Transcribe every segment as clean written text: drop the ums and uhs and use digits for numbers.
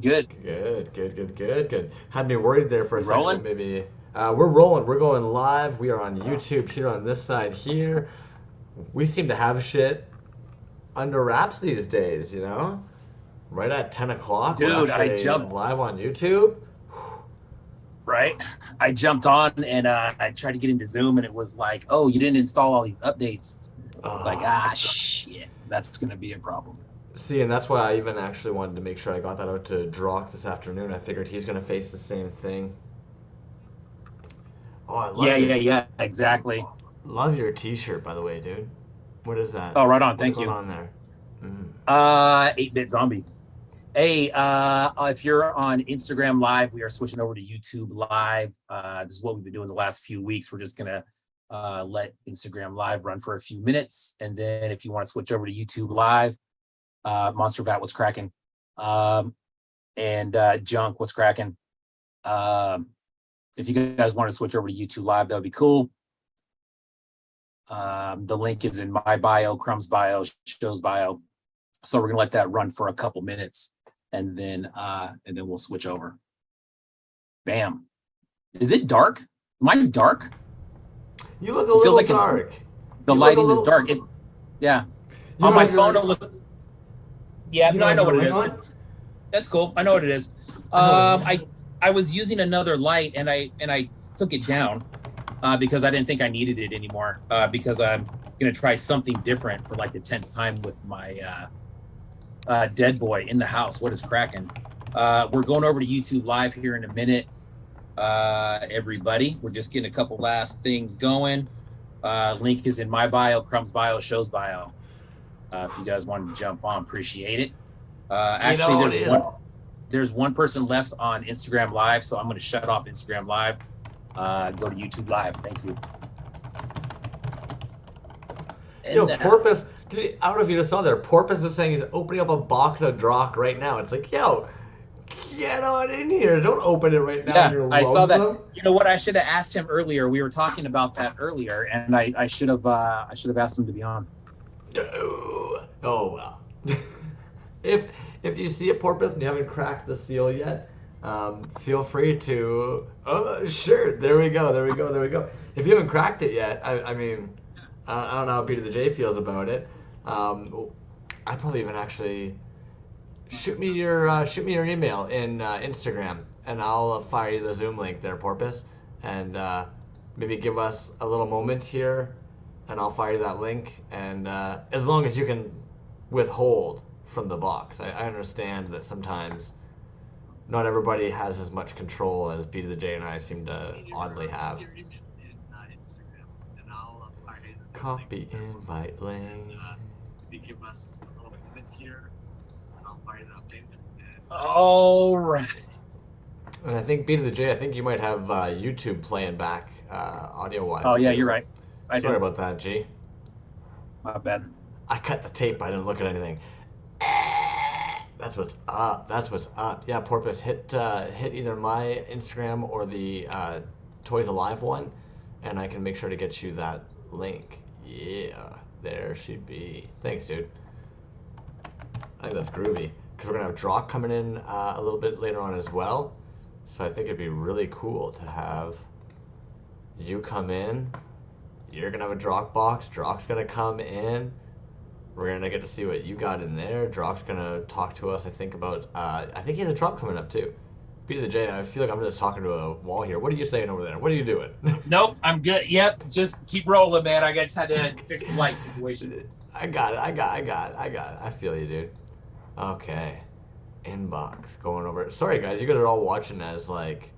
Good. Good. Had me worried there for a We second that rolling? maybe we're rolling. We're going live. We are on YouTube here on this side here. We seem to have shit under wraps these days, you know? Right at 10 o'clock, we're Dude, I actually jumped, live on YouTube. right? I jumped on and I tried to get into Zoom and it was like, oh, you didn't install all these updates. It's like, Oh, shit, that's going to be a problem. see, and that's why I even actually wanted to make sure I got that out to Drock this afternoon. I figured he's going to face the same thing. Oh, I Yeah, love your yeah, yeah, exactly. t-shirt, by the way, dude. What is that? Oh, right on. What's Thank going you. on there? Mm. 8-bit zombie. Hey, if you're on Instagram Live, we are switching over to YouTube Live. This is what we've been doing the last few weeks. We're just gonna let Instagram Live run for a few minutes, and then if you want to switch over to YouTube Live, Monster Vat, what's cracking? And Junk, what's cracking? If you guys want to switch over to YouTube Live, that would be cool. The link is in my bio, Crumb's bio, Show's bio. So we're gonna let that run for a couple minutes, and then we'll switch over. Bam. Is it dark? Am I dark? You look a It feels little like dark. the You look a lighting is little. dark. Yeah. You On don't my have phone, your. it look. Yeah, You no, don't I have know your what it ring is. on. That's cool. I know what it is. I know what it I was using another light and I took it down because I didn't think I needed it anymore. Because I'm gonna try something different for like the 10th time with my dead boy in the house. What is cracking? We're going over to YouTube Live here in a minute. Everybody, we're just getting a couple last things going. Link is in my bio, Crumb's bio, Show's bio. If you guys want to jump on, appreciate it. You Actually, know what it is. there's one person left on Instagram Live, so I'm going to shut off Instagram Live. Go to YouTube Live. Thank you. Yo, And Porpoise. I don't know if you just saw there. Porpoise is saying he's opening up a box of Drock right now. It's like, yo, get on in here. Don't open it right now when yeah, you're I saw that. lonesome. You know what? I should have asked him earlier. We were talking about that earlier, and I should have asked him to be on. Oh well. if if you see a porpoise and you haven't cracked the seal yet, feel free to. Oh, sure. There we go. If you haven't cracked it yet, I mean, I don't know how Peter the J feels about it. I'd probably even actually shoot me your email in Instagram, and I'll fire you the Zoom link there, Porpoise, and maybe give us a little moment here, and I'll fire you that link. And as long as you can withhold from the box, I understand that sometimes not everybody has as much control as Peter the J and I seem to oddly have. Copy invite link. All right. And I think B to the J, I think you might have YouTube playing back audio wise Oh yeah, too. you're right. I Sorry do. about that, G. My bad. I cut the tape. I didn't look at anything. That's what's up. That's what's up. Yeah, Porpoise, hit either my Instagram or the Toys Alive one, and I can make sure to get you that link. Yeah, there she be. Thanks, dude. I think that's groovy because we're gonna have Drock coming in a little bit later on as well. So I think it'd be really cool to have you come in. You're gonna have a Drock box. Drock's gonna come in. We're gonna get to see what you got in there. Drock's gonna talk to us. I think about. I think he has a drop coming up too. B to the J. I feel like I'm just talking to a wall here. What are you saying over there? What are you doing? Nope, I'm good. Yep, just keep rolling, man. I just had to fix the light situation. I got it. I feel you, dude. Okay. Inbox going over. Sorry, guys. You guys are all watching as like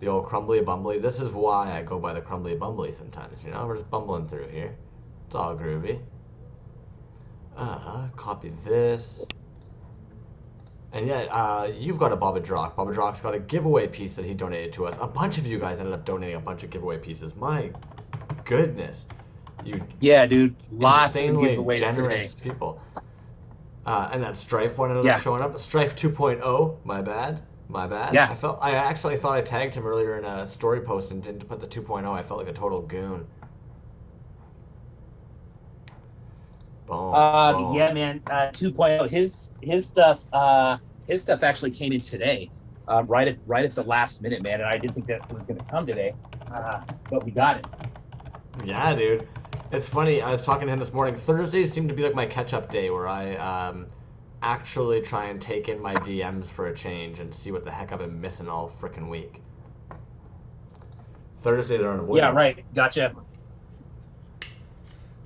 the old crumbly bumbly. This is why I go by the crumbly bumbly sometimes. You know, we're just bumbling through here. It's all groovy. Copy this. And yeah, you've got a Baba Drock. Baba Drock's got a giveaway piece that he donated to us. A bunch of you guys ended up donating a bunch of giveaway pieces. My goodness. You Yeah, dude. Lots of insanely giveaways generous today. people. And that Strife one ended up Yeah. showing up. Strife 2.0, my bad. My bad. Yeah. I actually thought I tagged him earlier in a story post and didn't put the 2.0. I felt like a total goon. Boom. Boom. Yeah, man. 2.0. His stuff. his stuff actually came in today, right at the last minute, man. And I didn't think that it was going to come today, but we got it. Yeah, dude. It's funny. I was talking to him this morning. Thursdays seem to be like my catch-up day, where I actually try and take in my DMs for a change and see what the heck I've been missing all freaking week. Thursdays are unavoidable. Yeah, right. Gotcha.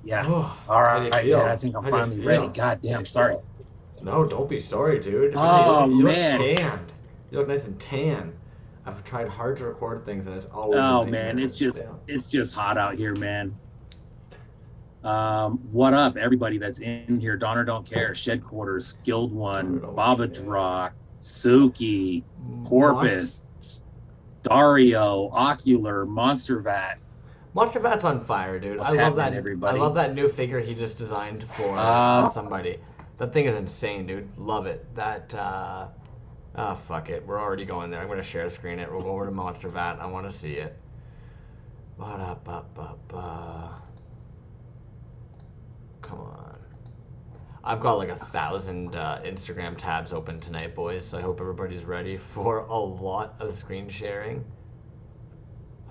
Yeah. All right. Man, I think I'm finally ready. God damn. Sorry. No, don't be sorry, dude. Oh, you man. look tanned. You look nice and tan. I've tried hard to record things, and it's always. Oh man, it's just hot out here, man. What up, everybody that's in here? Donner Don't Care, Shed Quarters, Skilled One, Baba Drock, Suki, Porpoise, Dario, Ocular, Monster Vat. Monster Vat's on fire, dude. I love that. Everybody? I love that new figure he just designed for somebody. That thing is insane, dude. Love it. That. Oh, fuck it. We're already going there. I'm going to share screen it. We'll go over to Monster Vat. I want to see it. Come on. I've got like 1,000 Instagram tabs open tonight, boys, so I hope everybody's ready for a lot of screen sharing.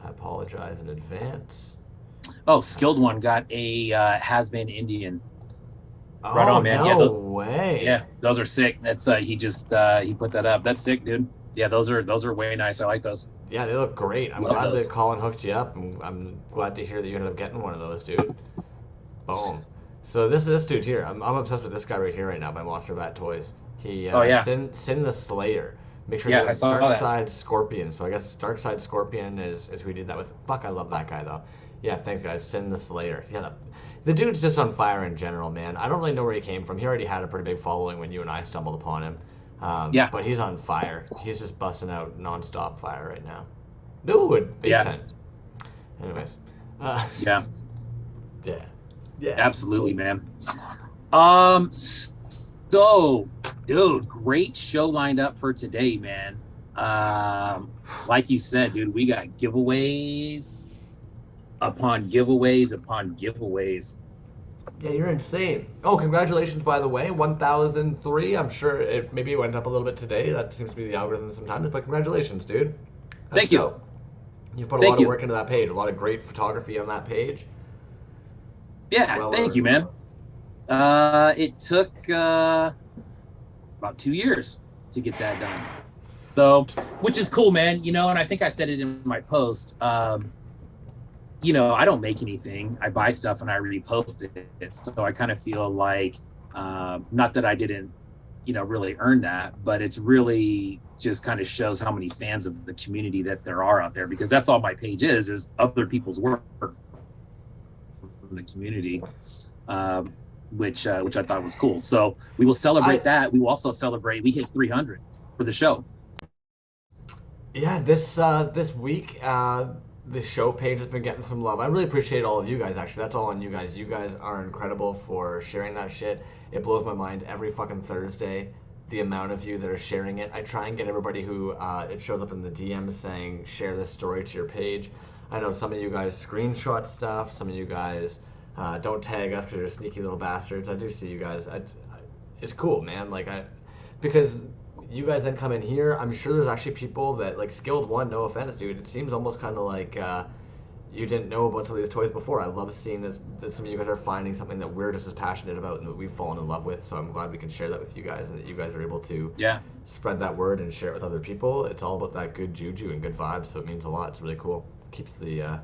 I apologize in advance. Oh, Skilled One got a has-been Indian. Oh, right on, man. No way. Yeah, those are sick. That's he put that up. That's sick, dude. Yeah, those are way nice. I like those. Yeah, they look great. I'm glad that Colin hooked you up. I'm glad to hear that you ended up getting one of those, dude. Boom. So this dude here, I'm obsessed with this guy right here right now by Monster Vat Toys. He Sin the Slayer. Make sure I saw Dark that. Side Scorpion. So I guess Dark Side Scorpion is who we did that with. Fuck, I love that guy though. Yeah, thanks guys. Sin the Slayer. Yeah, the dude's just on fire in general, man. I don't really know where he came from. He already had a pretty big following when you and I stumbled upon him. But he's on fire. He's just busting out non-stop fire right now. Dude, big pen. Anyways. Yeah. Absolutely, man. So, dude, great show lined up for today, man. Like you said, dude, we got giveaways upon giveaways upon giveaways. Yeah, you're insane. Oh, congratulations, by the way. 1,003. I'm sure maybe it went up a little bit today. That seems to be the algorithm sometimes, but congratulations, dude. Thank you. You've put a lot of work into that page. A lot of great photography on that page. Yeah, thank you, man. It took about 2 years to get that done. So, which is cool, man. You know, and I think I said it in my post. You know, I don't make anything. I buy stuff and I repost it. So I kind of feel like, not that I didn't, you know, really earn that, but it's really just kind of shows how many fans of the community that there are out there, because that's all my page is other people's work from the community, which I thought was cool. So we will celebrate that. We will also celebrate, we hit 300 for the show. Yeah, this week, the show page has been getting some love. I really appreciate all of you guys, actually. That's all on you guys. You guys are incredible for sharing that shit. It blows my mind every fucking Thursday, the amount of you that are sharing it. I try and get everybody who it shows up in the DMs saying, share this story to your page. I know some of you guys screenshot stuff. Some of you guys don't tag us because you're sneaky little bastards. I do see you guys. It's cool, man. Because you guys then come in here. I'm sure there's actually people that, like Skilled One, no offense, dude. It seems almost kind of like you didn't know about some of these toys before. I love seeing that some of you guys are finding something that we're just as passionate about and that we've fallen in love with. So I'm glad we can share that with you guys and that you guys are able to spread that word and share it with other people. It's all about that good juju and good vibes, so it means a lot. It's really cool. Keeps the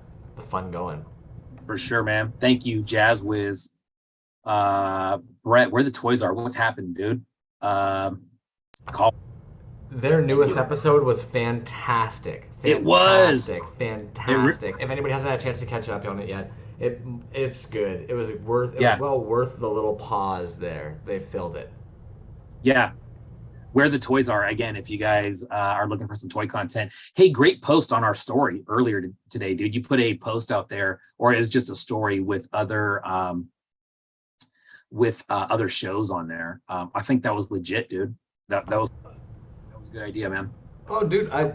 fun going. For sure, man. Thank you, Jazz Wiz. Brett, where the toys are? What's happened, dude? Their newest episode was fantastic. It was fantastic. If anybody hasn't had a chance to catch up on it yet, it's good. It was worth well worth the little pause there. They filled it. Yeah. Where the toys are, again, if you guys are looking for some toy content. Hey, great post on our story earlier today, dude. You put a post out there, or it was just a story with other shows on there. I think that was legit, dude. That was a good idea, man. Oh, dude, I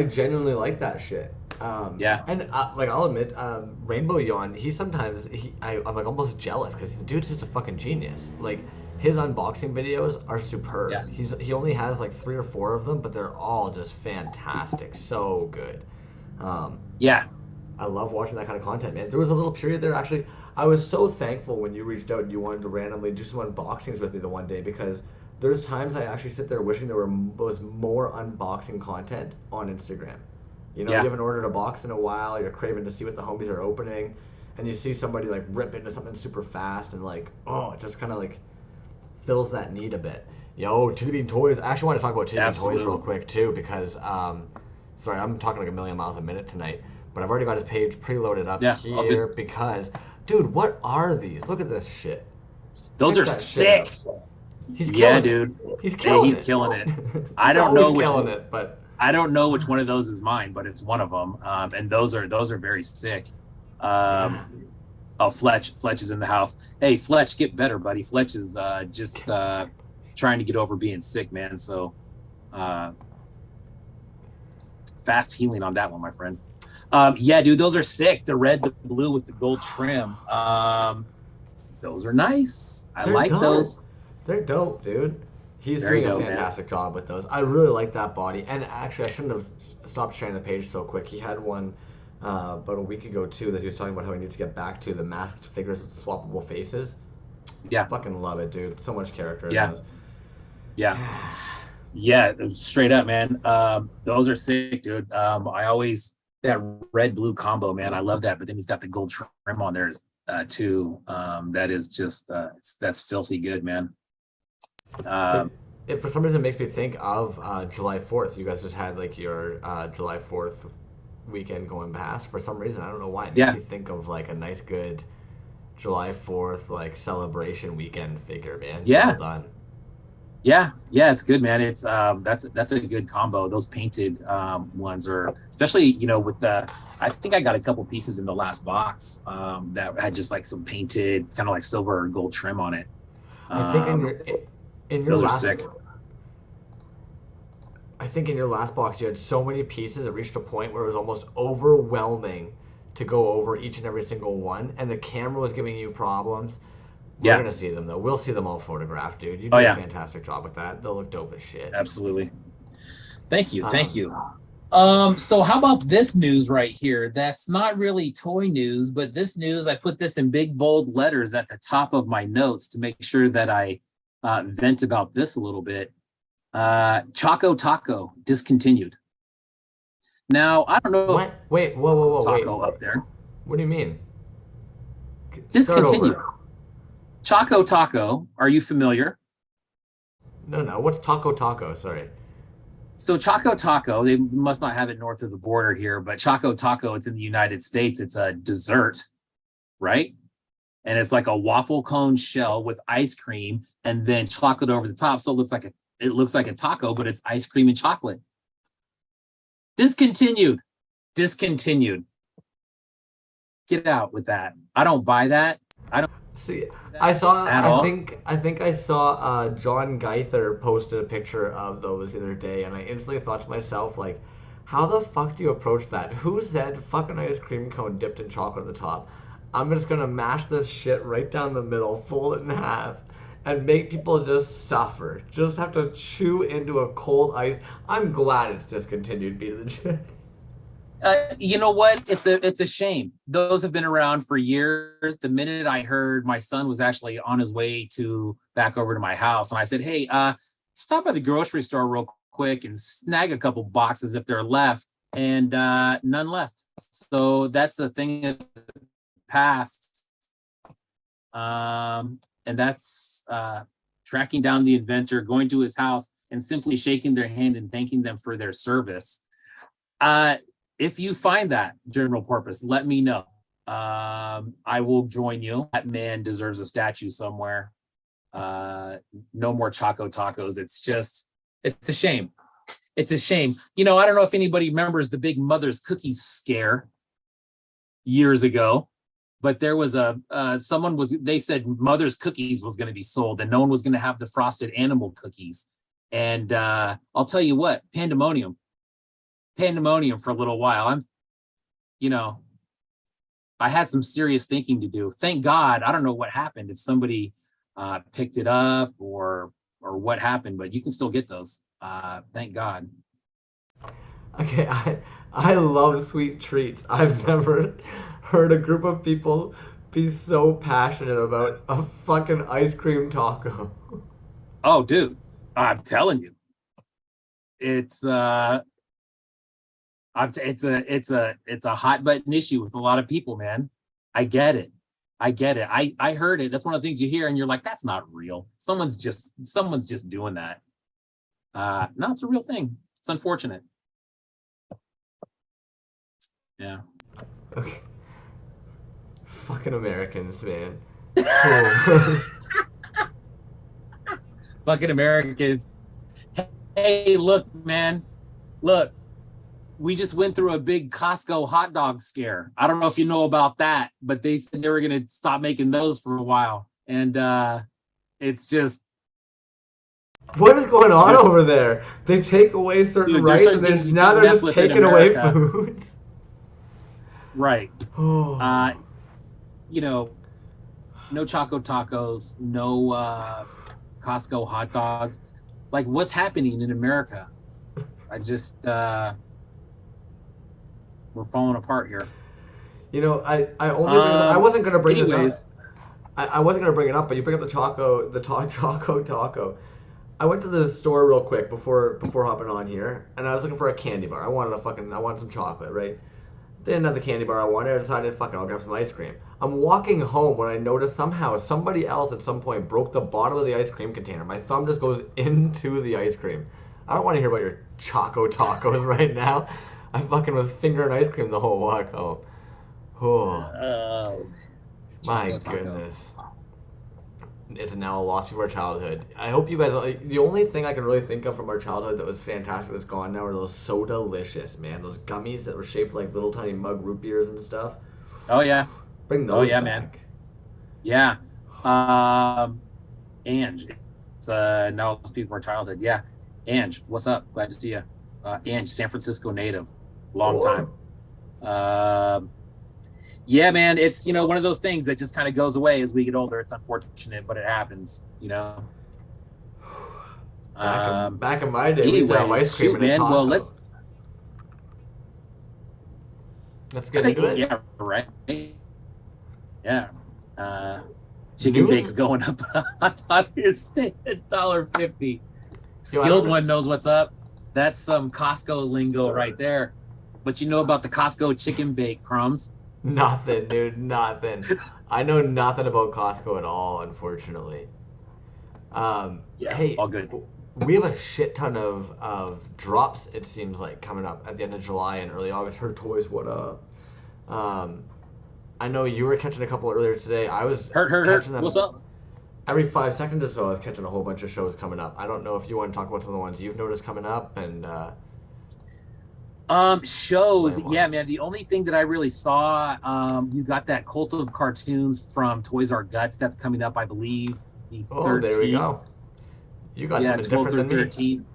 genuinely like that shit. And I'll admit, Rainbow Yawn, I'm like almost jealous because the dude's just a fucking genius. Like, his unboxing videos are superb. Yeah. He only has like 3 or 4 of them, but they're all just fantastic. So good. Yeah. I love watching that kind of content, man. There was a little period there, actually. I was so thankful when you reached out and you wanted to randomly do some unboxings with me the one day, because there's times I actually sit there wishing was more unboxing content on Instagram. You know, Yeah. you haven't ordered a box in a while, you're craving to see what the homies are opening, and you see somebody like rip into something super fast, and like, oh, it just kind of like fills that need a bit. Yo, Titty Bean Toys. I actually want to talk about Titty Bean Toys real quick too, because sorry, I'm talking like a million miles a minute tonight, but I've already got his page preloaded up here because, dude, what are these? Look at this shit. Those Check are that sick. shit out. He's killing it. Dude. He's killing he's it. killing it. He's I don't know always which killing one, it, but I don't know which one of those is mine, but it's one of them. And those are very sick. yeah. Oh, Fletch is in the house. Hey, Fletch, get better, buddy. Fletch is just trying to get over being sick, man. So fast healing on that one, my friend. Yeah, dude, those are sick. The red, the blue with the gold trim. Those are nice. I like those. They're dope, dude. He's Very doing a dope, fantastic job with those. I really like that body. And actually, I shouldn't have stopped sharing the page so quick. He had one about a week ago, too, that he was talking about how he needs to get back to the masked figures with swappable faces. Yeah. Fucking love it, dude. So much character in Yeah. those. Yeah. Yeah, straight up, man. Those are sick, dude. I always, that red blue combo, man, I love that. But then he's got the gold trim on there too. That is just that's filthy good, man. It for some reason makes me think of July 4th. You guys just had like your July 4th weekend going past. For some reason, I don't know why. It makes me think of like a nice, good July 4th like celebration weekend figure, man. Yeah. Well done. Yeah, it's good, man. It's that's a good combo. Those painted ones are, especially, you know, with the, I think I got a couple pieces in the last box that had just like some painted kind of like silver or gold trim on it. I think in your those last, are sick. I think in your last box you had so many pieces it reached a point where it was almost overwhelming to go over each and every single one, and the camera was giving you problems. We're gonna see them though. We'll see them all photographed, dude. You do a fantastic job with that. They'll look dope as shit. Absolutely. Thank you. So how about this news right here? That's not really toy news, but this news, I put this in big bold letters at the top of my notes to make sure that I vent about this a little bit. Choco Taco discontinued. Now, I don't know. What? Wait, whoa, Taco wait. up there. What do you mean? Discontinued. Choco Taco, are you familiar? No. What's Taco Taco? Sorry. So Choco Taco, they must not have it north of the border here, but Choco Taco, it's in the United States. It's a dessert, right? And it's like a waffle cone shell with ice cream and then chocolate over the top. So it looks like a taco, but it's ice cream and chocolate. Discontinued. Get out with that. I don't buy that. I don't see. I think I saw John Geither posted a picture of those the other day, and I instantly thought to myself, like, how the fuck do you approach that? Who said fucking ice cream cone dipped in chocolate at the top? I'm just gonna mash this shit right down the middle, fold it in half, and make people just suffer. Just have to chew into a cold ice. I'm glad it's discontinued, be legit. You know what? It's a shame. Those have been around for years. The minute I heard, my son was actually on his way back over to my house, and I said, "Hey, stop by the grocery store real quick and snag a couple boxes if they're left." And none left. So that's a thing of the past. And that's tracking down the inventor, going to his house, and simply shaking their hand and thanking them for their service. If you find that general purpose, let me know. I will join you. That man deserves a statue somewhere. No more Choco Tacos. It's a shame. It's a shame. You know, I don't know if anybody remembers the big Mother's Cookies scare years ago, but there was they said Mother's Cookies was going to be sold and no one was going to have the frosted animal cookies. And I'll tell you what, pandemonium for a little while. I had some serious thinking to do. Thank God. I don't know what happened. If somebody picked it up or what happened, but you can still get those. Thank God. Okay, I love sweet treats. I've never heard a group of people be so passionate about a fucking ice cream taco. Oh, dude, I'm telling you, it's it's a hot button issue with a lot of people, man. I get it. I heard it. That's one of the things you hear, and you're like, that's not real. Someone's just doing that. No, it's a real thing. It's unfortunate. Yeah. Okay. Fucking Americans, man. Oh. Fucking Americans. Hey, look, man. Look, we just went through a big Costco hot dog scare. I don't know if you know about that, but they said they were going to stop making those for a while. And it's just. What is going on over there? They take away certain rights, and then now they're just taking away foods. Right. Oh. You know, no Choco Tacos, no Costco hot dogs. Like, what's happening in America? I just we're falling apart here. You know, I wasn't gonna bring this up. I wasn't gonna bring it up, but you bring up the Choco Taco. I went to the store real quick before hopping on here, and I was looking for a candy bar. I wanted some chocolate, right? They didn't have the candy bar I wanted. I decided, fuck it, I'll grab some ice cream. I'm walking home when I noticed somehow somebody else at some point broke the bottom of the ice cream container. My thumb just goes into the ice cream. I don't want to hear about your Choco Tacos right now. I fucking was fingering ice cream the whole walk home. Oh, my goodness. It's now a lost piece of our childhood. I hope you guys. The only thing I can really think of from our childhood that was fantastic that's gone now are those so delicious, man. Those gummies that were shaped like little tiny mug root beers and stuff. Oh yeah. Bring those back. Man. Yeah. Ange. It's now a lost piece of our childhood. Yeah. Ange, what's up? Glad to see you. Ange, San Francisco native, long time. Yeah, man, it's, one of those things that just kind of goes away as we get older. It's unfortunate, but it happens, Back in my day, we used to have ice cream and a taco. Well, let's get into it. Yeah, right. Yeah. Chicken bake's going up. Hot dog is $1.50. Skilled one knows what's up. That's some Costco lingo right there. But you know about the Costco chicken bake, Crumbs? Nothing, dude. Nothing. I know nothing about Costco at all, unfortunately. Yeah, hey, all good. We have a shit ton of drops, it seems like, coming up at the end of July and early August. Her Toys, what up? I know you were catching a couple earlier today. I was catching them. What's up? Every 5 seconds or so, I was catching a whole bunch of shows coming up. I don't know if you want to talk about some of the ones you've noticed coming up and. Shows, yeah, man. The only thing that I really saw, you got that Cult of Cartoons from Toys R Guts that's coming up, I believe. The 13th. There we go. You got something different than 13.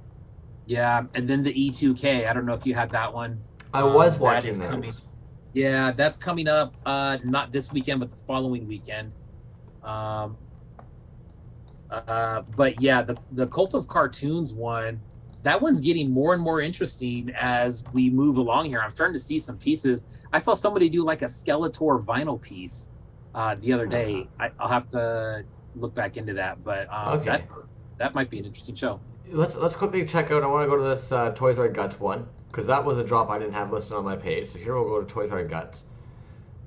Yeah, and then the E2K. I don't know if you had that one. I was watching that. Yeah, that's coming up. Not this weekend, but the following weekend. But yeah, the Cult of Cartoons one. That one's getting more and more interesting as we move along here. I'm starting to see some pieces. I saw somebody do like a Skeletor vinyl piece the other day. I'll have to look back into that, but okay. that might be an interesting show. Let's quickly check out. I want to go to this Toys R Guts one because that was a drop I didn't have listed on my page. So here we'll go to Toys R Guts.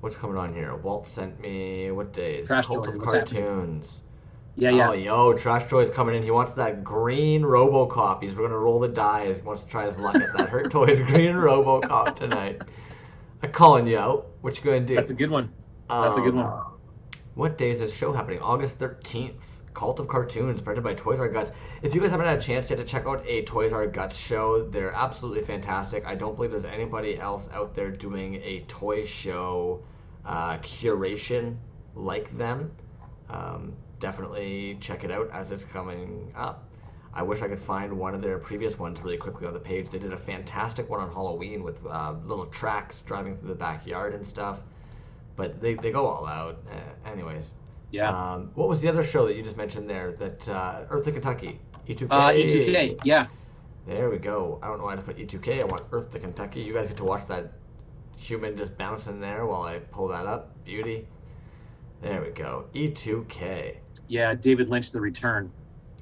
What's coming on here? Walt sent me what days? Cult of Cartoons. Yeah. Oh, yo, Trash Toys coming in. He wants that green Robocop. We're going to roll the dice. He wants to try his luck at that Hurt Toys green Robocop tonight. I'm calling you out. What you going to do? That's a good one. That's a good one. What day is this show happening? August 13th. Cult of Cartoons, presented by Toys R Guts. If you guys haven't had a chance yet to check out a Toys R Guts show, they're absolutely fantastic. I don't believe there's anybody else out there doing a toy show curation like them. Definitely check it out as it's coming up. I wish I could find one of their previous ones really quickly on the page. They did a fantastic one on Halloween with little tracks driving through the backyard and stuff. But they go all out. Anyways, Yeah. What was the other show that you just mentioned there? That Earth to Kentucky, E2K. E2K. Yeah. There we go. I don't know why I just put E2K. I want Earth to Kentucky. You guys get to watch that human just bouncing there while I pull that up. Beauty. There we go. E2K. Yeah. David Lynch, The Return.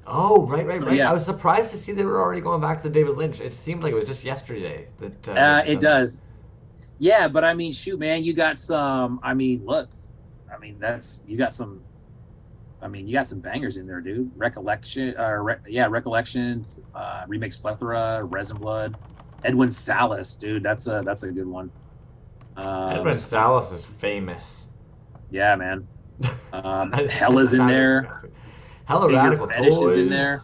Oh, right. Oh, yeah. I was surprised to see they were already going back to the David Lynch. It seemed like it was just yesterday that they just It done this. does. Yeah, but I mean, shoot, man, you got some. I mean, look, I mean, you got some. I mean, you got some bangers in there, dude. Recollection, Recollection, Remix Plethora, Resin Blood, Edwin Salas, dude. That's a good one. Edwin Salas is famous. Yeah, man. I just Hella's in found it there. fantastic. Hella Finger Radical Fetish is in Toys. there.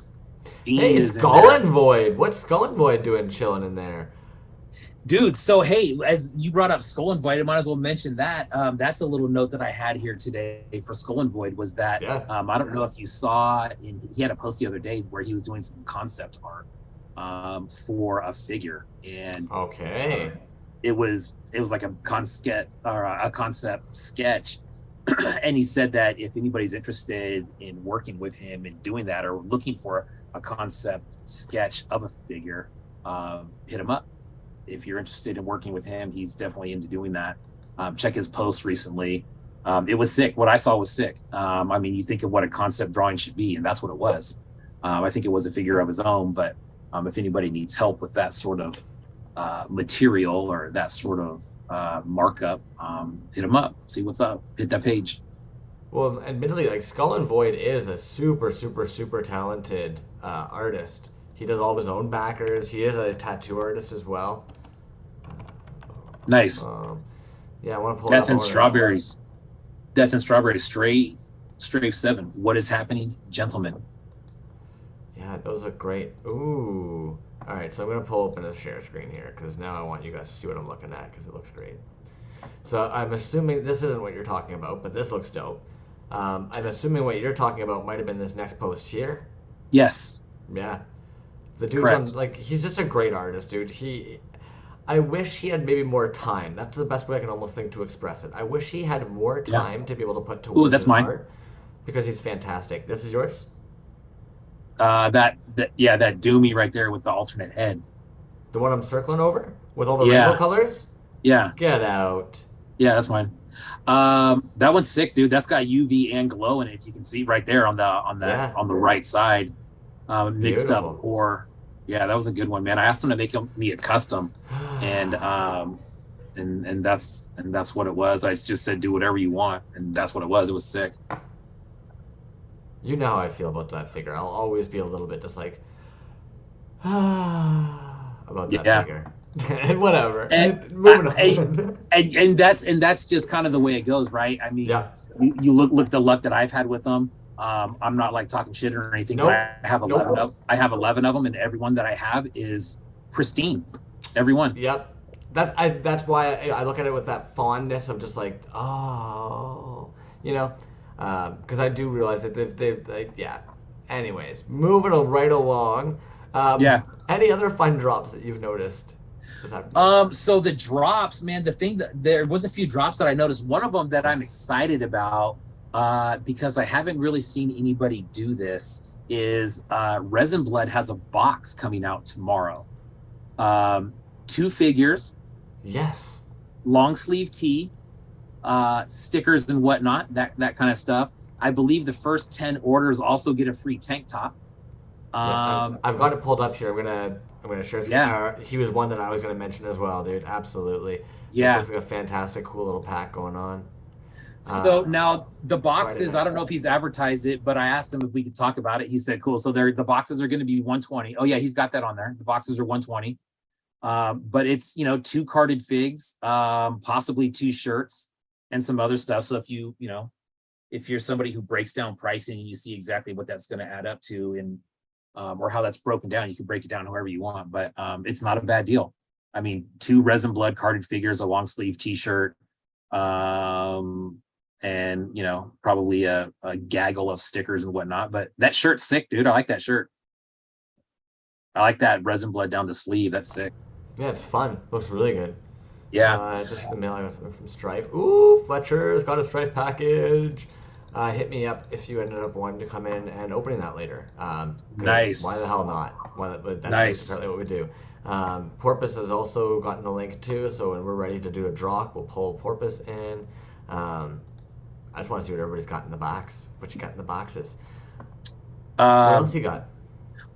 Fiend Hey, is in Skull there. and Void. What's Skull and Void doing chilling in there? Dude, so hey, as you brought up Skull and Void, I might as well mention that. That's a little note that I had here today for Skull and Void was that Yeah. I don't know if you saw, he had a post the other day where he was doing some concept art for a figure, and Okay. it was like a concept sketch, and he said that if anybody's interested in working with him and doing that or looking for a concept sketch of a figure, hit him up. If you're interested in working with him, he's definitely into doing that. Check his post recently. It was sick. What I saw was sick. I mean, you think of what a concept drawing should be, and that's what it was. I think it was a figure of his own, but if anybody needs help with that sort of material or that sort of markup, hit him up. See what's up. Hit that page. Well, admittedly, like Skull and Void is a super talented artist. He does all of his own backers. He is a tattoo artist as well. Nice. Yeah, I want to pull Death up and all Strawberries. Death and Strawberries. Strafe 7. What is happening, gentlemen? Yeah, those look great. Ooh. All right, so I'm going to pull open a share screen here because now I want you guys to see what I'm looking at because it looks great. So I'm assuming this isn't what you're talking about, but this looks dope. I'm assuming what you're talking about might have been this next post here. Yes. Yeah. The dude's Correct. on, like, he's just a great artist, dude. I wish he had maybe more time. That's the best way I can almost think to express it. I wish he had more time to be able to put towards that's his mine. art because he's fantastic. This is yours? That Doomy right there with the alternate head. The one I'm circling over with all the rainbow colors? Yeah. Get out. Yeah, that's mine. That one's sick, dude. That's got UV and glow in it. If you can see right there on the right side, mixed Beautiful. up ore. Yeah, that was a good one, man. I asked him to make me a custom, and that's what it was. I just said do whatever you want, and that's what it was. It was sick. You know how I feel about that figure. I'll always be a little bit just like about that figure. Whatever. Moving on. And that's just kind of the way it goes, right? I mean, you look at the luck that I've had with them. I'm not like talking shit or anything, but I have 11 of them, and every one that I have is pristine. Every one. Yep. That's why I look at it with that fondness of just like, oh, you know, because I do realize that they Anyways, moving right along. Any other fun drops that you've noticed? So the drops, man, there was a few drops that I noticed. One of them that I'm excited about, because I haven't really seen anybody do this, is Resin Blood has a box coming out tomorrow. 2 figures. Yes. Long sleeve tee, stickers and whatnot, that kind of stuff. I believe the first 10 orders also get a free tank top. I've got it pulled up here. I'm gonna share. He was one that I was gonna mention as well, dude. Absolutely. Yeah. This looks like a fantastic, cool little pack going on. So now the boxes, I don't know if he's advertised it, but I asked him if we could talk about it. He said, cool. So the boxes are going to be 120. Oh yeah, he's got that on there. The boxes are 120. But it's, 2 carded figs, possibly 2 shirts and some other stuff. So if you're somebody who breaks down pricing and you see exactly what that's going to add up to and or how that's broken down, you can break it down however you want, but it's not a bad deal. I mean, 2 Resin Blood carded figures, a long sleeve t-shirt, and probably a gaggle of stickers and whatnot. But that shirt's sick, dude. I like that shirt. I like that Resin Blood down the sleeve. That's sick. Yeah, it's fun. Looks really good. Yeah. Just the mail, I got something from Strife. Ooh, Fletcher's got a Strife package. hit me up if you ended up wanting to come in and opening that later. 'Cause why the Nice. hell not? That's Nice. apparently what we do. Porpoise has also gotten the link too, so when we're ready to do a drop, we'll pull Porpoise in. I just want to see what everybody's got in the box. What you got in the boxes? What else Um, you got?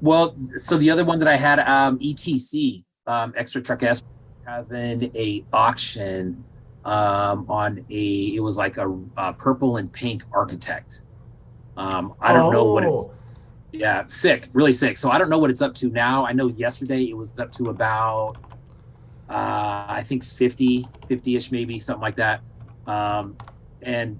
well, so the other one that I had, ETC, Extra Truck S, having a auction on it was like a purple and pink architect. I don't know what it's, Oh, yeah, sick, really sick. So I don't know what it's up to now. I know yesterday it was up to about, I think 50-ish, maybe something like that. And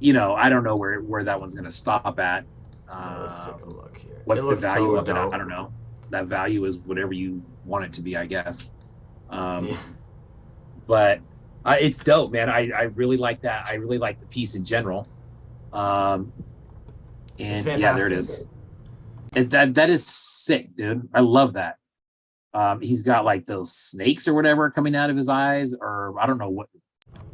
I don't know where that one's going to stop at. let's take a look here. It What's the looks value so of it? I dope. don't know. That value is whatever you want it to be, I guess. Yeah. But it's dope, man. I really like that. I really like the piece in general. It's And yeah, there it fantastic. is. That is sick, dude. I love that. He's got like those snakes or whatever coming out of his eyes, or I don't know what.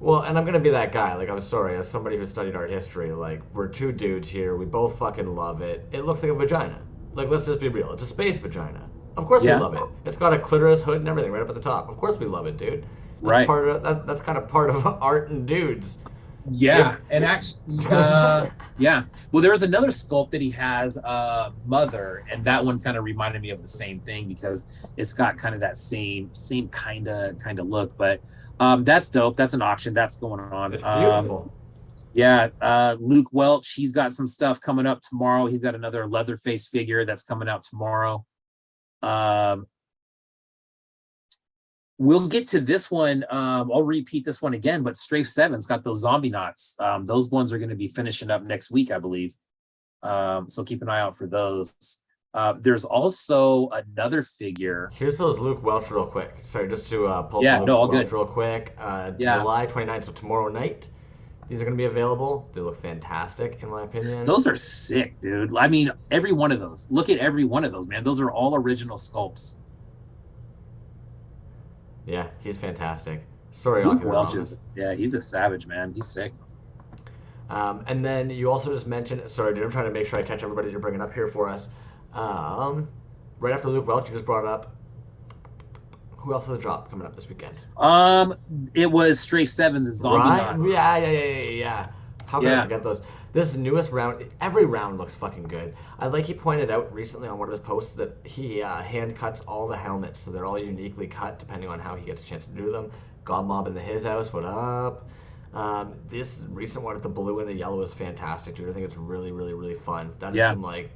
Well, and I'm gonna be that guy. Like, I'm sorry, as somebody who studied art history, like, we're two dudes here. We both fucking love it. It looks like a vagina. Like, let's just be real. It's a space vagina. Of course we Yeah, love it. It's got a clitoris, hood, and everything right up at the top. Of course we love it, dude. That's right. part of that's kind of part of art and dudes. Yeah, and actually, yeah. Well, there was another sculpt that he has, Mother, and that one kind of reminded me of the same thing because it's got kind of that same kind of look. But that's dope. That's an auction that's going on. It's beautiful. Yeah, Luke Welch, he's got some stuff coming up tomorrow. He's got another Leatherface figure that's coming out tomorrow. Um, we'll get to this one. I'll repeat this one again, but Strafe 7's got those zombie knots. Those ones are going to be finishing up next week, I believe. So keep an eye out for those. There's also another figure. Here's those Luke Welch real quick. Sorry, just to pull Yeah, up no, Luke all Welch good. real quick. Yeah, July 29th, so tomorrow night. These are going to be available. They look fantastic, in my opinion. those are sick, dude. I mean, every one of those. Look at every one of those, man. Those are all original sculpts. Yeah, he's fantastic. Sorry, Luke Ocular Welch Rhombus. is, yeah, he's a savage, man. He's sick. And then you also just mentioned, sorry, dude, I'm trying to make sure I catch everybody you're bringing up here for us. Um, right after Luke Welch, you just brought up, who else has a drop coming up this weekend? Um, it was Strafe 7, the zombie Right? knots. Yeah. How could I Yeah, forget those? This newest round, every round looks fucking good. I like he pointed out recently on one of his posts that he hand cuts all the helmets, so they're all uniquely cut depending on how he gets a chance to do them. God Mob in the his house, what up? This recent one with the blue and the yellow is fantastic, dude. I think it's really, really, really fun. That is yeah, some like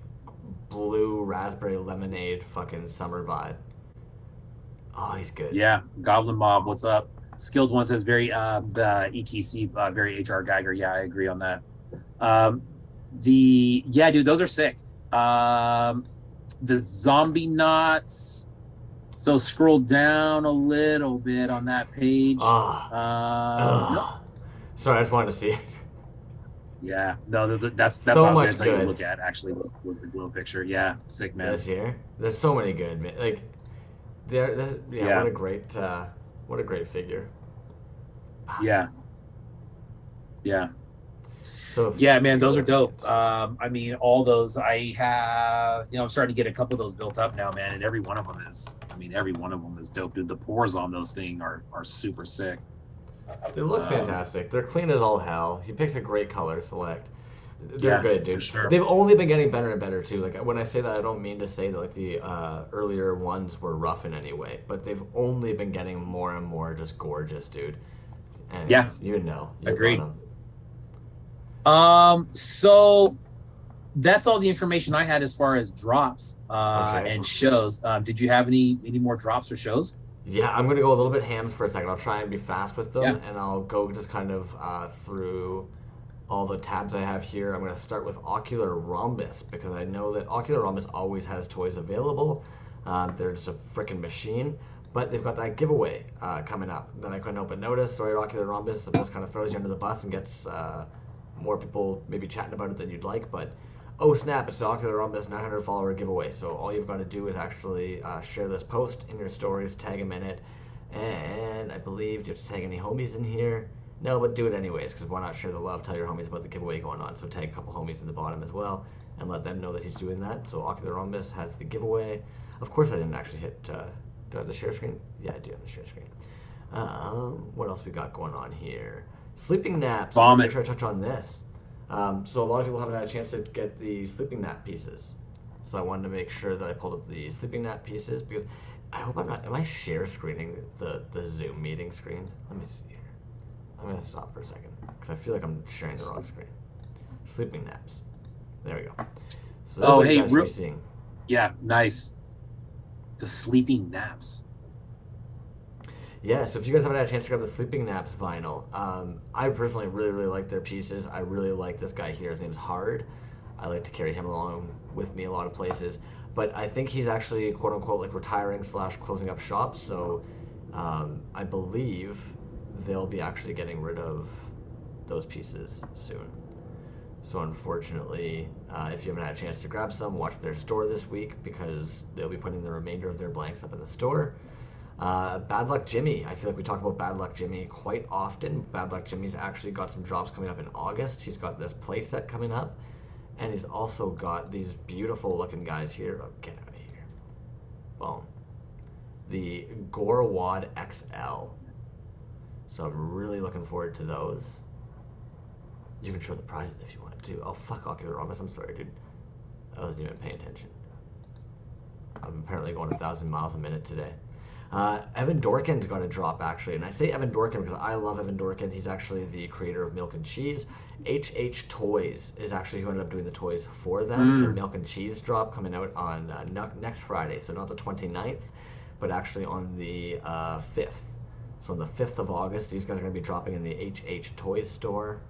blue raspberry lemonade fucking summer vibe. Oh, he's good. yeah. Goblin Mob, what's up? Skilled One says very the ETC, very HR Geiger. Yeah, I agree on that. Um, yeah, dude, those are sick. The zombie knots. So scroll down a little bit on that page. Ah, No, sorry, I just wanted to see it. yeah, no, that's what So I was gonna much tell you to good look at. Actually, was the glow picture. Yeah, sick, man. this year. There's so many good, man. Like yeah, Yeah, what a great figure. yeah, yeah. So Yeah, man, those are dope. good. I mean, all those I have, I'm starting to get a couple of those built up now, man, and every one of them is, I mean, every one of them is dope, dude. The pores on those things are super sick. They look Um, fantastic. They're clean as all hell. He picks a great color select. They're yeah, good, for dude. sure. They've only been getting better and better too. Like when I say that, I don't mean to say that like the earlier ones were rough in any way, but they've only been getting more and more just gorgeous, dude. And Yeah, you know, you've got agreed. them. So that's all the information I had as far as drops Okay. and shows. Did you have any more drops or shows? Yeah, I'm gonna go a little bit hams for a second. I'll try and be fast with them, Yeah. and I'll go just kind of through all the tabs I have here. I'm gonna start with Ocular Rhombus because I know that Ocular Rhombus always has toys available. They're just a freaking machine, but they've got that giveaway coming up that I couldn't help but notice. Sorry, Ocular Rhombus, it just kind of throws you under the bus and gets more people maybe chatting about it than you'd like, but oh snap, it's the Ocular Rhombus 900 follower giveaway. So all you've got to do is actually share this post in your stories, tag them in it, and I believe you have to tag any homies in here. No, but do it anyways, because why not share the love? Tell your homies about the giveaway going on. So tag a couple homies in the bottom as well, and let them know that he's doing that. So Ocular Rhombus has the giveaway. Of course, I didn't actually hit. Do I have the share screen? Yeah, I do have the share screen. What else we got going on here? Sleeping naps. I'm gonna make sure I touch on this. So a lot of people haven't had a chance to get the sleeping nap pieces. So I wanted to make sure that I pulled up the sleeping nap pieces because I hope I'm not. Am I share screening the Zoom meeting screen? Let me see here. I'm gonna stop for a second because I feel like I'm sharing the wrong screen. Sleeping naps. There we go. So that's what you guys will be seeing. Yeah, nice. The sleeping naps. Yeah, so if you guys haven't had a chance to grab the Sleeping Naps vinyl, I personally really like their pieces. I really like this guy here. His name's Hard. I like to carry him along with me a lot of places. But I think he's actually, quote unquote, like retiring / closing up shop. So I believe they'll be actually getting rid of those pieces soon. So unfortunately, if you haven't had a chance to grab some, watch their store this week because they'll be putting the remainder of their blanks up in the store. Bad Luck Jimmy. I feel like we talk about Bad Luck Jimmy quite often. Bad Luck Jimmy's actually got some drops coming up in August. He's got this playset coming up, and he's also got these beautiful looking guys here. Oh, get out of here. Boom. The Gorewad XL. So I'm really looking forward to those. You can show the prizes if you want to. Oh, fuck Ocular Rhombus. I'm sorry, dude. I wasn't even paying attention. I'm apparently going 1,000 miles a minute today. Evan Dorkin's got a drop, actually. And I say Evan Dorkin because I love Evan Dorkin. He's actually the creator of Milk and Cheese. TOYZ is actually who ended up doing the toys for them. So Milk and Cheese drop coming out on next Friday. So not the 29th, but actually on the 5th. So on the 5th of August, these guys are going to be dropping in the TOYZ store.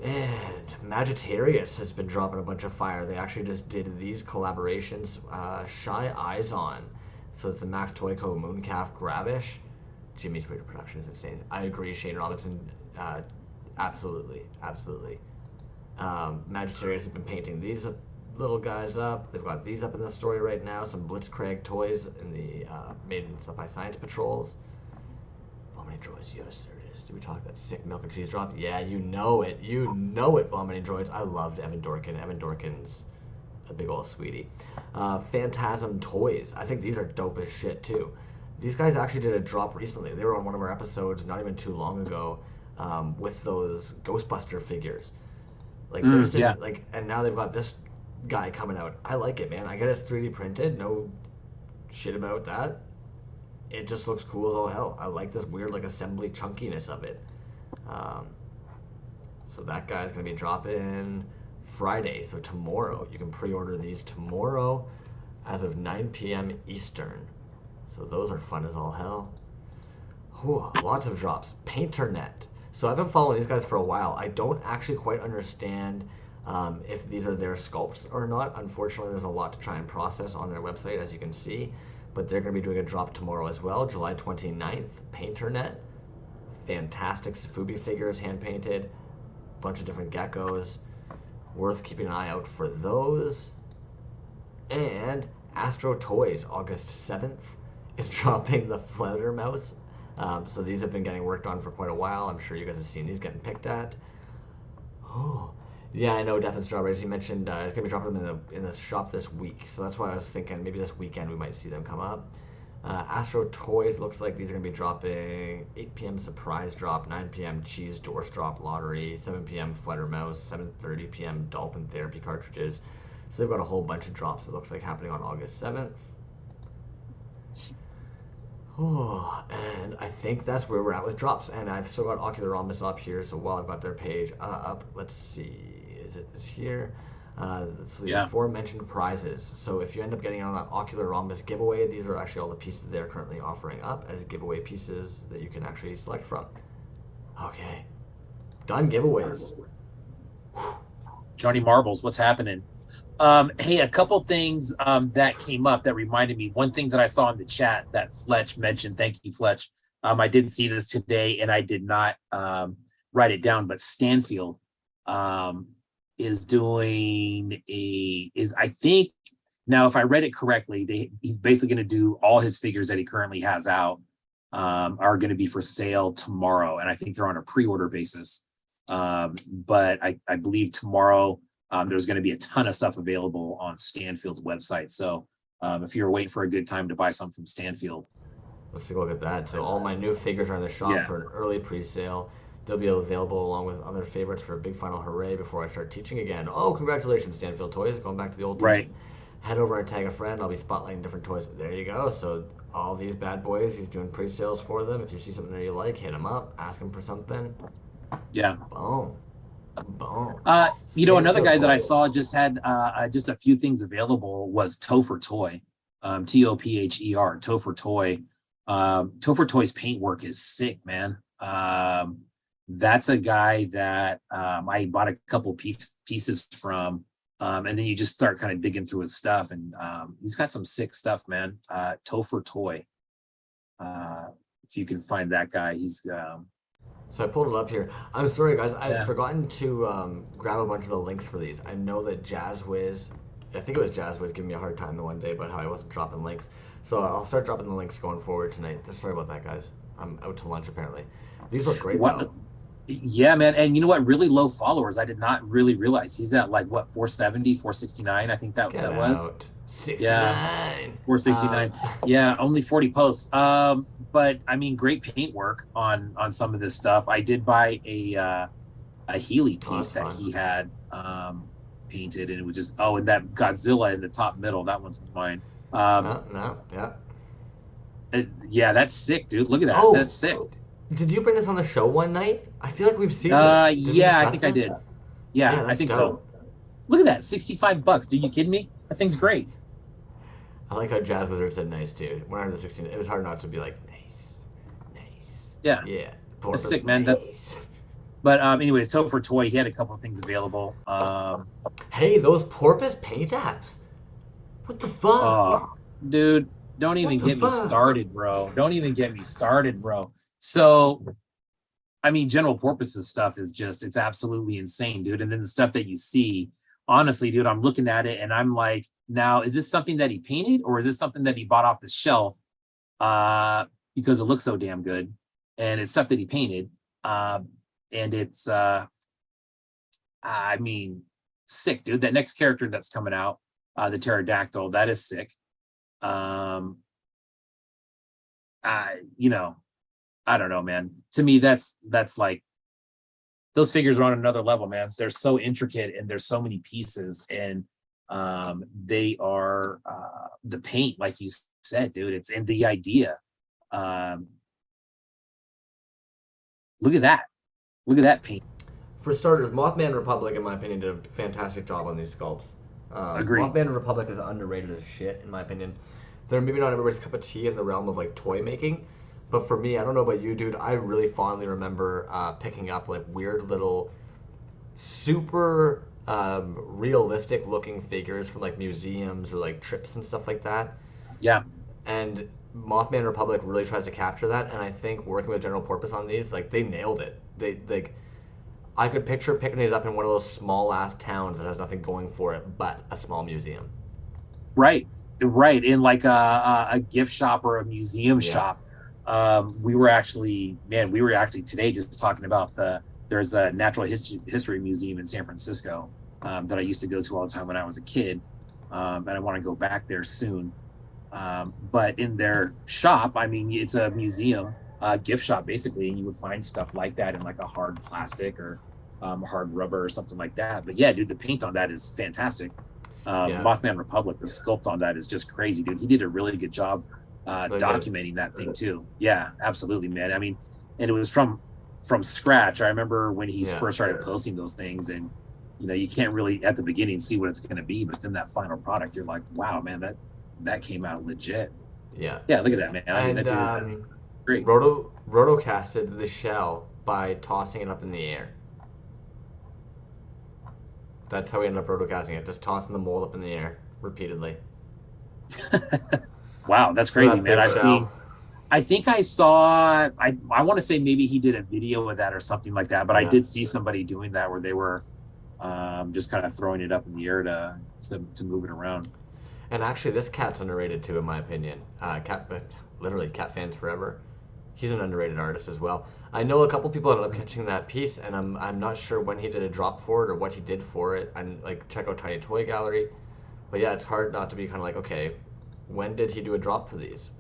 And Maggitarius has been dropping a bunch of fire. They actually just did these collaborations. Shy Eyes On. So it's the Max Toyco Mooncalf Gravish. Jimmy's rate of production is insane. I agree, Shane Robinson. Absolutely. Maggitarius has been painting these little guys up. They've got these up in the story right now. Some Blitzkrieg toys in the made and stuff by Science Patrols. Vomiting Droids, yes, sir. Did we talk that sick Milk and Cheese drop? Yeah, you know it. Vomiting Droids. I loved Evan Dorkin. Evan Dorkin's a big old sweetie. Phantasm Toys. I think these are dope as shit, too. These guys actually did a drop recently. They were on one of our episodes not even too long ago with those Ghostbuster figures. Like, and now they've got this guy coming out. I like it, man. I get it's 3D printed. No shit about that. It just looks cool as all hell. I like this weird like assembly chunkiness of it. So that guy's gonna be dropping Friday, so tomorrow. You can pre-order these tomorrow as of 9 p.m. Eastern. So those are fun as all hell. Whew, lots of drops. Painternet. So I've been following these guys for a while. I don't actually quite understand if these are their sculpts or not. Unfortunately, there's a lot to try and process on their website, as you can see. But they're going to be doing a drop tomorrow as well, July 29th. Painternet. Fantastic Safubi figures, hand-painted. Bunch of different geckos. Worth keeping an eye out for those. And Astro Toys, August 7th, is dropping the Flutter Mouse. So these have been getting worked on for quite a while. I'm sure you guys have seen these getting picked at. Oh, yeah, I know Death and Strawberries. You mentioned it's gonna be dropping them in the shop this week, so that's why I was thinking maybe this weekend we might see them come up. Astro Toys looks like these are gonna be dropping 8 p.m. surprise drop, 9 p.m. cheese doors drop lottery, 7 p.m. Flutter Mouse, 7:30 p.m. Dolphin Therapy cartridges. So they've got a whole bunch of drops. It looks like happening on August 7th. Oh, and I think that's where we're at with drops. And I've still got Ocular Rhombus up here, so while I've got their page up, let's see, is here? Let's see, the aforementioned prizes. So if you end up getting on that Ocular Rhombus giveaway, these are actually all the pieces they're currently offering up as giveaway pieces that you can actually select from. Okay, done giveaways. Johnny Marbles, what's happening? Hey, a couple things that came up that reminded me. One thing that I saw in the chat that Fletch mentioned. Thank you, Fletch. I did see this today, and I did not write it down. But Stanfield is doing I think now, if I read it correctly, he's basically going to do all his figures that he currently has out are going to be for sale tomorrow, and I think they're on a pre-order basis. But I believe tomorrow there's going to be a ton of stuff available on Stanfield's website. So if you're waiting for a good time to buy something from Stanfield, let's take a look at that. So all my new figures are in the shop for an early pre-sale. They'll be available along with other favorites for a big final hooray before I start teaching again. Oh, congratulations, Stanfield Toys. Going back to the old teaching. Head over and tag a friend. I'll be spotlighting different toys. There you go. So all these bad boys, he's doing pre-sales for them. If you see something that you like, hit him up. Ask him for something. Yeah. Boom. Boom. Another guy that I saw just had just a few things available was Topher Toy. Topher, Topher Toy. Topher Toy's paintwork is sick, man. That's a guy that I bought a couple pieces from, and then you just start kind of digging through his stuff, and he's got some sick stuff, man. Topher Toy. If you can find that guy, he's. So I pulled it up here. I'm sorry, guys. I've forgotten to grab a bunch of the links for these. I know that JazzWiz, I think it was JazzWiz, giving me a hard time the one day about how I wasn't dropping links. So I'll start dropping the links going forward tonight. Sorry about that, guys. I'm out to lunch apparently. These look great though. Yeah, man. And you know what? Really low followers. I did not really realize he's at like what 470, 469. I think that was 69. Yeah, 469. Yeah, only 40 posts. But I mean, great paintwork on some of this stuff. I did buy a Healy piece that he had painted, and it was just and that Godzilla in the top middle. That one's mine. Yeah, that's sick, dude. Look at that. That's sick. Did you bring this on the show one night? I feel like we've seen this. Yeah, I think I did. Yeah, I think so. Look at that, $65, dude. You kidding me? That thing's great. I like how Jazz Wizard said nice too. We're under the 16. It was hard not to be like nice. Yeah. That's sick, man. Nice. But anyways, Topher Toy, he had a couple of things available. Hey, those porpoise paint apps. What the fuck? Oh, dude, don't even get me started, bro. Don't even get me started, bro. So, I mean, General Porpoise's stuff is just, it's absolutely insane, dude. And then the stuff that you see, honestly, dude, I'm looking at it and I'm like, now, is this something that he painted or is this something that he bought off the shelf because it looks so damn good? And it's stuff that he painted. And it's, I mean, sick, dude. That next character that's coming out, the pterodactyl, that is sick. I don't know, man. To me, that's like, those figures are on another level, man. They're so intricate and there's so many pieces, and they are the paint, like you said, dude. It's and the idea. Look at that. Look at that paint. For starters, Mothman Republic, in my opinion, did a fantastic job on these sculpts. Agreed. Mothman Republic is underrated as shit, in my opinion. They're maybe not everybody's cup of tea in the realm of like toy making, but for me, I don't know about you, dude, I really fondly remember picking up like weird little, super realistic looking figures from like museums or like trips and stuff like that. Yeah. And Mothman Republic really tries to capture that, and I think working with General Porpoise on these, like, they nailed it. They like, I could picture picking these up in one of those small ass towns that has nothing going for it but a small museum. Right, in like a gift shop or a museum shop. We were actually today just talking about there's a natural history museum in San Francisco that I used to go to all the time when I was a kid, and I want to go back there soon. But in their shop, I mean, it's a museum, gift shop basically, and you would find stuff like that in like a hard plastic or hard rubber or something like that. But yeah, dude, the paint on that is fantastic. Mothman Republic, the sculpt on that is just crazy, dude. He did a really good job documenting that thing too. Yeah, absolutely, man. I mean, and it was from scratch. I remember when he first started posting those things, and you know, you can't really at the beginning see what it's going to be, but then that final product, you're like, wow, man, that came out legit. Yeah, look at that, man. I mean, and that dude, great. Rotocasted the shell by tossing it up in the air. That's how we ended up rotocasting it, just tossing the mold up in the air repeatedly. Wow, that's crazy, man. I think I saw, I want to say maybe he did a video of that or something like that, but I did see somebody doing that where they were just kind of throwing it up in the air to move it around. And actually, this cat's underrated too, in my opinion. Cat fans forever. He's an underrated artist as well. I know a couple people ended up catching that piece, and I'm not sure when he did a drop for it or what he did for it. And like check out Tiny Toy Gallery, but yeah, it's hard not to be kind of like, okay, when did he do a drop for these?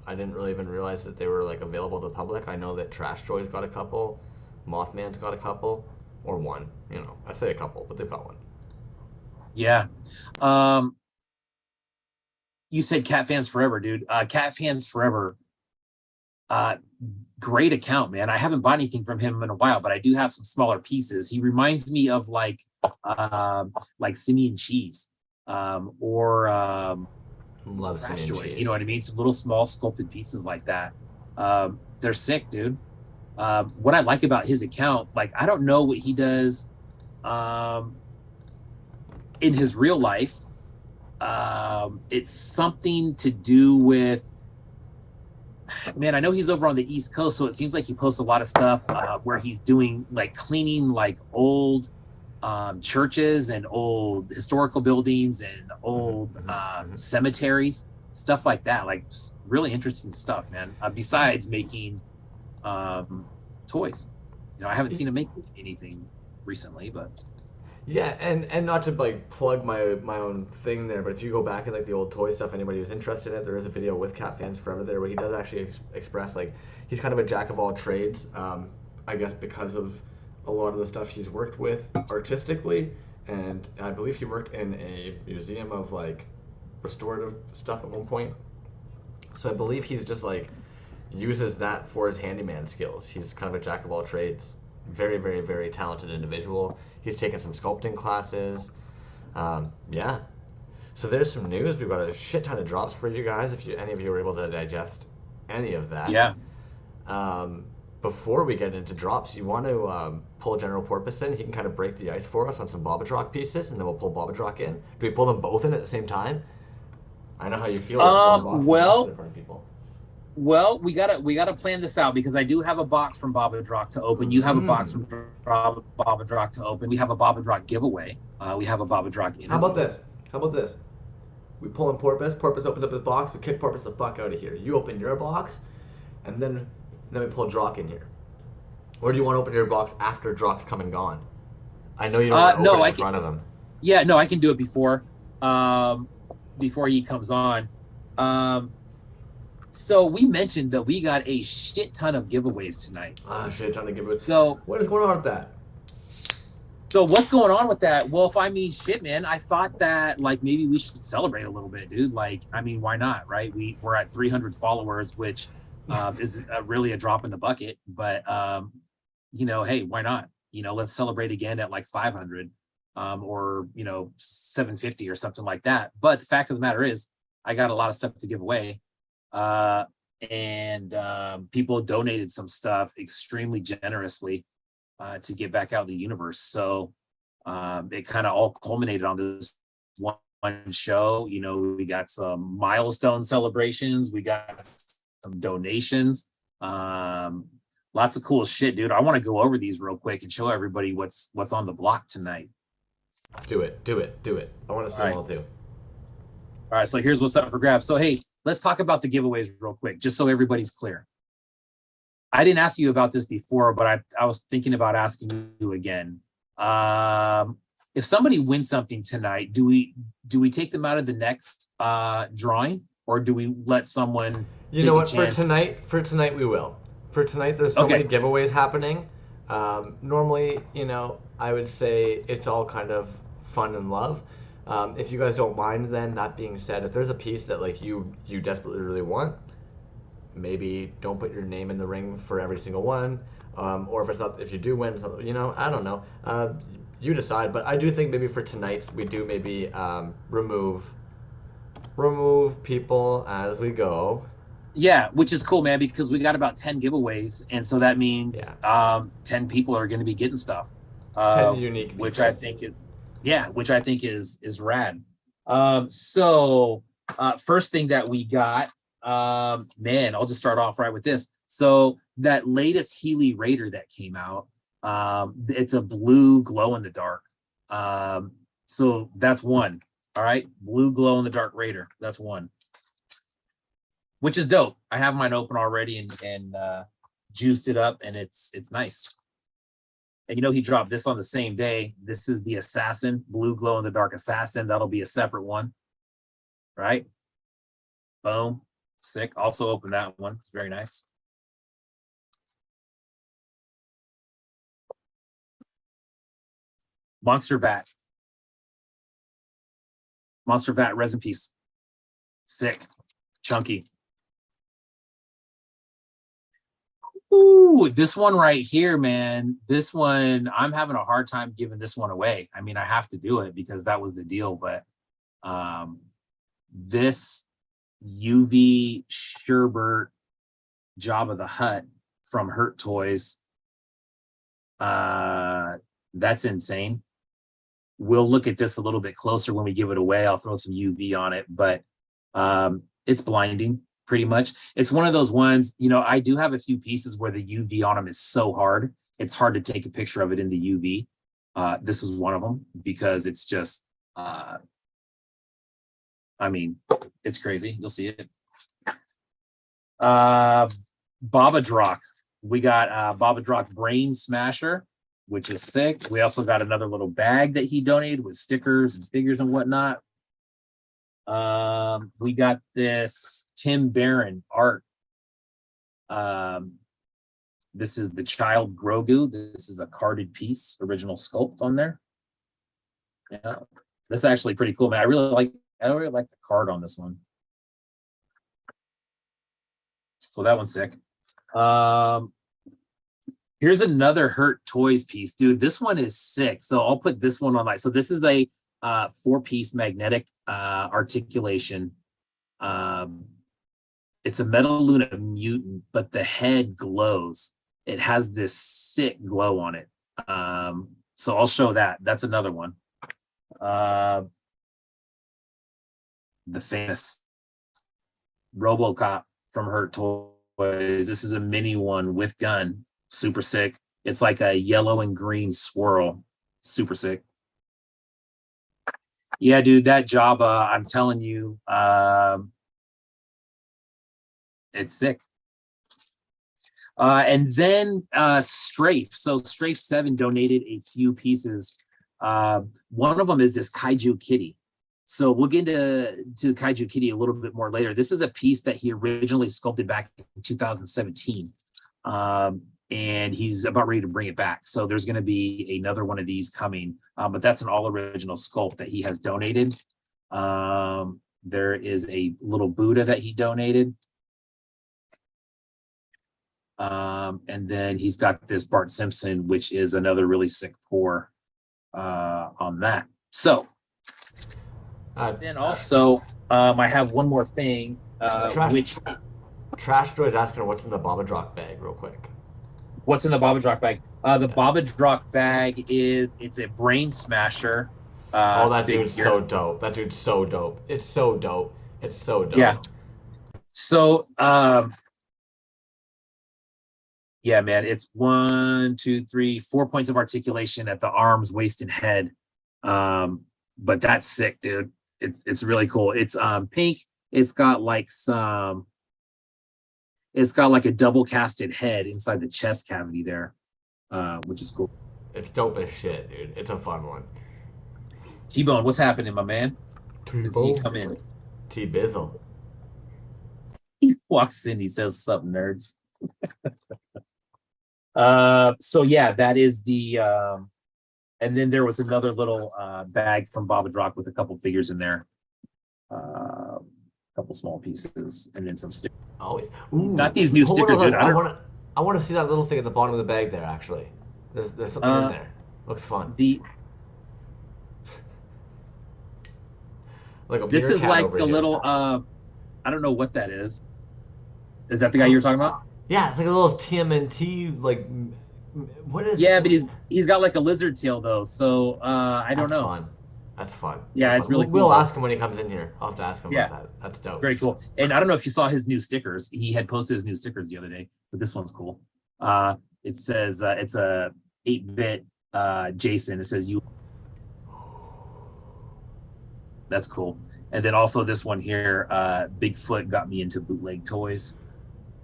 I didn't really even realize that they were like available to the public. I know that Trash Joy's got a couple, Mothman's got a couple, or one. You know, I say a couple, but they've got one. Yeah. You said Cat Fans Forever, dude. Cat Fans Forever. Great account, man. I haven't bought anything from him in a while, but I do have some smaller pieces. He reminds me of like Simeon Cheese, or Love Trash Simeon Joys. Cheese. You know what I mean? Some little small sculpted pieces like that. They're sick, dude. What I like about his account, like I don't know what he does in his real life. It's something to do with, man, I know he's over on the East Coast, so it seems like he posts a lot of stuff where he's doing like cleaning like old churches and old historical buildings and old cemeteries, stuff like that. Like really interesting stuff, man. Besides making toys, you know, I haven't seen him make anything recently, but Yeah, and not to like plug my own thing there, but if you go back in like the old toy stuff, anybody who's interested in it, there is a video with Cat Fans Forever there where he does actually express like he's kind of a jack of all trades. I guess because of a lot of the stuff he's worked with artistically, and I believe he worked in a museum of like restorative stuff at one point. So I believe he's just like uses that for his handyman skills. He's kind of a jack of all trades. Very, very, very talented individual. He's taken some sculpting classes. Yeah. So there's some news. We've got a shit ton of drops for you guys. If any of you were able to digest any of that. yeah. Before we get into drops, you want to pull General Porpoise in. He can kind of break the ice for us on some Bobadrock pieces, and then we'll pull Bobadrock in. Do we pull them both in at the same time? I know how you feel. Well, in front of people. Well, we gotta plan this out because I do have a box from Bobadrock to open. You have a box from Bobadrock to open. We have a Bobadrock giveaway. We have a Bobadrock interview. How about this? We pull in Porpoise. Porpoise opens up his box. We kick Porpoise the fuck out of here. You open your box, and then we pull Drock in here. Or do you want to open your box after Drock's come and gone? I know you don't want to open it in front of him. Yeah, no, I can do it before he comes on. So we mentioned that we got a shit ton of giveaways tonight. Shit ton of giveaways. So what is going on with that? So what's going on with that? Well, if I mean shit, man, I thought that like maybe we should celebrate a little bit, dude. Like, I mean, why not, right? We're at 300 followers, which is really a drop in the bucket. But you know, hey, why not? You know, let's celebrate again at like 500 or 750 or something like that. But the fact of the matter is, I got a lot of stuff to give away. And people donated some stuff extremely generously to get back out in the universe. So it kind of all culminated on this one show. You know, we got some milestone celebrations, we got some donations, lots of cool shit, dude. I want to go over these real quick and show everybody what's on the block tonight. Do it. I want to see them all too. All right, so here's what's up for grabs. So hey, let's talk about the giveaways real quick, just so everybody's clear. I didn't ask you about this before, but I was thinking about asking you again. If somebody wins something tonight, do we take them out of the next drawing, or do we let someone? You know what? For tonight we will. For tonight, there's so many giveaways happening. Normally, I would say it's all kind of fun and love. If you guys don't mind, then that being said, if there's a piece that like you desperately really want, maybe don't put your name in the ring for every single one. Or if you do win, I don't know. You decide. But I do think maybe for tonight we do maybe remove people as we go. Yeah, which is cool, man, because we got about 10 giveaways, and so that means 10 people are going to be getting stuff. 10 unique people. Which I think is rad. So first thing that we got, man, I'll just start off right with this. So that latest Healy Raider that came out, it's a blue glow in the dark. So that's one. All right, blue glow in the dark Raider. That's one. which is dope. I have mine open already and juiced it up, and it's nice. And you know, he dropped this on the same day. This is the Assassin, blue glow in the dark Assassin. That'll be a separate one, right? Boom, sick. Also open that one. It's very nice. Monster Vat resin piece. Sick, chunky. Ooh, this one right here, man. This one, I'm having a hard time giving this one away. I mean, I have to do it because that was the deal, but this UV Sherbert Jabba the Hutt from Hurt Toys, that's insane. We'll look at this a little bit closer when we give it away. I'll throw some UV on it, but it's blinding. Pretty much. It's one of those ones, you know, I do have a few pieces where the UV on them is so hard. It's hard to take a picture of it in the UV. This is one of them because it's just, I mean, it's crazy. You'll see it. Babadrock. We got Babadrock Brain Smasher, which is sick. We also got another little bag that he donated with stickers and figures and whatnot. We got this Tim Barron art. This is the child Grogu. This is a carded piece, original sculpt on there. Yeah, this is actually pretty cool, man. I really like the card on this one. So that one's sick. Here's another Hurt Toys piece, dude. This one is sick. So I'll put this one on so this is a 4-piece magnetic articulation. It's a Metaluna Mutant, but the head glows. It has this sick glow on it. So I'll show that. That's another one. The famous Robocop from Hurt Toys. This is a mini one with gun. Super sick. It's like a yellow and green swirl. Super sick. Yeah, dude, that Jabba, I'm telling you, it's sick. And then Strafe. So Strafe 7 donated a few pieces. One of them is this Kaiju Kitty. So we'll get to Kaiju Kitty a little bit more later. This is a piece that he originally sculpted back in 2017. And he's about ready to bring it back. So there's going to be another one of these coming, but that's an all original sculpt that he has donated. There is a little Buddha that he donated. And then he's got this Bart Simpson, which is another really sick pour on that. So then also I have one more thing, Trash Joy's asking what's in the Babadrock bag real quick. What's in the Babadrock bag? The Babadrock bag it's a Brain Smasher. That dude's so dope. That dude's so dope. It's so dope. It's so dope. Yeah. So, yeah, man, it's 1, 2, 3, 4 points of articulation at the arms, waist, and head. But that's sick, dude. It's really cool. It's pink. It's got like a double casted head inside the chest cavity there, which is cool. It's dope as shit, dude. It's a fun one. T-Bone, what's happening, my man? Let's see you come in. T-Bizzle. He walks in, he says, "Sup, nerds?" So yeah, that is the and then there was another little bag from Babadrock with a couple figures in there. A couple small pieces, and then some stickers. Always. Ooh, not these new stickers, dude. I want to see that little thing at the bottom of the bag there. Actually, there's something in there. Looks fun. Like this is like a little. I don't know what that is. Is that the guy you were talking about? Yeah, it's like a little TMNT. Like, what is? Yeah, but he's got like a lizard tail though. So I don't know. Fun. That's fun. Yeah, it's really cool. We'll ask him when he comes in here. I'll have to ask him about that. That's dope. Very cool. And I don't know if you saw his new stickers. He had posted his new stickers the other day, but this one's cool. It says it's a 8-bit Jason. It says you. That's cool. And then also this one here, Bigfoot got me into bootleg toys.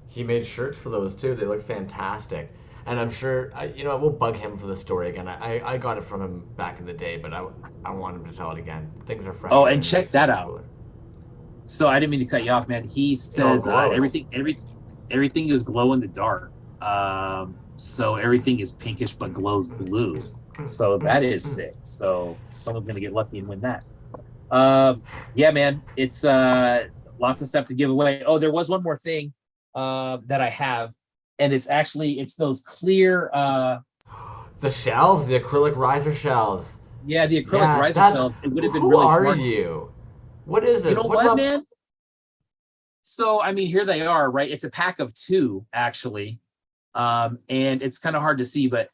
He made shirts for those too. They look fantastic. And I'm sure, we'll bug him for the story again. I got it from him back in the day, but I want him to tell it again. Things are fresh. Oh, and check that out. Cooler. So I didn't mean to cut you off, man. He says everything is glow in the dark. So everything is pinkish but glows blue. So that is sick. So someone's gonna get lucky and win that. Yeah, man. It's lots of stuff to give away. Oh, there was one more thing that I have, and it's those clear the shelves, the acrylic riser shelves. Yeah, the acrylic riser shelves. It would have been really smart. Who are you? What is it? You know what, man? So, I mean, here they are, right? It's a pack of 2, actually. And it's kind of hard to see, but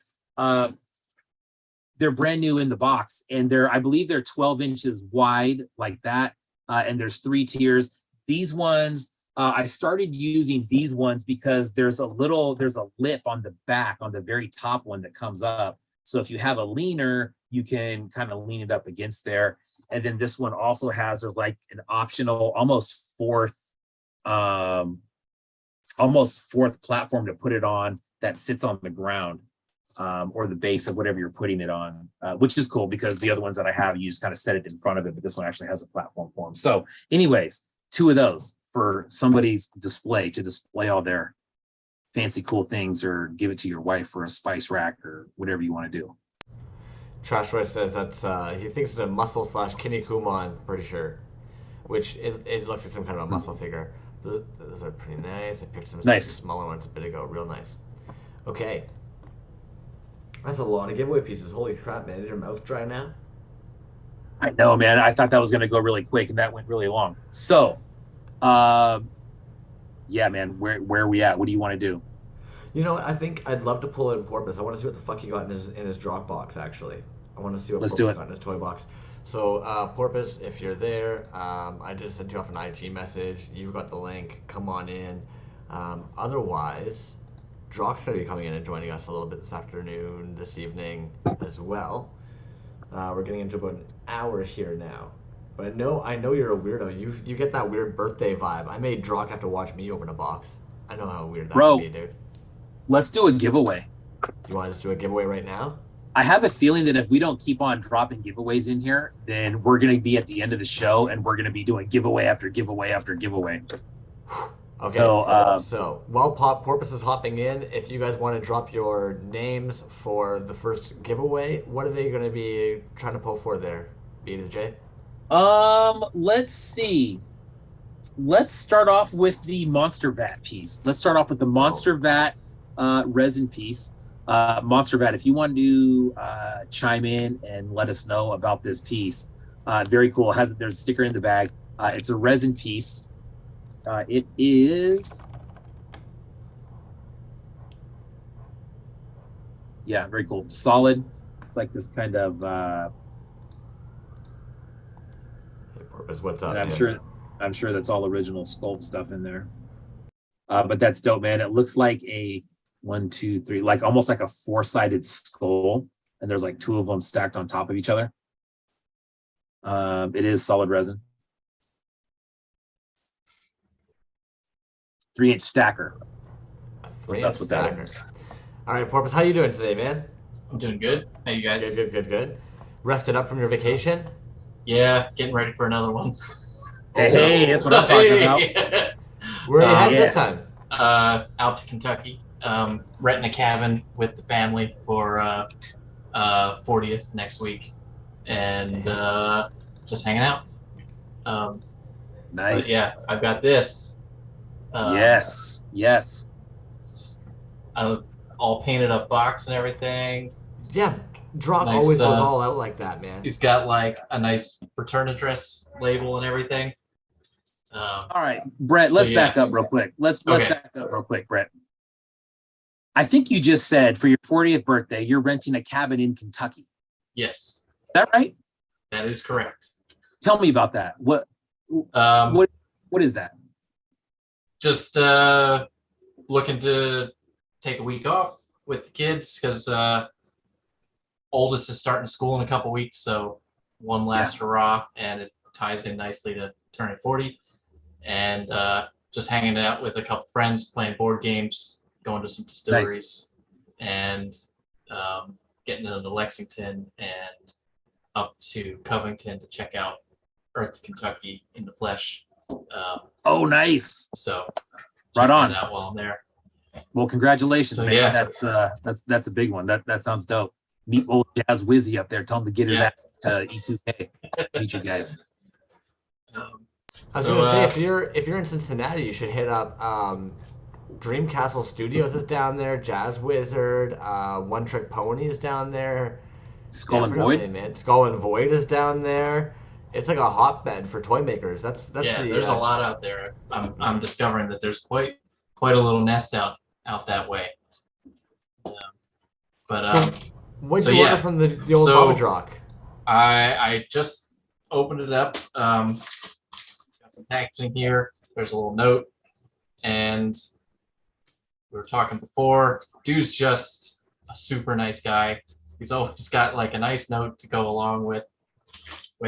they're brand new in the box. And I believe they're 12 inches wide, like that. And there's 3 tiers. These ones, I started using these ones because there's a lip on the back, on the very top one that comes up. So if you have a leaner, you can kind of lean it up against there. And then this one also has like an optional almost fourth platform to put it on that sits on the ground or the base of whatever you're putting it on, which is cool because the other ones that I have, you just kind of set it in front of it, but this one actually has a platform for them. So anyways, 2 of those for somebody's display to display all their fancy cool things or give it to your wife for a spice rack or whatever you want to do. Trash Roy says that's he thinks it's a muscle / Kinnikuman, pretty sure, which it looks like some kind of a muscle figure. Those are pretty nice. I picked some smaller ones a bit ago. Real nice. Okay. That's a lot of giveaway pieces. Holy crap, man. Is your mouth dry now? I know, man. I thought that was going to go really quick, and that went really long. So, yeah, man. Where are we at? What do you want to do? You know what? I think I'd love to pull in Porpoise. I want to see what the fuck he got in his Dropbox, actually. I want to see what Porpoise got in his toy box. So, Porpoise, if you're there, I just sent you off an IG message. You've got the link. Come on in. Otherwise, Drock's going to be coming in and joining us a little bit this afternoon, this evening as well. We're getting into about an hour here now. But I know you're a weirdo. You get that weird birthday vibe. I made Drock have to watch me open a box. I know how weird that can be, dude. Let's do a giveaway. You want to just do a giveaway right now? I have a feeling that if we don't keep on dropping giveaways in here, then we're going to be at the end of the show and we're going to be doing giveaway after giveaway after giveaway. Okay, so while Porpoise is hopping in, if you guys want to drop your names for the first giveaway, what are they going to be trying to pull for there, B to J? Let's see. Let's start off with the Monster Vat piece. Let's start off with the Monster Vat resin piece. Monster Vat, if you want to chime in and let us know about this piece, very cool. There's a sticker in the bag. It's a resin piece. It is, yeah, very cool. Solid. It's like this kind of. Hey, Porpoise, what's up? I'm sure that's all original sculpt stuff in there. But that's dope, man. It looks like a 1, 2, 3, like almost like a 4-sided skull, and there's like 2 of them stacked on top of each other. It is solid resin. 3-inch stacker. That's what that is. All right, Porpoise, how you doing today, man? I'm doing good. How you guys? Good. Rested up from your vacation? Yeah, getting ready for another one. Hey, that's what I'm talking about. Where are you headed this time? Out to Kentucky. Renting a cabin with the family for 40th next week, and just hanging out. Nice. But yeah, I've got this. Yes. All painted up box and everything. Yeah, Drop nice, always goes all out like that, man. He's got like a nice return address label and everything. All right, Brett, let's back up real quick. Let's back up real quick, Brett. I think you just said for your 40th birthday, you're renting a cabin in Kentucky. Yes. Is that right? That is correct. Tell me about that. What is that? Just looking to take a week off with the kids because oldest is starting school in a couple weeks, so one last hurrah, and ties in nicely to turning 40, and just hanging out with a couple friends, playing board games, going to some distilleries, and getting into Lexington and up to Covington to check out Earth to Kentucky in the flesh. Oh, nice. So right on. That out while I'm there. Well, congratulations, So, man. yeah. That's a big one. That sounds dope. Meet old Jazz Wizzy up there. Tell him to get his ass to E2K. Meet you guys. I was gonna say, if you're in Cincinnati, you should hit up Dreamcastle Studios is down there. Jazz Wizard, One Trick Pony is down there. Skull and Void, man. Skull and Void is down there. It's like a hotbed for toy makers. That's there's a lot out there. I'm discovering that there's quite a little nest out that way. What'd you order from the old Baba Drock? I just opened it up. Got some packaging here. There's a little note, and we were talking before. Dude's just a super nice guy. He's always got like a nice note to go along with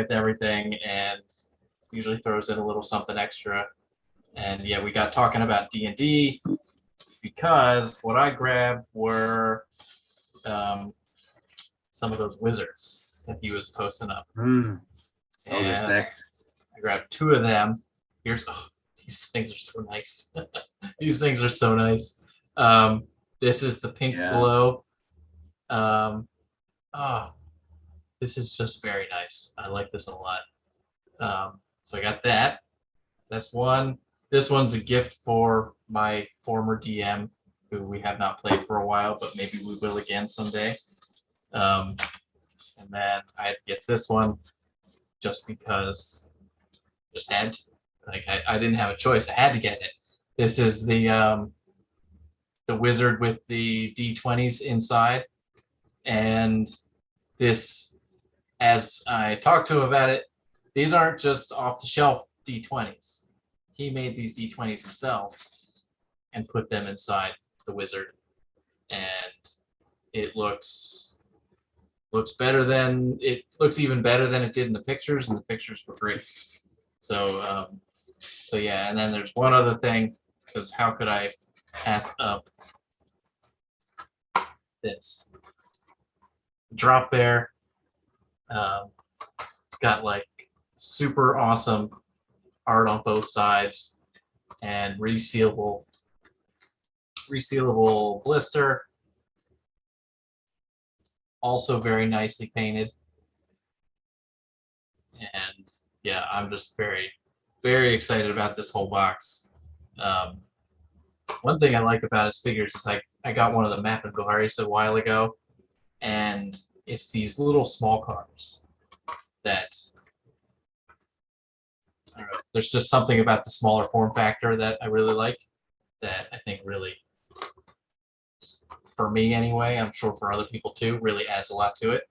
everything, and usually throws in a little something extra. And yeah, we got talking about D&D because what I grabbed were some of those wizards that he was posting up. Those are sick. I grabbed 2 of them. These things are so nice. These things are so nice. This is the pink glow. This is just very nice. I like this a lot. So I got that. That's one. This one's a gift for my former DM, who we have not played for a while, but maybe we will again someday. And then I had to get this one just because just had to. Like I didn't have a choice. I had to get it. This is the wizard with the D20s inside. And this, as I talked to him about it, these aren't just off-the-shelf D20s. He made these D20s himself and put them inside the wizard. And it looks better than it looks even better than it did in the pictures, and the pictures were great. So yeah, and then there's one other thing, because how could I pass up this drop bear? It's got like super awesome art on both sides and resealable blister. Also very nicely painted. And yeah, I'm just very, very excited about this whole box. One thing I like about his figures is I got one of the Map and Goharis a while ago, and it's these little small cards that, I don't know, there's just something about the smaller form factor that I really like, that I think really, for me anyway, I'm sure for other people too, really adds a lot to it.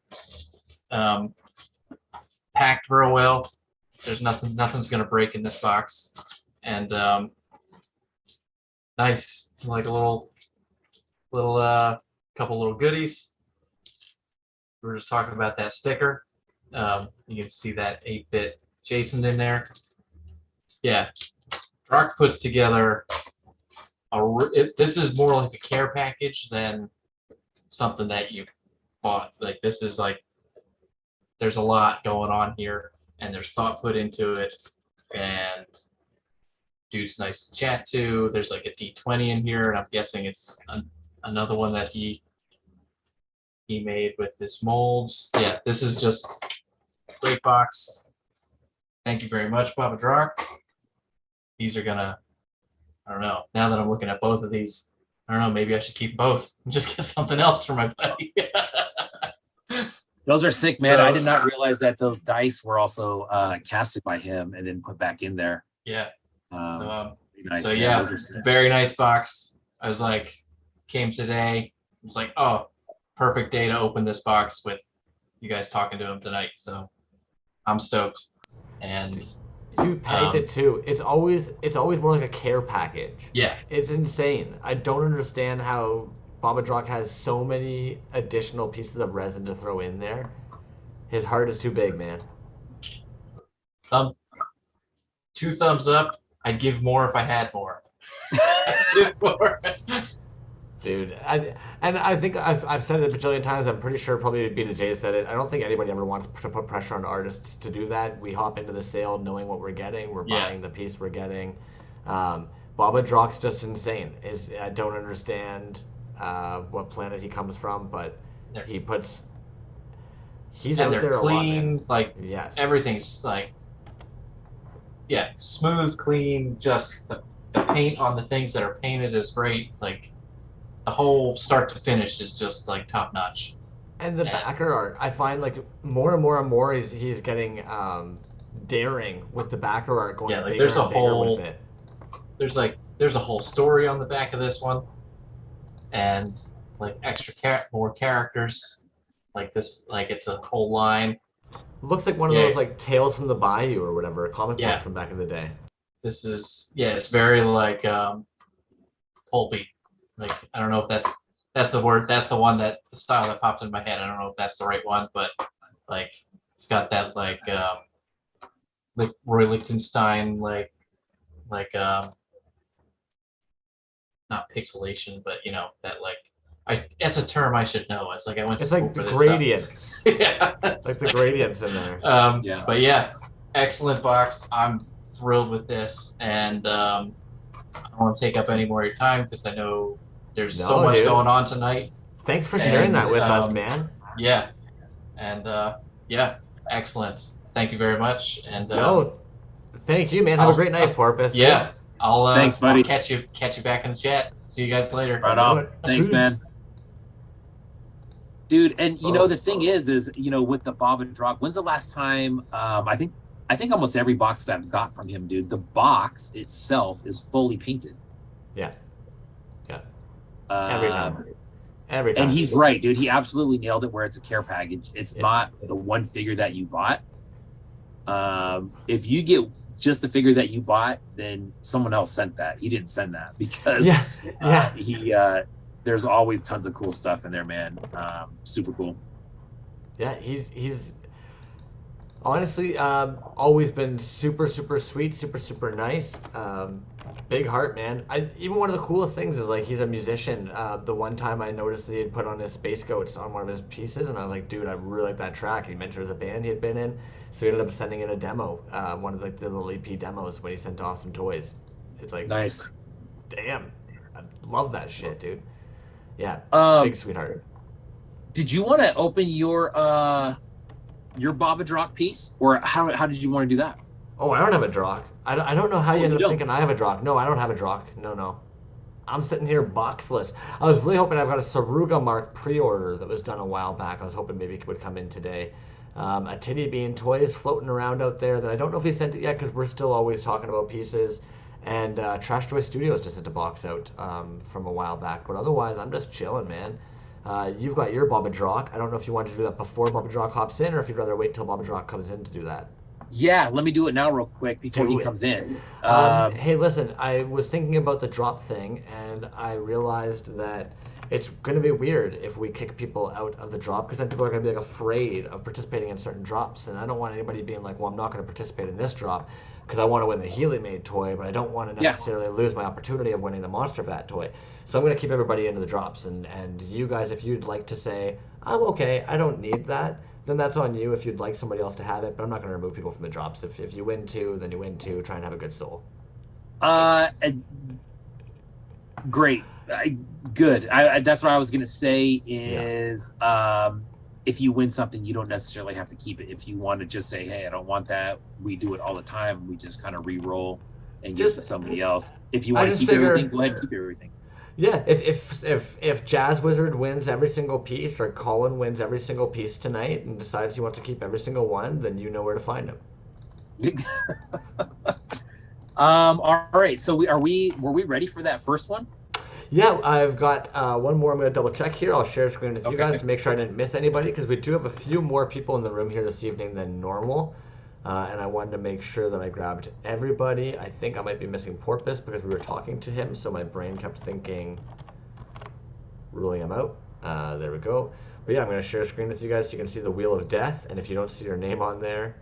Packed real well. There's nothing's gonna break in this box, and nice, like a little couple little goodies. We were just talking about that sticker. You can see that 8-bit Jason in there. Yeah, Rock puts together this is more like a care package than something that you bought. Like this is like, there's a lot going on here, and there's thought put into it, and dude's nice to chat to. There's like a D20 in here, and I'm guessing it's another one that he made with his molds. Yeah, this is just a great box. Thank you very much, Baba Drock. These are gonna, I don't know, now that I'm looking at both of these, I don't know, maybe I should keep both and just get something else for my buddy. Those are sick, man. I did not realize that those dice were also casted by him and then put back in there. Yeah. Nice, so man. yeah, very nice box. I was like, came today. I was like, oh, perfect day to open this box with you guys talking to him tonight. So I'm stoked. And you packed it too. It's always more like a care package. Yeah. It's insane. I don't understand how Baba Drock has so many additional pieces of resin to throw in there. His heart is too big, man. 2 thumbs up. I'd give more if I had more. I'd give more. Dude, I think I've said it a bajillion times. I'm pretty sure probably BJ said it. I don't think anybody ever wants to put pressure on artists to do that. We hop into the sale knowing what we're getting. We're buying the piece we're getting. Baba Drock's just insane. I don't understand what planet he comes from, but he's out there clean, a lot, like yes. Everything's like smooth, clean. Just the paint on the things that are painted is great. Like the whole start to finish is just like top notch. And the backer art, I find like more and more he's getting daring with the backer art, going like bigger there's a and bigger whole with it. There's a whole story on the back of this one, and like more characters, like this, like it's a whole line. Looks like one of those like Tales from the Bayou or whatever, comic books from back in the day. This is it's very like pulpy. Like I don't know if that's the word. That's the one the style that popped in my head. I don't know if that's the right one, but like it's got that like Roy Lichtenstein like not pixelation, but you know that like that's a term I should know. It's like I went to school for this gradients. Yeah, like the gradients in there. But excellent box. I'm thrilled with this, and I don't want to take up any more of your time because I know there's so much going on tonight. Thanks for sharing that with us, man. Yeah, and excellent. Thank you very much. And thank you, man. Have a great night, Porpoise. Yeah, thanks, buddy. I'll catch you back in the chat. See you guys later. Right on. Thanks, man. Dude, and you know the thing is with the Baba Drock, when's the last time? I think almost every box that I've got from him, dude, the box itself is fully painted. Yeah. Every time. And he's right, dude. He absolutely nailed it where it's a care package. It's not the one figure that you bought. If you get just the figure that you bought, then someone else sent that. He didn't send that because there's always tons of cool stuff in there, man. Super cool. Yeah, he's honestly always been super sweet, super nice. Big heart, man. Even one of the coolest things is like he's a musician. The one time I noticed that he had put on his Space Goats on one of his pieces, and I was like, dude, I really like that track. He mentioned it was a band he had been in, so he ended up sending in a demo, one of like the little EP demos when he sent off some toys. It's like nice. Damn, I love that shit, dude. Yeah, big sweetheart. Did you want to open your Baba Drock piece, or how did you want to do that? Oh, I don't have a Drock. I don't know how you ended up thinking I have a Drock. No, I don't have a Drock. No. I'm sitting here boxless. I was really hoping I've got a Saruga Mark pre-order that was done a while back. I was hoping maybe it would come in today. A Titty Bean Toys floating around out there that I don't know if he sent it yet because we're still always talking about pieces. And Trash Toy Studios just sent a box out from a while back. But otherwise, I'm just chilling, man. You've got your Baba Drock. I don't know if you wanted to do that before Baba Drock hops in or if you'd rather wait till Baba Drock comes in to do that. Yeah, let me do it now real quick before he comes in. Hey, listen, I was thinking about the drop thing, and I realized that it's going to be weird if we kick people out of the drop, because then people are going to be like afraid of participating in certain drops, and I don't want anybody being like, well, I'm not going to participate in this drop because I want to win the Healy made toy, but I don't want to necessarily lose my opportunity of winning the Monster Vat toy. So I'm going to keep everybody into the drops, and you guys, if you'd like to say, I'm okay, I don't need that, then that's on you if you'd like somebody else to have it, but I'm not going to remove people from the drops. If you win two, then you win two. Try and have a good soul. Great. Good. That's what I was going to say is if you win something, you don't necessarily have to keep it. If you want to just say, hey, I don't want that, we do it all the time. We just kind of re-roll and give it to somebody else. If you want to keep everything, go ahead and keep everything. Yeah, if Jazz Wizard wins every single piece, or Colin wins every single piece tonight and decides he wants to keep every single one, then you know where to find him. All right. So were we ready for that first one? Yeah, I've got one more. I'm going to double check here. I'll share screen with you guys to make sure I didn't miss anybody, because we do have a few more people in the room here this evening than normal. And I wanted to make sure that I grabbed everybody. I think I might be missing Porpoise because we were talking to him, so my brain kept thinking, ruling him out. There we go. But yeah, I'm going to share a screen with you guys so you can see the Wheel of Death, and if you don't see your name on there,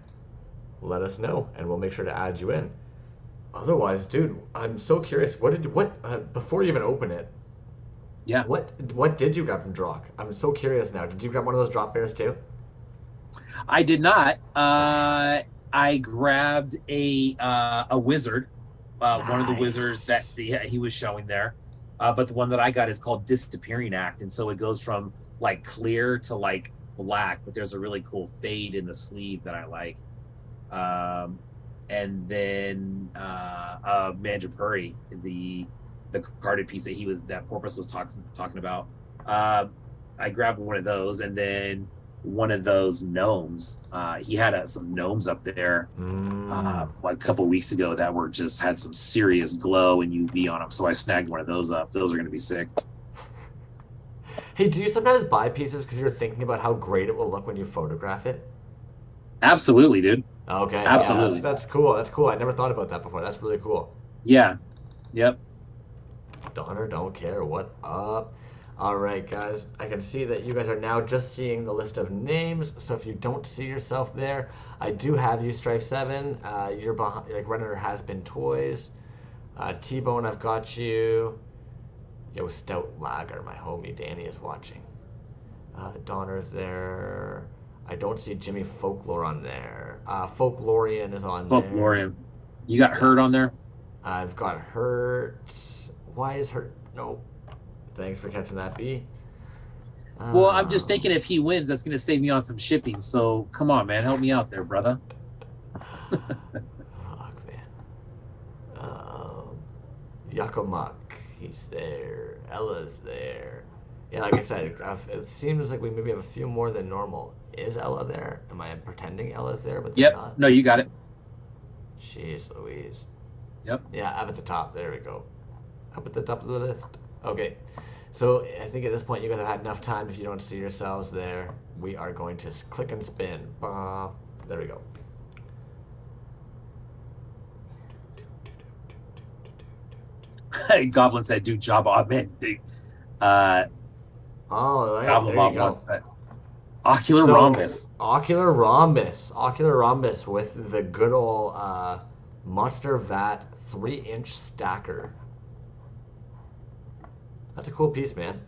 let us know, and we'll make sure to add you in. Otherwise, dude, I'm so curious. Before you even open it, Yeah. what did you grab from Drock? I'm so curious now. Did you grab one of those drop bears too? I did not. I grabbed a wizard, one of the wizards that he was showing there. But the one that I got is called Disappearing Act, and so it goes from like clear to like black, but there's a really cool fade in the sleeve that I like. And then Manjapuri, the carded piece that Porpoise was talking about. I grabbed one of those, and then one of those gnomes. He had some gnomes up there like a couple of weeks ago that were just had some serious glow and UV on them. So I snagged one of those up. Those are going to be sick. Hey, do you sometimes buy pieces because you're thinking about how great it will look when you photograph it? Absolutely, dude. Okay. Absolutely. Yeah, that's cool. That's cool. I never thought about that before. That's really cool. Yeah. Yep. Donner don't care. What up? All right, guys. I can see that you guys are now just seeing the list of names. So if you don't see yourself there, I do have you, Strife7. You're behind, like Redditor has been TOYZ. T-Bone, I've got you. Yo, Stout Lager, my homie Danny is watching. Donner's there. I don't see Jimmy Folklore on there. Folklorian is on there. Folklorian. You got Hurt on there? I've got Hurt. Why is Hurt? Nope. Thanks for catching that, B. Well, I'm just thinking if he wins, that's going to save me on some shipping. So come on, man. Help me out there, brother. Fuck, man. Yakomak. He's there. Ella's there. Yeah, like I said, it seems like we maybe have a few more than normal. Is Ella there? Am I pretending Ella's there? But yep. Not? No, you got it. Jeez Louise. Yep. Yeah, up at the top. There we go. Up at the top of the list. Okay. So I think at this point you guys have had enough time. If you don't see yourselves there, we are going to click and spin. There we go. Goblin said, "Do Jabba." Man, Goblin Mob wants that. Ocular rhombus. Ocular rhombus with the good old Monster Vat 3-inch stacker. That's a cool piece, man.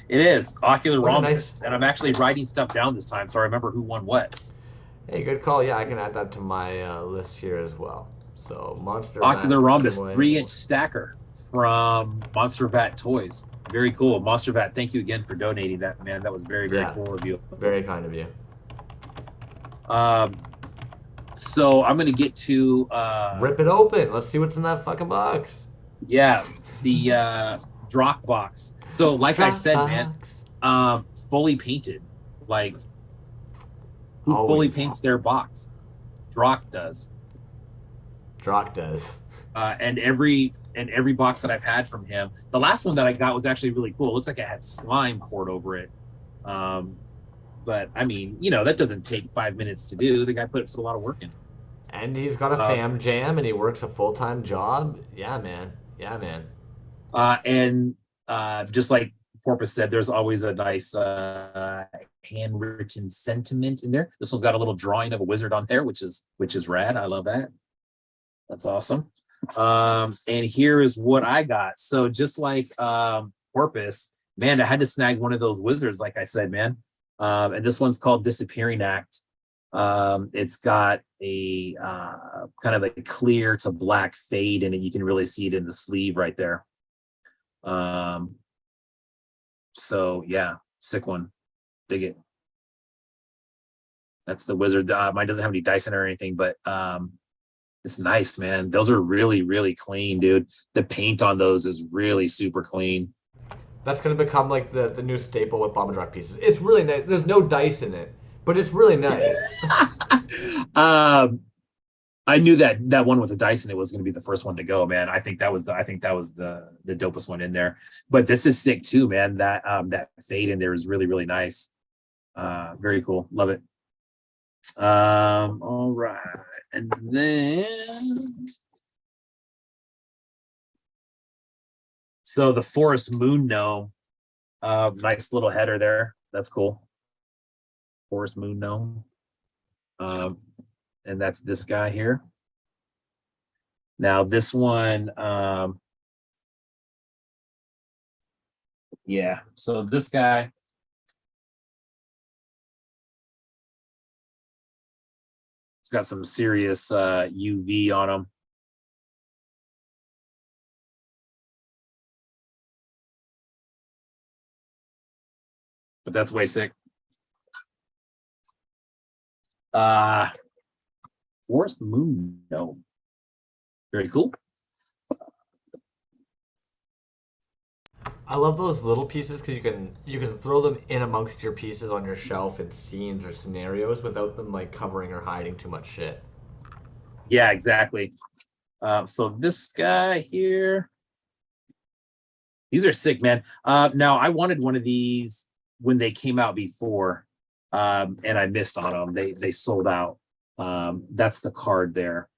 It is ocular rhombus, nice... and I'm actually writing stuff down this time, so I remember who won what. Hey, good call. Yeah, I can add that to my list here as well. So Monster Ocular Vat rhombus 3-inch stacker from Monster Vat Toys. Very cool. Monster Vat, thank you again for donating that, man. That was very, very cool of you. Very kind of you. So I'm gonna get to rip it open. Let's see what's in that fucking box. Yeah, the Drock box. So like I said, man, fully painted. Like who fully paints their box? Drock does. And every box that I've had from him, the last one that I got was actually really cool. It looks like it had slime poured over it. But I mean, you know, that doesn't take 5 minutes to do. The guy puts a lot of work in. And he's got a fam jam and he works a full-time job. Yeah, man. And just like Porpoise said, there's always a nice handwritten sentiment in there. This one's got a little drawing of a wizard on there, which is rad. I love that. That's awesome. And here is what I got. So just like Porpoise, man, I had to snag one of those wizards, like I said, man. And this one's called Disappearing Act. It's got a kind of a clear to black fade in it. You can really see it in the sleeve right there. So yeah, sick one. Dig it. That's the wizard. Mine doesn't have any dice in it or anything, but it's nice, man. Those are really, really clean, dude. The paint on those is really super clean. That's gonna become like the new staple with Bomb and Rock pieces. It's really nice. There's no dice in it, but it's really nice. I knew that one with the dice in it was going to be the first one to go, man. I think that was the dopest one in there. But this is sick too, man. That fade in there is really, really nice. Very cool. Love it. All right. And then so the Forest Moon Gnome. Nice little header there. That's cool. Forest Moon Gnome. and that's this guy here. Now this one, yeah, so this guy, it's got some serious UV on him. But that's way sick. Forest Moon Gnome. Very cool. I love those little pieces because you can throw them in amongst your pieces on your shelf in scenes or scenarios without them like covering or hiding too much shit. Yeah, exactly. So this guy here, these are sick, man. Now I wanted one of these when they came out before, and I missed on them. They sold out. That's the card there,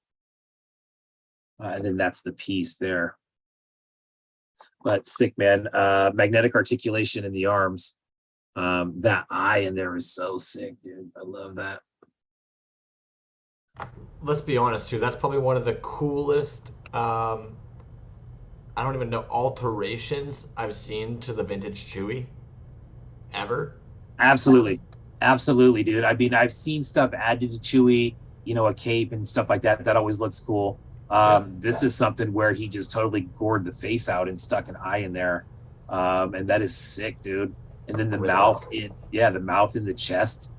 and then that's the piece there. But sick, man. Magnetic articulation in the arms. That eye in there is so sick, dude. I love that. Let's be honest too. That's probably one of the coolest. I don't even know alterations I've seen to the vintage Chewie ever. Absolutely, absolutely, dude. I mean, I've seen stuff added to Chewie, you know, a cape and stuff like that. That always looks cool. This is something where he just totally gored the face out and stuck an eye in there, and that is sick, dude. And then the mouth the mouth in the chest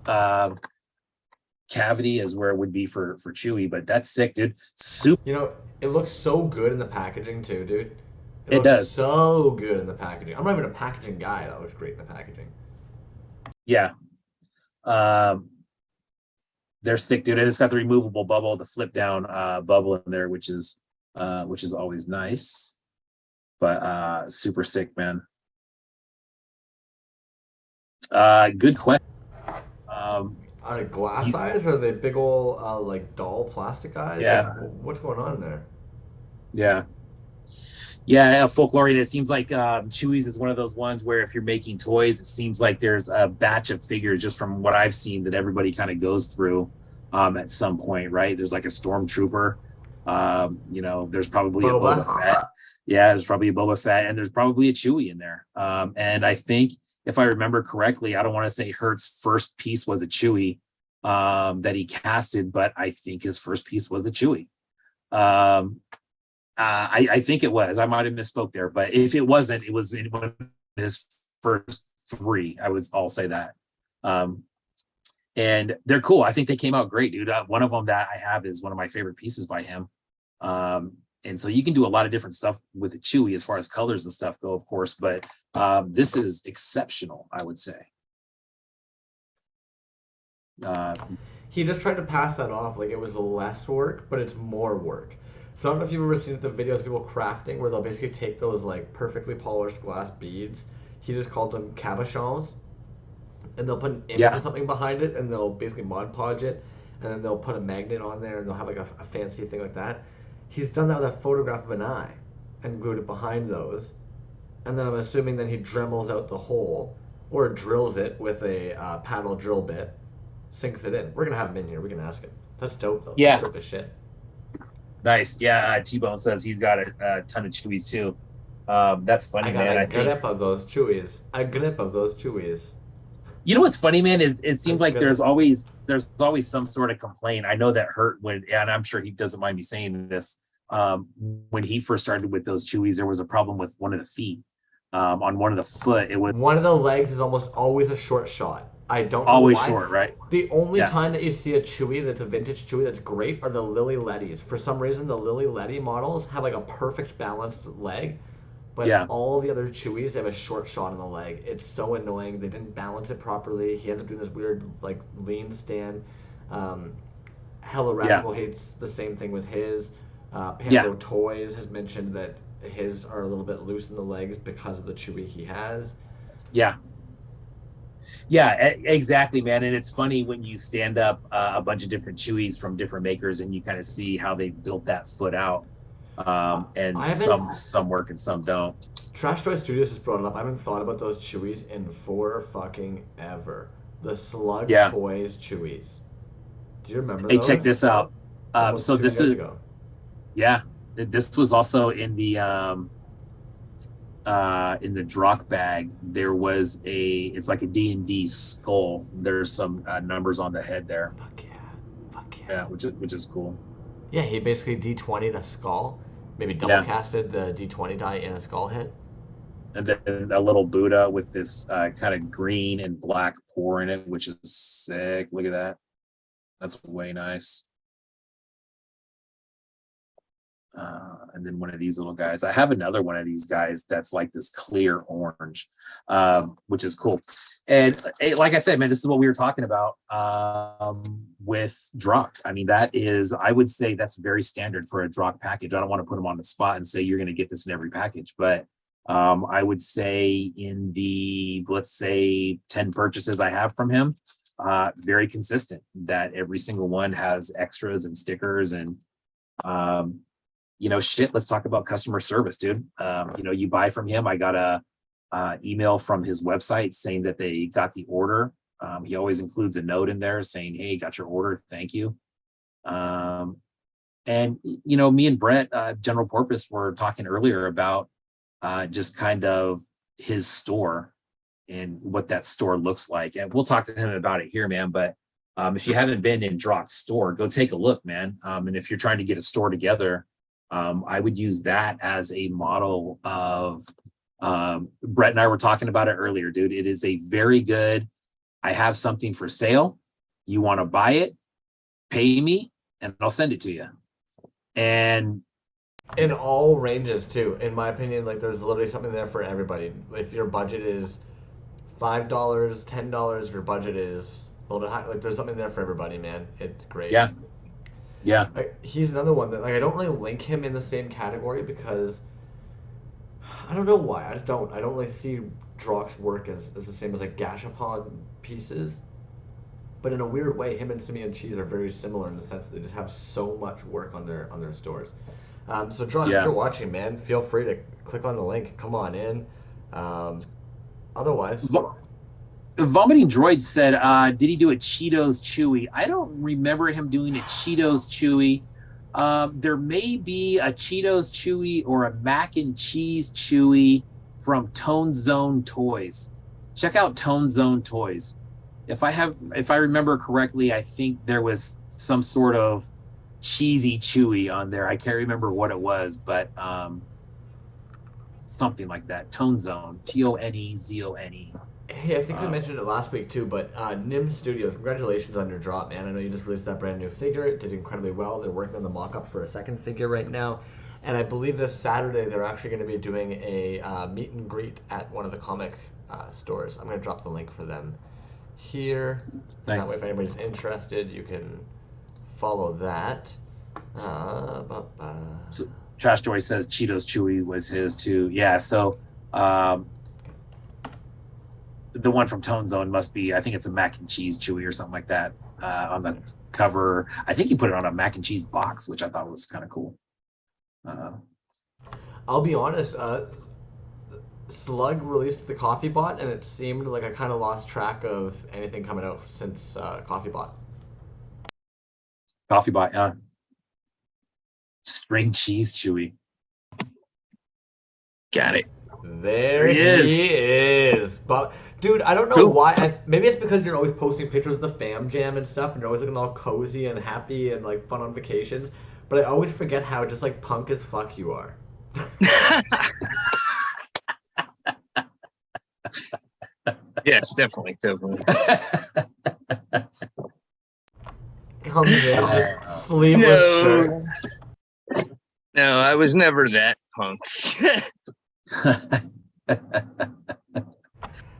cavity is where it would be for Chewie, but that's sick, dude. Super. You know, it looks so good in the packaging too, dude. It does. So good in the packaging. I'm not even a packaging guy. That looks great in the packaging. Yeah. They're sick, dude. And it's got the removable bubble, the flip down bubble in there, which is always nice. But super sick, man. Good question. Are they glass eyes or are they big old like doll plastic eyes? Yeah. Like, what's going on there? Yeah. Yeah, Folklorian, it seems like Chewie's is one of those ones where if you're making toys, it seems like there's a batch of figures, just from what I've seen, that everybody kind of goes through at some point, right? There's like a Stormtrooper, you know, there's probably a Boba Fett. Yeah, there's probably a Boba Fett, and there's probably a Chewie in there. And I think, if I remember correctly, I don't want to say Hurt's first piece was a Chewie that he casted, but I think his first piece was a Chewie. I think it was. I might have misspoke there, but if it wasn't, it was in one of his first three. I'll say that. And they're cool. I think they came out great, dude. One of them that I have is one of my favorite pieces by him. And so you can do a lot of different stuff with the Chewie as far as colors and stuff go, of course, but this is exceptional, I would say. He just tried to pass that off like it was less work, but it's more work. So I don't know if you've ever seen the videos of people crafting where they'll basically take those like perfectly polished glass beads. He just called them cabochons. And they'll put an image of something behind it, and they'll basically Mod Podge it, and then they'll put a magnet on there, and they'll have like a fancy thing like that. He's done that with a photograph of an eye and glued it behind those. And then I'm assuming then he dremels out the hole, or drills it with a paddle drill bit, sinks it in. We're going to have him in here. We can ask him. That's dope, though. Yeah. That's dope as shit. Nice. Yeah, T-Bone says he's got a ton of Chewies, too. That's funny, man. I got a grip of those Chewies. You know what's funny, man, is it seems like there's always some sort of complaint. I know that Hurt and I'm sure he doesn't mind me saying this. When he first started with those Chewies, there was a problem with one of the feet. On one of the foot, it was one of the legs is almost always a short shot. I don't know always why. Short, right? The only time that you see a Chewie that's a vintage Chewie that's great are the Lily Lettys. For some reason, the Lily Letty models have like a perfect balanced leg. But all the other Chewies have a short shot on the leg. It's so annoying. They didn't balance it properly. He ends up doing this weird like lean stand. Hella Radical hates the same thing with his. Pando Toys has mentioned that his are a little bit loose in the legs because of the Chewie he has. Yeah, exactly, man. And it's funny when you stand up a bunch of different Chewies from different makers and you kind of see how they built that foot out. And some work and some don't. Trash Toy Studios has brought it up. I haven't thought about those Chewies in fucking ever. The Slug Toys Chewies. Do you remember Hey, those? check this out. Almost So 2 this years is ago. yeah. This was also in the drock bag. There was it's like a D&D skull. There's some numbers on the head there. Fuck yeah. Fuck yeah. Yeah, which is cool. Yeah, he basically D20'd a skull. Maybe double casted the D20 die in a skull hit. And then a little Buddha with this kind of green and black pour in it, which is sick. Look at that. That's way nice. And then one of these little guys. I have another one of these guys that's like this clear orange, which is cool. And like I said, man, this is what we were talking about with Drock. I mean, I would say that's very standard for a Drock package. I don't want to put them on the spot and say you're going to get this in every package, but I would say in the, let's say 10 purchases I have from him, very consistent that every single one has extras and stickers and, shit, let's talk about customer service, dude. You buy from him. I got a email from his website saying that they got the order. He always includes a note in there saying, hey, got your order. Thank you. And, me and Brett, General Porpoise, were talking earlier about just kind of his store and what that store looks like. And we'll talk to him about it here, man. But if you haven't been in Drock's store, go take a look, man. And if you're trying to get a store together, I would use that as a model of Brett and I were talking about it earlier, dude. It is a very good, I have something for sale. You want to buy it, pay me, and I'll send it to you. And in all ranges too, in my opinion, like there's literally something there for everybody. If your budget is $5, $10, your budget is a little bit high, like there's something there for everybody, man. It's great. Yeah. He's another one that I don't really link him in the same category because I don't know why. I don't really see Drock's work as the same as like Gashapon pieces. But in a weird way, him and Simeon Cheese are very similar in the sense that they just have so much work on their stores. So Drock, if you're watching, man, feel free to click on the link. Come on in. Otherwise, Vomiting Droid said, did he do a Cheetos Chewy? I don't remember him doing a Cheetos Chewy. There may be a Cheetos Chewy or a mac and cheese Chewy from Tone Zone Toys. Check out Tone Zone Toys. If I remember correctly, I think there was some sort of cheesy Chewy on there. I can't remember what it was, but something like that. Tone Zone, TONEZONE. Hey, I think we mentioned it last week too, but Nim Studios, congratulations on your drop, man. I know you just released that brand new figure. It did incredibly well. They're working on the mock-up for a second figure right now. And I believe this Saturday they're actually going to be doing a meet and greet at one of the comic stores. I'm going to drop the link for them here. Nice. That way if anybody's interested, you can follow that. So Trash Joy says Cheetos Chewy was his too. Yeah, so the one from Tone Zone must be, I think it's a mac and cheese Chewy or something like that on the cover. I think he put it on a mac and cheese box, which I thought was kind of cool. I'll be honest, Slug released the Coffee Bot, and it seemed like I kind of lost track of anything coming out since Coffee Bot. Coffee Bot, yeah. String cheese Chewy. Got it. There he is. But dude, I don't know why. Maybe it's because you're always posting pictures of the fam jam and stuff, and you're always looking all cozy and happy and like fun on vacations. But I always forget how just like punk as fuck you are. Yes, definitely. Comes in just sleeveless shirts. No, I was never that punk.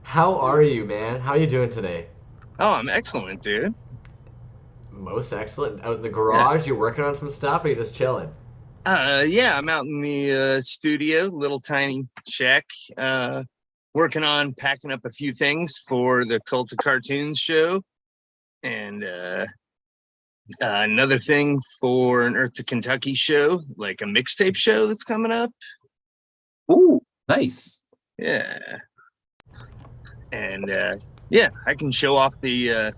How are you, man? How are you doing today? Oh, I'm excellent, dude. Most excellent. Out in the garage, you working on some stuff, or you just chilling? Yeah, I'm out in the studio, little tiny shack, working on packing up a few things for the Cult of Cartoons show, and another thing for an Earth to Kentucky show, like a mixtape show that's coming up. Ooh, nice. Yeah. And yeah, I can show off the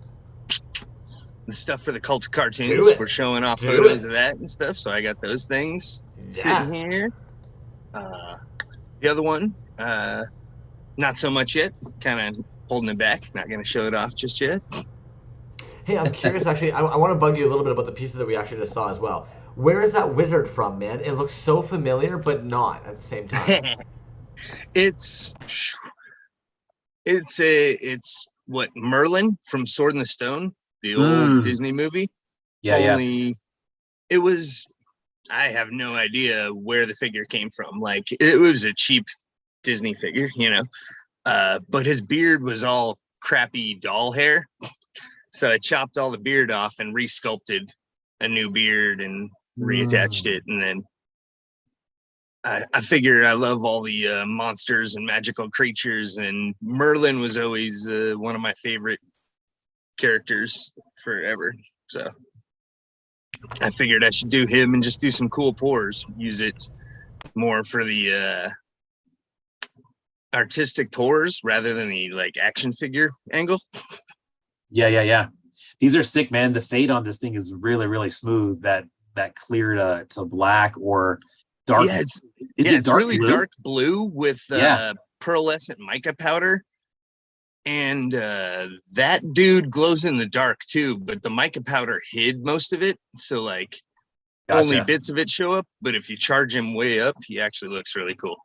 the stuff for the cult of Do cartoons. it. We're showing off Do photos it. of that and stuff. So I got those things Yeah. sitting here. The other one, not so much yet. Kind of holding it back. Not going to show it off just yet. Hey, I'm curious. Actually, I want to bug you a little bit about the pieces that we actually just saw as well. Where is that wizard from, man? It looks so familiar, but not at the same time. it's what, Merlin from Sword in the Stone, the old Disney movie. Yeah, Only it was, I have no idea where the figure came from. Like, it was a cheap Disney figure, you know. But his beard was all crappy doll hair. So I chopped all the beard off and resculpted a new beard and reattached it. And then I figure I love all the monsters and magical creatures. And Merlin was always one of my favorite characters forever. So I figured I should do him and just do some cool pores. Use it more for the artistic pores rather than the like action figure angle. Yeah. These are sick, man. The fade on this thing is really, really smooth. That clear to black or dark. Yeah, it's dark really blue? dark blue with pearlescent mica powder. And that dude glows in the dark too, but the mica powder hid most of it. So like only bits of it show up. But if you charge him way up, he actually looks really cool.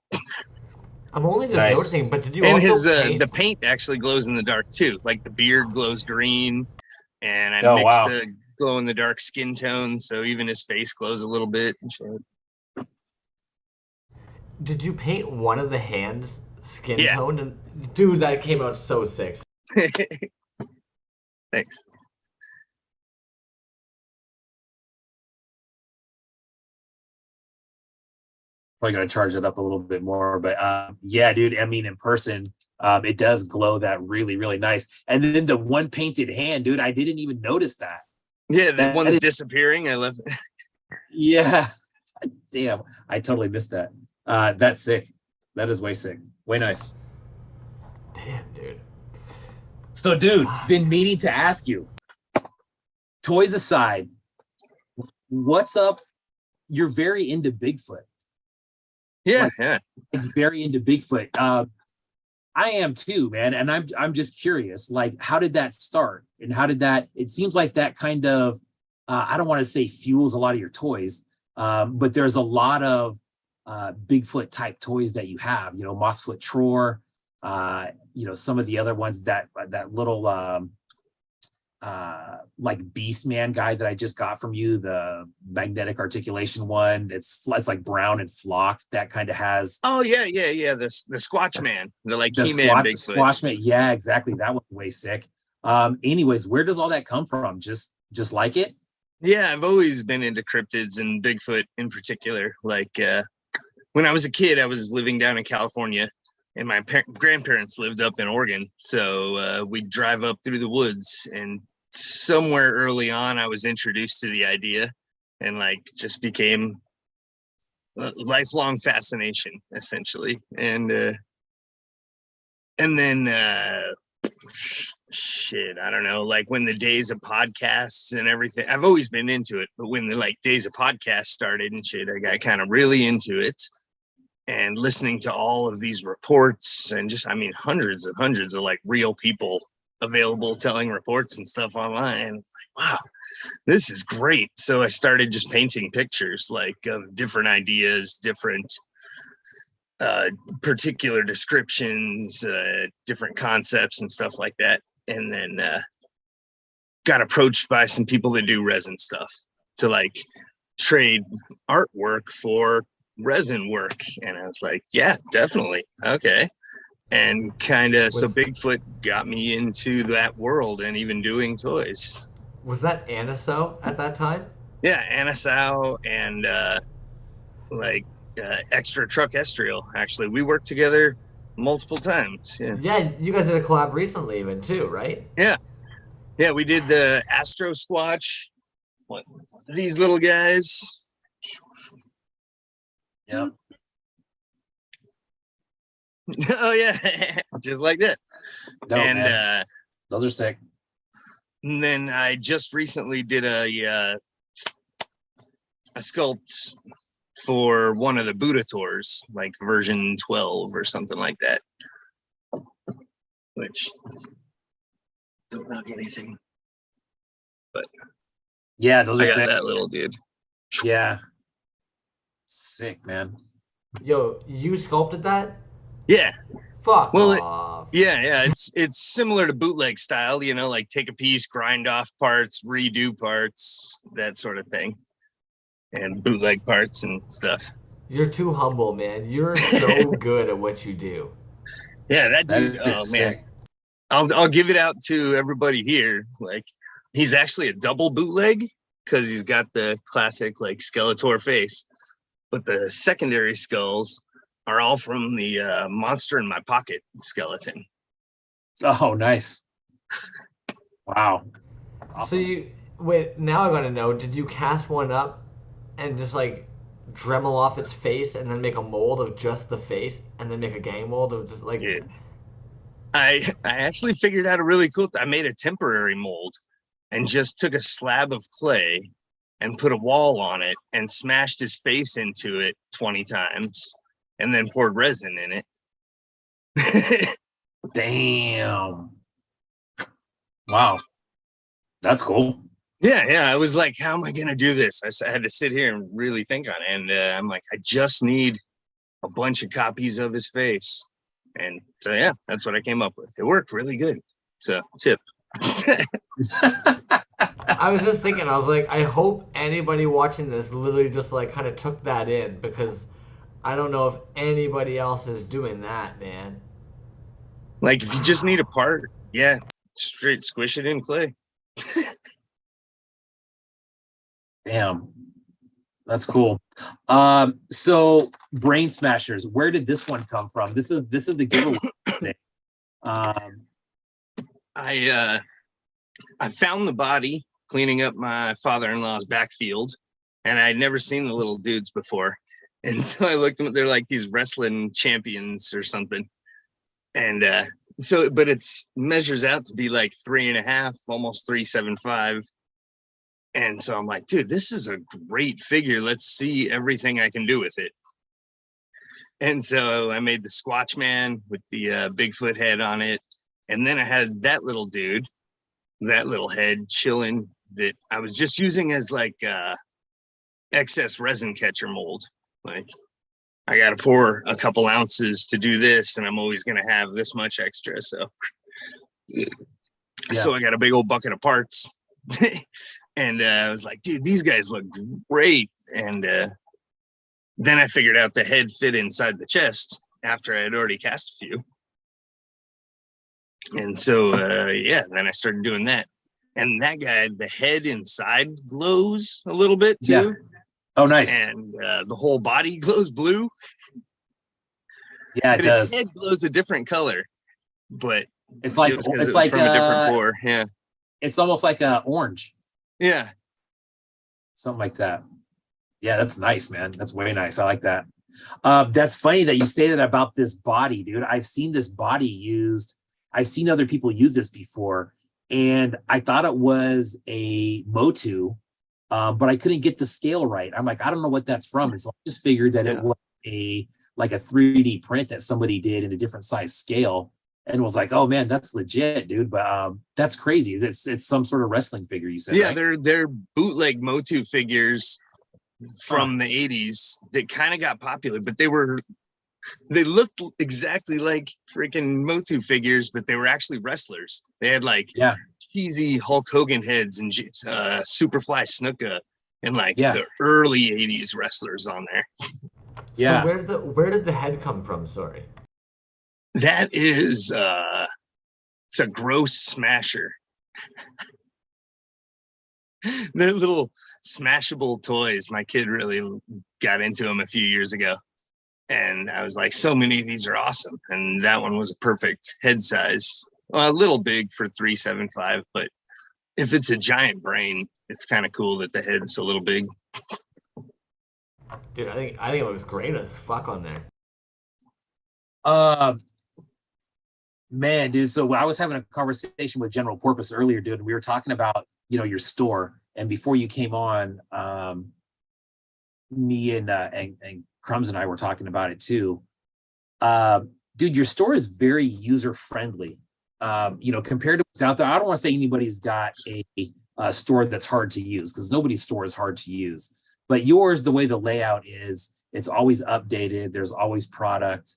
I'm only just noticing, but did you and also his paint? the paint actually glows in the dark too. Like the beard glows green, and I Oh, mixed wow. a glow in the dark skin tone, so even his face glows a little bit. And shit. Did you paint one of the hands skin Yeah. toned? And dude, that came out so sick. Thanks. Probably gonna charge it up a little bit more, but yeah, dude. I mean, in person, it does glow that really, really nice. And then the one painted hand, dude, I didn't even notice that. Yeah, the That one's is- disappearing. I love it. Yeah, damn, I totally missed that. That's sick. That is way sick. Way nice. Damn, dude. So, dude, been meaning to ask you. Toys aside, what's up? You're very into Bigfoot. Yeah, Like- yeah. Like, very into Bigfoot. I am too, man. And I'm just curious, like, how did that start? And how did that, it seems like that kind of, I don't want to say fuels a lot of your toys, but there's a lot of Bigfoot type toys that you have, you know, Mossfoot Tror, you know, some of the other ones that little like Beast Man guy that I just got from you, the magnetic articulation one. It's like brown and flocked. That kind of has. Oh yeah. The Squatch Man, the like He-Man Bigfoot. Squash Man. Yeah, exactly. That one's way sick. Anyways, where does all that come from? Just like it? Yeah, I've always been into cryptids and Bigfoot in particular. Like when I was a kid, I was living down in California, and my grandparents lived up in Oregon. So we'd drive up through the woods, and somewhere early on, I was introduced to the idea, and like just became a lifelong fascination, essentially. And then shit, I don't know, like when the days of podcasts and everything, I've always been into it, but when the like days of podcasts started and shit, I got kind of really into it. And listening to all of these reports and just, I mean, hundreds of like real people available telling reports and stuff online. Like, wow, this is great. So I started just painting pictures like of different ideas, different particular descriptions, different concepts and stuff like that. And then got approached by some people that do resin stuff to like trade artwork for resin work. And I was like, yeah, definitely. Okay. And kind of, so Bigfoot got me into that world and even doing toys. Was that Aniso at that time? Yeah, Aniso and Extra Truck Estriel. Actually, we worked together multiple times. Yeah, you guys did a collab recently even too, right? Yeah, we did the Astro Squatch. What, these little guys? Yeah. Oh yeah, just like that. No, and man. Those are sick. And then I just recently did a sculpt for one of the Buddha tours, like version 12 or something like that. Which don't knock anything. But Yeah, those I are got sick. that little dude. Yeah. Sick, man. Yo, you sculpted that? Yeah. Fuck Well, off. yeah. It's similar to bootleg style, you know, like take a piece, grind off parts, redo parts, that sort of thing. And bootleg parts and stuff. You're too humble, man. You're so good at what you do. Yeah, that That dude. is Oh man. sick. I'll give it out to everybody here. Like, he's actually a double bootleg because he's got the classic like Skeletor face, but the secondary skulls are all from the Monster in My Pocket skeleton. Oh, nice. Wow. Awesome. So you wait. Now I gotta know. Did you cast one up and just like Dremel off its face and then make a mold of just the face and then make a gang mold of just like? Yeah. I actually figured out a really cool I made a temporary mold and just took a slab of clay and put a wall on it and smashed his face into it 20 times and then poured resin in it. Damn. Wow. That's cool. Yeah. I was like, how am I going to do this? I had to sit here and really think on it. And I'm like, I just need a bunch of copies of his face. And so, yeah, that's what I came up with. It worked really good. So, tip. I was just thinking. I was like, I hope anybody watching this literally just like kind of took that in because I don't know if anybody else is doing that, man. Like, if you just need a part, yeah, straight squish it in clay. Damn. That's cool. So Brain Smashers, where did this one come from? This is the giveaway thing. I found the body cleaning up my father-in-law's backfield, and I'd never seen the little dudes before. And so I looked them. They're like these wrestling champions or something. And but it's measures out to be like 3.5, almost 3.75. And so I'm like, dude, this is a great figure. Let's see everything I can do with it. And so I made the Squatch man with the Bigfoot head on it. And then I had that little dude, that little head chilling that I was just using as like excess resin catcher mold. Like, I got to pour a couple ounces to do this, and I'm always going to have this much extra. So I got a big old bucket of parts. And I was like, dude, these guys look great. And then I figured out the head fit inside the chest after I had already cast a few. And so, then I started doing that. And that guy, the head inside glows a little bit too. Yeah. Oh, nice. And the whole body glows blue. Yeah, it but does. His head glows a different color. But it's like it was from a different pour. Yeah. It's almost like a orange. Yeah. Something like that. Yeah, that's nice, man. That's way nice. I like that. That's funny that you say that about this body, dude. I've seen this body used. I've seen other people use this before, and I thought it was a Motu, but I couldn't get the scale right. I'm like, I don't know what that's from. And so I just figured that it was a 3D print that somebody did in a different size scale. And was like, oh man, that's legit, dude. But that's crazy. It's some sort of wrestling figure, you said. Yeah, right? they're bootleg Motu figures from the 80s that kind of got popular, but they looked exactly like freaking Motu figures, but they were actually wrestlers. They had like cheesy Hulk Hogan heads and Superfly Snuka and like the early 80s wrestlers on there. Yeah. So where did the head come from? Sorry. That is it's a gross smasher. They're little smashable toys. My kid really got into them a few years ago. And I was like, so many of these are awesome. And that one was a perfect head size. Well, a little big for 3.75, but if it's a giant brain, it's kind of cool that the head's a little big. Dude, I think it looks great as fuck on there. Man, dude. So I was having a conversation with General Porpoise earlier, dude, and we were talking about, your store. And before you came on, me and Crumbs and I were talking about it too. Dude, your store is very user friendly. Compared to what's out there, I don't want to say anybody's got a store that's hard to use, because nobody's store is hard to use. But yours, the way the layout is, it's always updated. There's always product.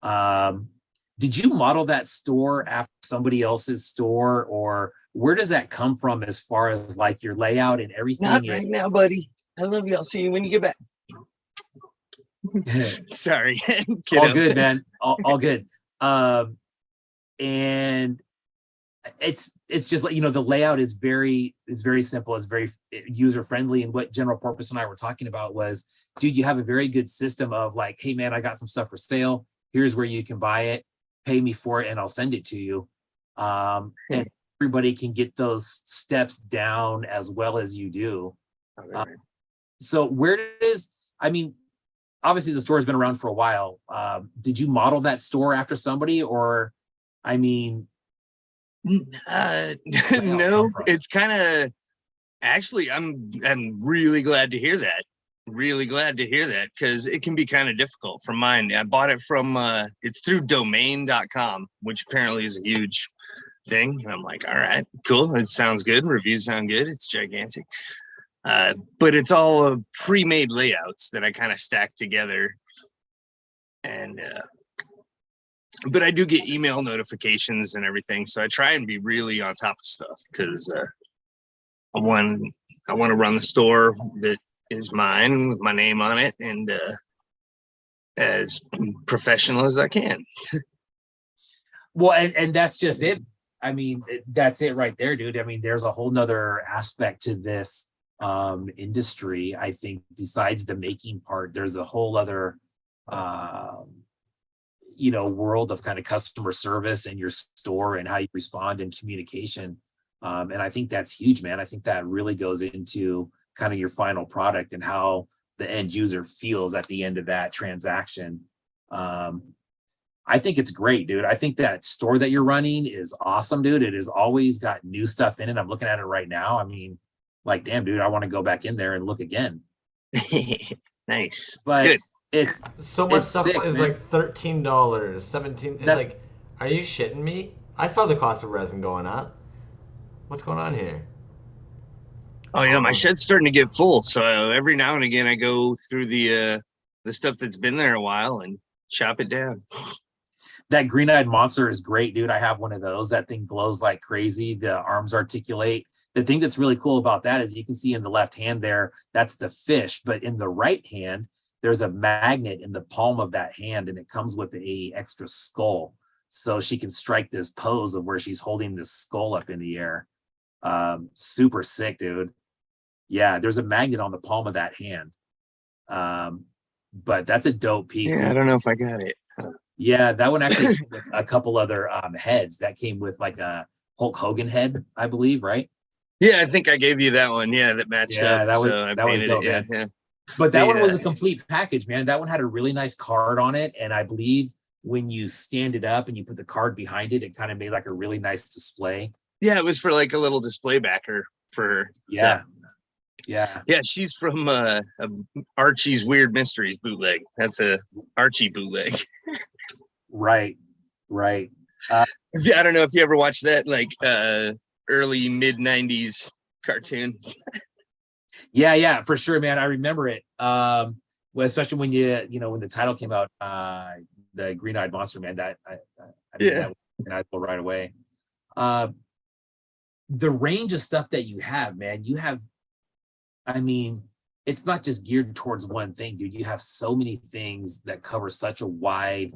Did you model that store after somebody else's store, or where does that come from as far as like your layout and everything? Not right now, buddy. I love you. I'll see you when you get back. Sorry. All good, man. All good. And it's just like, the layout is very simple. It's very user friendly. And what General Porpoise and I were talking about was, dude, you have a very good system of like, hey man, I got some stuff for sale. Here's where you can buy it. Pay me for it and I'll send it to you. And everybody can get those steps down as well as you do. So where does, obviously the store has been around for a while. Did you model that store after somebody, or, no, it's kind of, actually, I'm really glad to hear that. Really glad to hear that, because it can be kind of difficult from mine. I bought it from, it's through domain.com, which apparently is a huge thing. And I'm like, all right, cool. It sounds good. Reviews sound good. It's gigantic. But it's all pre-made layouts that I kind of stack together. And, but I do get email notifications and everything. So I try and be really on top of stuff, because I want to run the store that is mine with my name on it, and as professional as I can. Well, and that's just it. That's it right there, dude. There's a whole nother aspect to this industry. I think besides the making part, there's a whole other world of kind of customer service in your store and how you respond in communication. And I think that's huge, man. I think that really goes into kind of your final product and how the end user feels at the end of that transaction. I think it's great, dude. I think that store that you're running is awesome, dude. It has always got new stuff in it. I'm looking at it right now. Like, damn, dude, I want to go back in there and look again. Nice. But good. It's so much stuff sick, is man. like $13, $17. It's like, are you shitting me? I saw the cost of resin going up. What's going on here? Oh yeah, my shed's starting to get full. So every now and again, I go through the stuff that's been there a while and chop it down. That green-eyed monster is great, dude. I have one of those. That thing glows like crazy. The arms articulate. The thing that's really cool about that is you can see in the left hand there, that's the fish. But in the right hand, there's a magnet in the palm of that hand, and it comes with a extra skull. So she can strike this pose of where she's holding this skull up in the air. Super sick, dude. Yeah, there's a magnet on the palm of that hand. But that's a dope piece. Yeah, I don't know if I got it. Yeah, that one actually came with a couple other heads. That came with like a Hulk Hogan head, I believe, right? Yeah, I think I gave you that one. Yeah, that matched up. That was dope, it. Yeah, man. yeah. But that one was a complete package, man. That one had a really nice card on it, and I believe when you stand it up and you put the card behind it, it kind of made like a really nice display. Yeah, it was for like a little display backer for her. Yeah. So. Yeah, she's from Archie's Weird Mysteries bootleg. That's a Archie bootleg. Right. I don't know if you ever watched that, like early mid 90s cartoon. Yeah, for sure, man. I remember it. Well, especially when when the title came out, the green-eyed monster, man. That I go right away. The range of stuff that you have, man. You have, it's not just geared towards one thing, dude. You have so many things that cover such a wide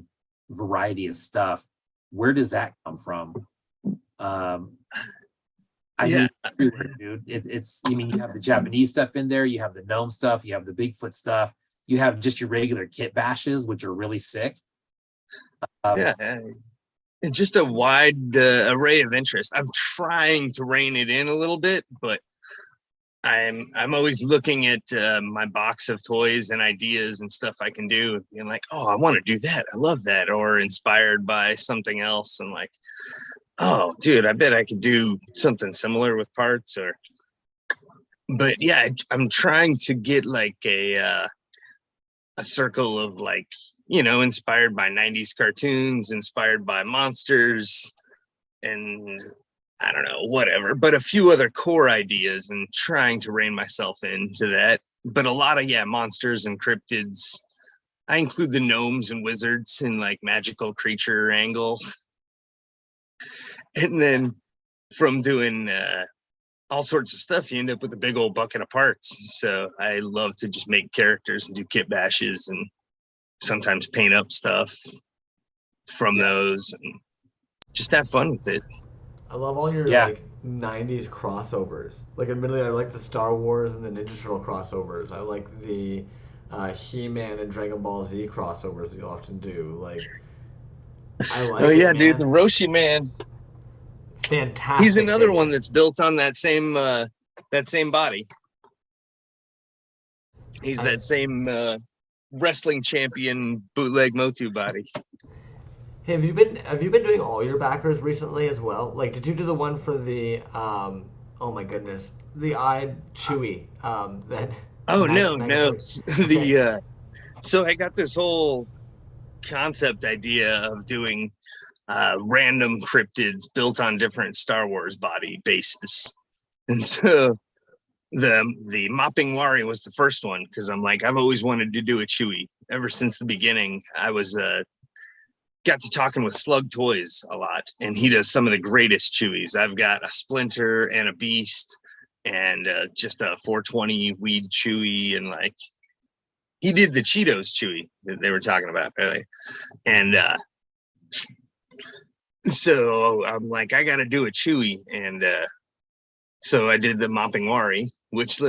variety of stuff. Where does that come from? Everywhere, dude. It's you have the Japanese stuff in there, you have the gnome stuff, you have the Bigfoot stuff, you have just your regular kit bashes, which are really sick. It's just a wide array of interest. I'm trying to rein it in a little bit, but I'm always looking at my box of toys and ideas and stuff I can do, and like, oh, I want to do that. I love that, or inspired by something else, and like, oh, dude, I bet I could do something similar with parts. Or, but yeah, I'm trying to get like a circle of like, inspired by 90s cartoons, inspired by monsters, and I don't know, whatever, but a few other core ideas, and trying to rein myself into that. But a lot of, monsters and cryptids. I include the gnomes and wizards in like magical creature angle. And then from doing all sorts of stuff, you end up with a big old bucket of parts. So I love to just make characters and do kit bashes, and sometimes paint up stuff from those, and just have fun with it. I love all your like 90s crossovers. Like, admittedly, I like the Star Wars and the Ninja Turtle crossovers. I like the He-Man and Dragon Ball Z crossovers that you often do. Like, I like oh yeah, it, dude, the Roshi man. Fantastic. He's another figure. one that's built on that same body. He's that same wrestling champion bootleg Motu body. Hey, have you been doing all your backers recently as well? Like, did you do the one for the oh my goodness, the eyed Chewy that Oh no. The so I got this whole concept idea of doing random cryptids built on different Star Wars body bases. And so the Mopping Wari was the first one, because I'm like, I've always wanted to do a Chewy ever since the beginning. I was got to talking with Slug Toys a lot, and he does some of the greatest Chewies. I've got a Splinter and a Beast, and just a 420 weed Chewy, and like, he did the Cheetos Chewy that they were talking about earlier. And so I'm like, I got to do a Chewy, and so I did the Mopping Wari, which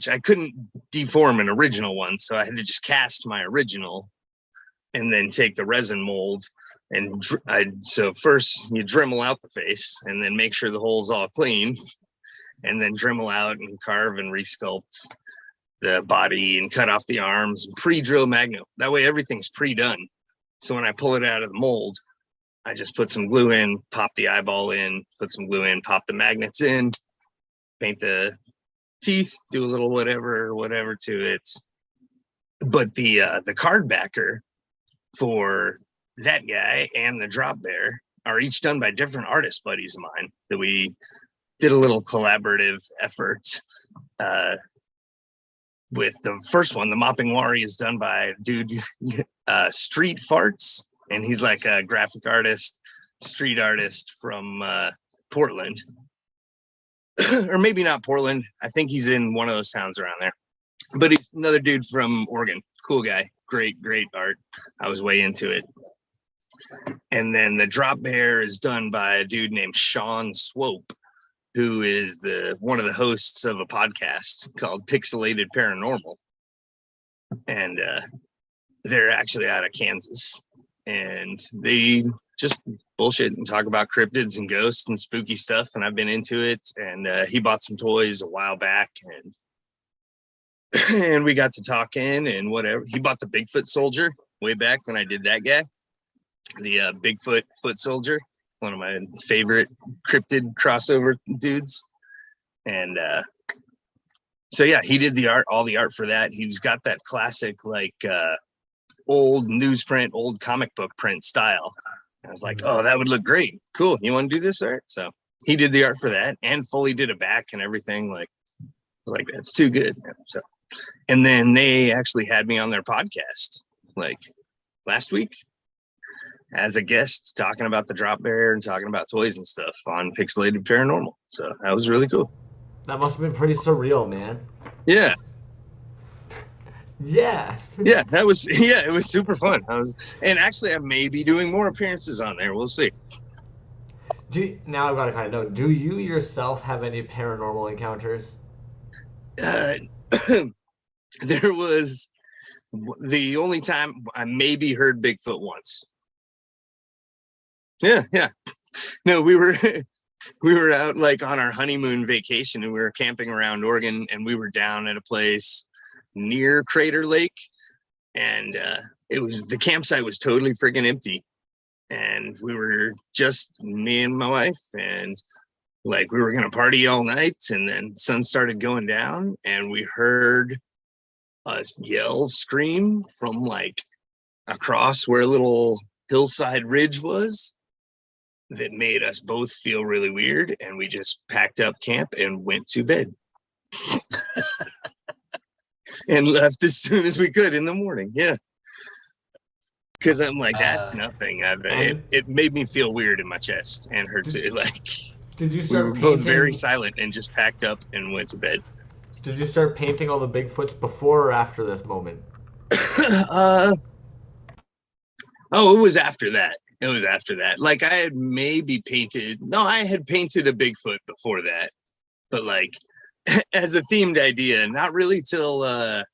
I couldn't deform an original one, so I had to just cast my original, and then take the resin mold, and so first you Dremel out the face, and then make sure the hole's all clean, and then Dremel out and carve and resculpt the body and cut off the arms, and pre-drill magnet. That way everything's pre-done. So when I pull it out of the mold, I just put some glue in, pop the eyeball in, put some glue in, pop the magnets in, paint the teeth, do a little whatever to it. But the card backer for that guy and the drop bear are each done by different artist buddies of mine that we did a little collaborative effort with. The first one, the Mopping Wari, is done by a dude, Street Farts, and he's like a graphic artist, street artist from Portland. Or maybe not Portland. I think he's in one of those towns around there. But he's another dude from Oregon. Cool guy. Great art. I was way into it. And then the drop bear is done by a dude named Sean Swope, who is one of the hosts of a podcast called Pixelated Paranormal. And they're actually out of Kansas. And they just bullshit and talk about cryptids and ghosts and spooky stuff. And I've been into it. And he bought some toys a while back, and we got to talking and whatever. He bought the Bigfoot soldier way back when I did that guy, the Bigfoot foot soldier, one of my favorite cryptid crossover dudes. And so yeah, he did all the art for that. He's got that classic like old newsprint, old comic book print style. I was like, oh, that would look great. Cool. You want to do this art? So he did the art for that, and fully did a back and everything. Like that's too good. So, and then they actually had me on their podcast like last week as a guest, talking about the drop bear and talking about toys and stuff on Pixelated Paranormal. So that was really cool. That must have been pretty surreal, man. Yeah. Yeah. Yeah, it was super fun. And actually I may be doing more appearances on there. We'll see. Now I've got to kind of know, do you yourself have any paranormal encounters? There was the only time I maybe heard Bigfoot once. Yeah. No, we were We were out like on our honeymoon vacation, and we were camping around Oregon, and we were down at a place near Crater Lake, and the campsite was totally friggin' empty, and we were just me and my wife, and like we were gonna party all night, and then sun started going down, and we heard a yell scream from like across where a little hillside ridge was that made us both feel really weird, and we just packed up camp and went to bed. And left as soon as we could in the morning. Yeah. Because I'm like, that's nothing. It made me feel weird in my chest, and her too. Like, Did you we start were painting? both very silent and just packed up and went to bed. Did you start painting all the Bigfoots before or after this moment? Oh, it was after that. It was after that. Like I had I had painted a Bigfoot before that, but like as a themed idea, not really till I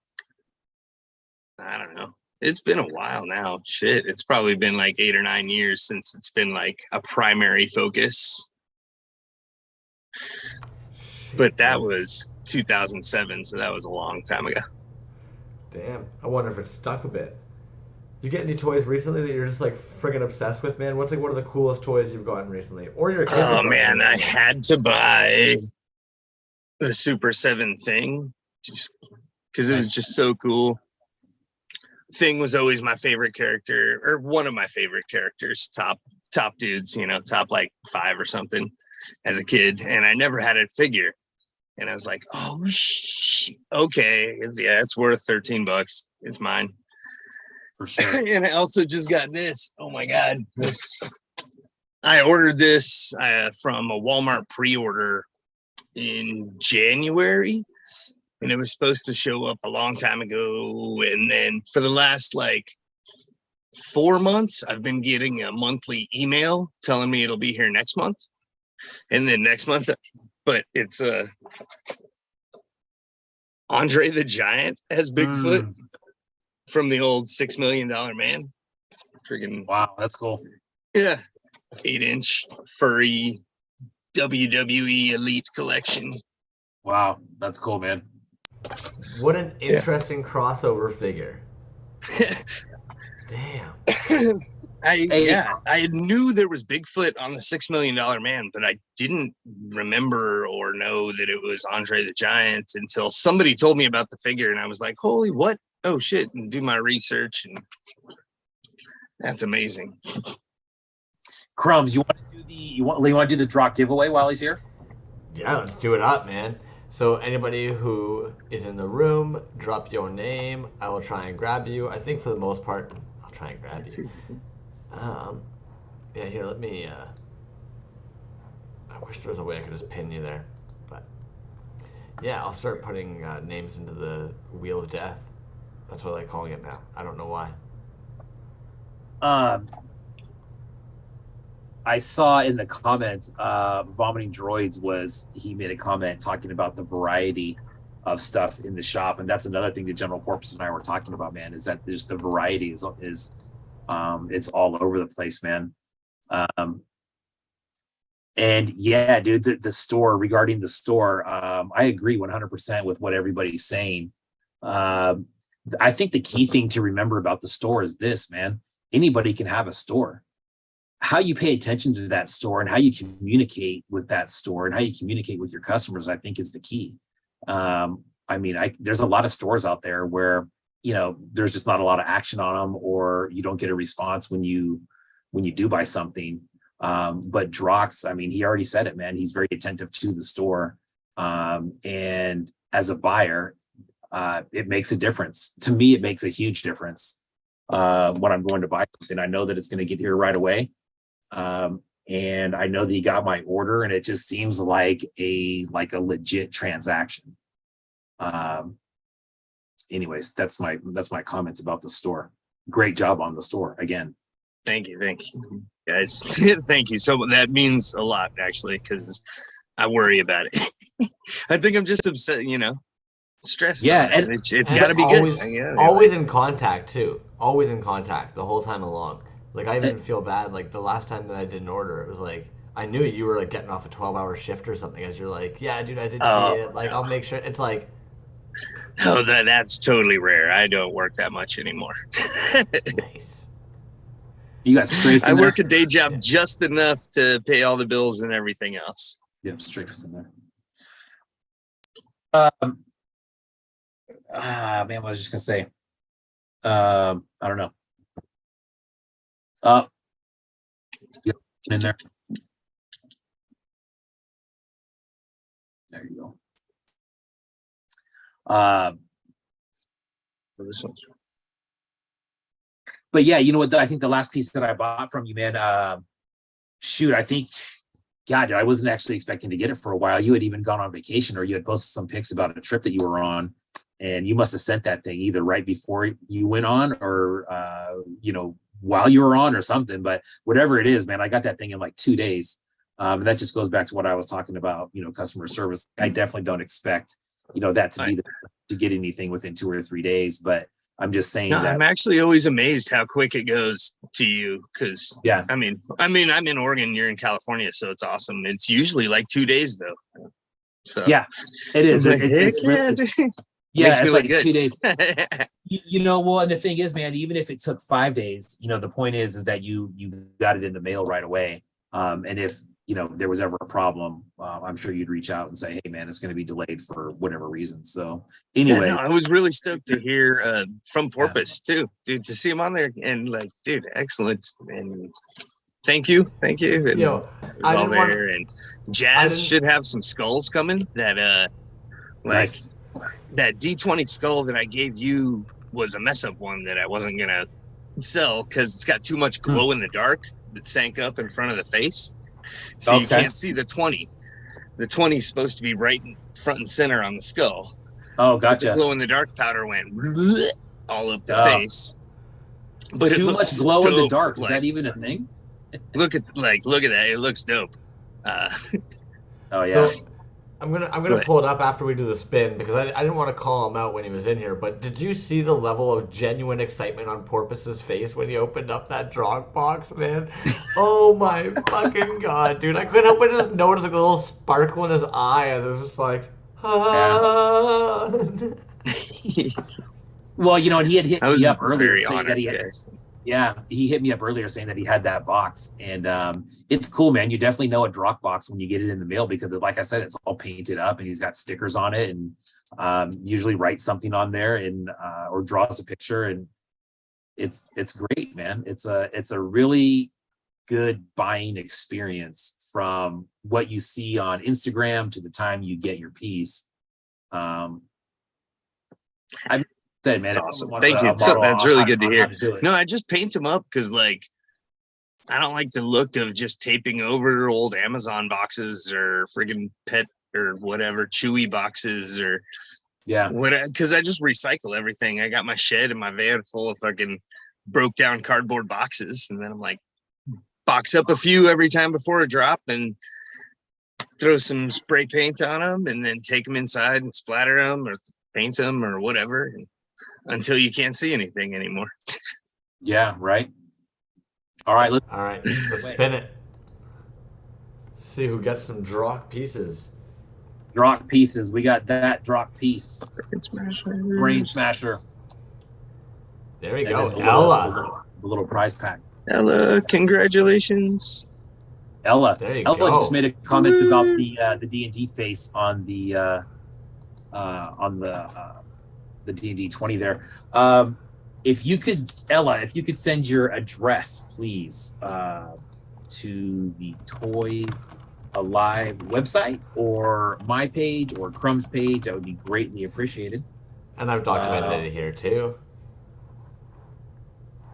don't know. It's been a while now. Shit, it's probably been like 8 or 9 years since it's been like a primary focus. But that was 2007, so that was a long time ago. Damn, I wonder if it stuck a bit. You get any toys recently that you're just like friggin' obsessed with, man? What's like one of the coolest toys you've gotten recently, or your kids? Oh man, I had to buy the Super 7 thing just because it was just so cool. Thing was always my favorite character, or one of my favorite characters, top dudes, top like 5 or something as a kid, and I never had a figure, and I was like, oh okay, it's worth $13. It's mine. For sure. And I also just got this. Oh my God. I ordered this from a Walmart pre-order in January, and it was supposed to show up a long time ago. And then for the last like 4 months, I've been getting a monthly email telling me it'll be here next month. And then next month, but it's Andre the Giant as Bigfoot. From the old $6 Million Man. Freaking wow, that's cool. Yeah. 8-inch furry WWE Elite collection. Wow, that's cool, man. What an interesting crossover figure. Damn. I knew there was Bigfoot on the $6 Million Man, but I didn't remember or know that it was Andre the Giant until somebody told me about the figure, and I was like, holy what? Oh shit, and do my research, and that's amazing. Crumbs, you want to do the drop giveaway while he's here? Yeah, let's do it up, man. So anybody who is in the room, drop your name. I will try and grab you. I think for the most part, I'll try and grab you. Yeah, here, let me, I wish there was a way I could just pin you there, but yeah, I'll start putting names into the Wheel of Death. That's what I like calling it now. I don't know why. I saw in the comments, Vomiting Droids he made a comment talking about the variety of stuff in the shop, and that's another thing that General Porpoise and I were talking about, man, is that just the variety is it's all over the place, man. And yeah, dude, the store, regarding the store, I agree 100% with what everybody's saying. I think the key thing to remember about the store is this, man. Anybody can have a store. How you pay attention to that store and how you communicate with that store and how you communicate with your customers, I think, is the key. There's a lot of stores out there where, there's just not a lot of action on them, or you don't get a response when you do buy something. But Drox, he already said it, man. He's very attentive to the store. And as a buyer, it makes a difference. To me, it makes a huge difference when I'm going to buy something. I know that it's going to get here right away. And I know that he got my order, and it just seems like a legit transaction. Anyways, that's my comments about the store. Great job on the store again. Thank you, guys. Thank you. So that means a lot, actually, because I worry about it. I think I'm just upset, stressed. Yeah, and it's got to be good. Always in contact too. Always in contact the whole time along. Like I even feel bad. Like the last time that I did an order, it was like I knew you were like getting off a 12-hour shift or something. As you're like, yeah, dude, I did Oh, see it. Like, I'll make sure. It's like, Oh, that's totally rare. I don't work that much anymore. nice. You got straight I from there? work a day job just enough to pay all the bills and everything else. Yep, straight from there. Man, what was I just gonna say? I don't know. Yep, in there. There you go. This one's But yeah, you know what? I think the last piece that I bought from you, man. Shoot, I think, God, I wasn't actually expecting to get it for a while. You had even gone on vacation, or you had posted some pics about a trip that you were on, and you must have sent that thing either right before you went on, or while you were on, or something. But whatever it is, man, I got that thing in like 2 days. And that just goes back to what I was talking about. Customer service. I definitely don't expect that to be to get anything within 2 or 3 days, but I'm just saying No, that. I'm actually always amazed how quick it goes to you, because Yeah, I mean, I'm in Oregon, you're in California, so it's awesome. It's usually like 2 days though. So yeah, it is. Like, It's really, yeah, makes me it's look like good. 2 days. Well, and the thing is, man, even if it took 5 days, the point is that you got it in the mail right away. And if there was ever a problem, I'm sure you'd reach out and say, hey man, it's going to be delayed for whatever reason. So anyway, I was really stoked to hear from Porpoise too, dude, to see him on there, and like, dude, excellent, and thank you. And Yo, it was all there, and Jazz should have some skulls coming. That nice. That D20 skull that I gave you was a mess up one that I wasn't gonna sell because it's got too much glow in the dark that sank up in front of the face, so you can't see the 20. The 20 is supposed to be right in front and center on the skull. Oh, But gotcha. the glow in the dark powder went all up the face. But too it looks much glow in the dope. dark. Is Like, that even a thing? look at that. It looks dope. Oh yeah. So I'm gonna pull it up after we do the spin, because I didn't want to call him out when he was in here. But did you see the level of genuine excitement on Porpoise's face when he opened up that drop box, man? Oh my fucking god, dude! I couldn't help but just notice like a little sparkle in his eye as it was just like, ah. Well, and he had hit I was me up earlier very saying honored, that he had. guys. Yeah, he hit me up earlier saying that he had that box, and it's cool, man. You definitely know a drop box when you get it in the mail, because, like I said, it's all painted up and he's got stickers on it, and usually writes something on there and or draws a picture, and it's great, man. It's a really good buying experience from what you see on Instagram to the time you get your piece. I said, man, That's awesome. Thank you. That's really good to hear. No, I just paint them up because, like, I don't like the look of just taping over old Amazon boxes or friggin' pet or whatever Chewy boxes or because I just recycle everything. I got my shed and my van full of fucking broke down cardboard boxes, and then I'm like, box up a few every time before a drop and throw some spray paint on them, and then take them inside and splatter them or paint them or whatever. Until you can't see anything anymore. Yeah, right. All right, let's spin it. See who gets some drock pieces. Drock pieces. We got that drock piece. Brain Smasher. There we go. Ella. The little prize pack. Ella, congratulations. Ella. There you Ella go. just made a comment about the D&D face on the D&D 20 there. If you could, Ella, send your address, please, to the TOYZ Alive website or my page or Crumb's page, that would be greatly appreciated. And I've documented it here too.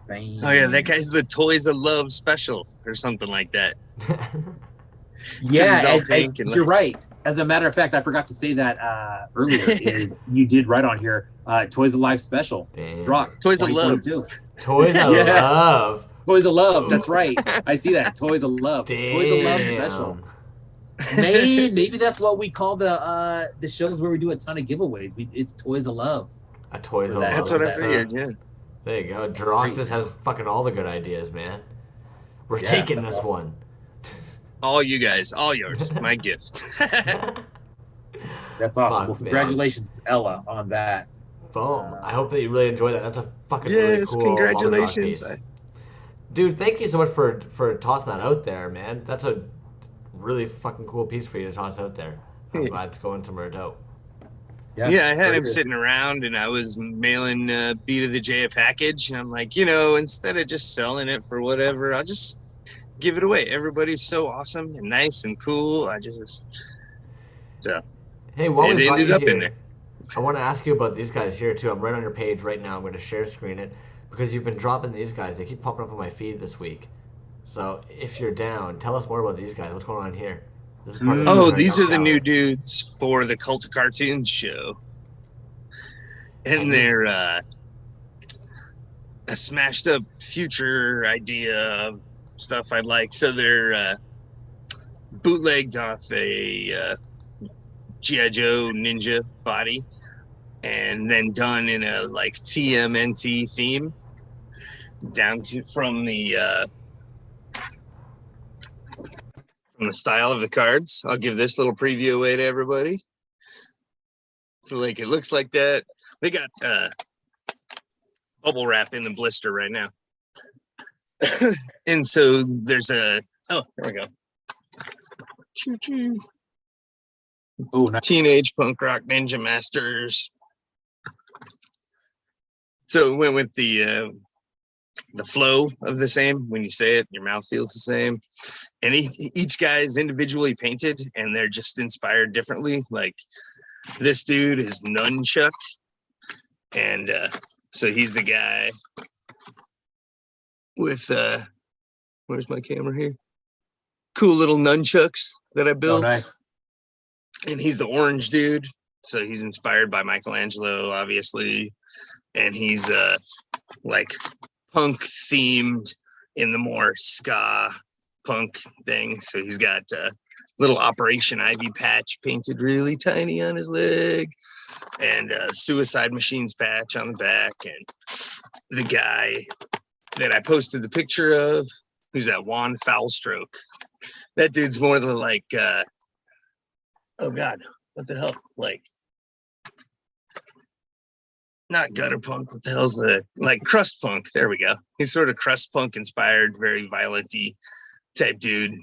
Bang. Oh yeah, that guy's the Toys of Love special or something like that. Yeah, you're right. As a matter of fact, I forgot to say that earlier. Is you did right on here, Toys of Life special. Rock. Toys of Love. Toys of Love. Toys of Love. That's right. I see that. Toys of Love. Damn. Toys of Love special. Maybe that's what we call the shows where we do a ton of giveaways. It's Toys of Love. A Toys of Love. That's what I figured. Yeah. There you go. Drock just has fucking all the good ideas, man. We're taking this one. All you guys, all yours. My gift. That's awesome. Fuck, Well, man. congratulations, Ella, on that. Boom. I hope that you really enjoy that. That's a fucking really Yes, cool mama dog congratulations. piece. Dude, thank you so much for tossing that out there, man. That's a really fucking cool piece for you to toss out there. I'm glad it's going somewhere dope. Yeah, I had very him good. sitting around, and I was mailing B to the J a package, and I'm like, you know, instead of just selling it for whatever, I'll just give it away. Everybody's so awesome and nice and cool. Hey, while It we've got ended you up in here, there. I want to ask you about these guys here too. I'm right on your page right now. I'm going to share screen it because you've been dropping these guys. They keep popping up on my feed this week. So if you're down, tell us more about these guys. What's going on here? This is part of Oh, the these are the new Tower. dudes for the Cult of Cartoons show, and And they're a smashed up future idea of stuff I'd like. So they're bootlegged off a G.I. Joe ninja body, and then done in a like TMNT theme, down to from the style of the cards. I'll give this little preview away to everybody. So like it looks like that. They got bubble wrap in the blister right now. And so there's there we go. Choo choo. Oh, nice. Teenage Punk Rock Ninja Masters. So it went with the flow of the same. When you say it, your mouth feels the same. And each guy is individually painted, and they're just inspired differently. Like this dude is Nunchuck, and so he's the guy with where's my camera here? Cool little nunchucks that I Oh, built. nice. And he's the orange dude, so he's inspired by Michelangelo, obviously. And he's like punk themed in the more ska punk thing. So he's got a little Operation Ivy patch painted really tiny on his leg, and a Suicide Machines patch on the back. And the guy that I posted the picture of, who's that Juan Foulstroke. That dude's more the like oh god, what the hell? Like not gutter punk, what the hell's the like crust punk? There we go. He's sort of crust punk inspired, very violent-y type dude.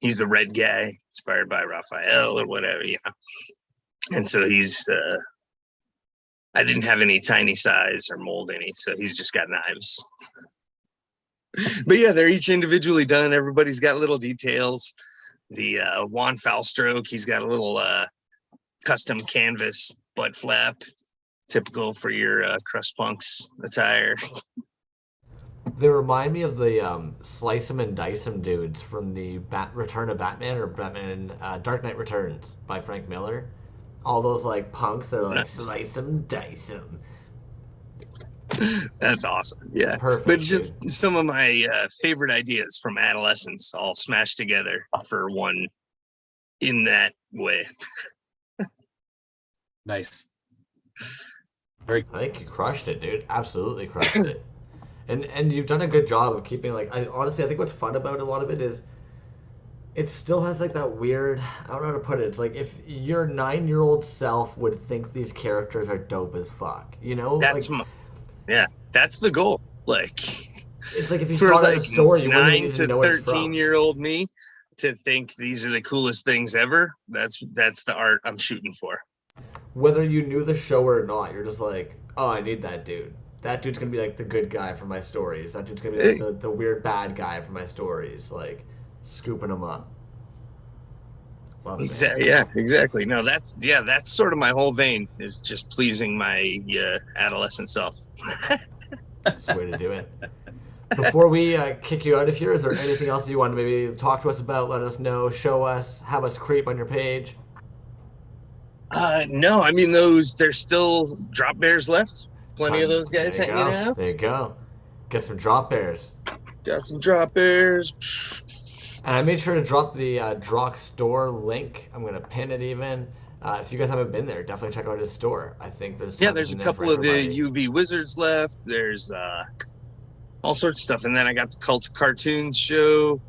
He's the red guy, inspired by Raphael or whatever, you know. And so he's I didn't have any tiny size or mold any, so he's just got knives. But yeah, they're each individually done. Everybody's got little details. The Juan Foulstroke, he's got a little custom canvas butt flap, typical for your crust punks attire. They remind me of the Slice 'em and Dice 'em dudes from the Return of Batman or Batman Dark Knight Returns by Frank Miller. All those like punks that are like Nice. slice 'em, dice 'em. That's awesome. Yeah. Perfect, But just some of my favorite ideas from adolescence all smashed together for one in that way. Nice. I think you crushed it, dude. Absolutely crushed it. And you've done a good job of keeping like I think what's fun about a lot of it is it still has like that weird, I don't know how to put it. It's like if your 9-year-old self would think these characters are dope as fuck, you know? That's like, that's the goal. Like it's like if you for saw like a story, you wouldn't 9 even to know what it's 13-year-old me to think these are the coolest things ever. That's the art I'm shooting for. Whether you knew the show or not, you're just like, oh, I need that dude. That dude's gonna be like the good guy for my stories. That dude's gonna be like the weird bad guy for my stories. Like scooping them up. Love it. Exactly. Yeah, exactly. No, that's sort of my whole vein is just pleasing my adolescent self. That's the way to do it. Before we kick you out of here, is there anything else you want to maybe talk to us about? Let us know, show us, have us creep on your page. No, I mean there's still drop bears left. Plenty of those guys There you hanging go. out. There you go. Get some drop bears. Got some drop bears. And I made sure to drop the Drock store link. I'm gonna pin it even. If you guys haven't been there, definitely check out his store. I think there's There's a couple of the UV wizards left. There's all sorts of stuff, and then I got the Cult of Cartoons show.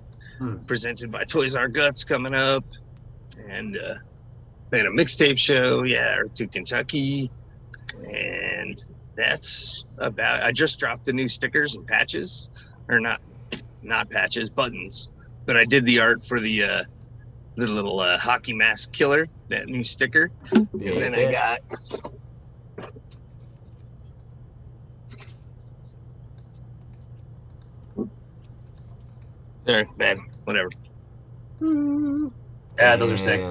presented by Toys R Guts coming up, and they had a mixtape show, Earth to Kentucky, and that's about. I just dropped the new stickers and patches, or not patches, buttons, but I did the art for the little hockey mask killer, that new sticker, and then I got. There, man, whatever. Yeah, those are sick.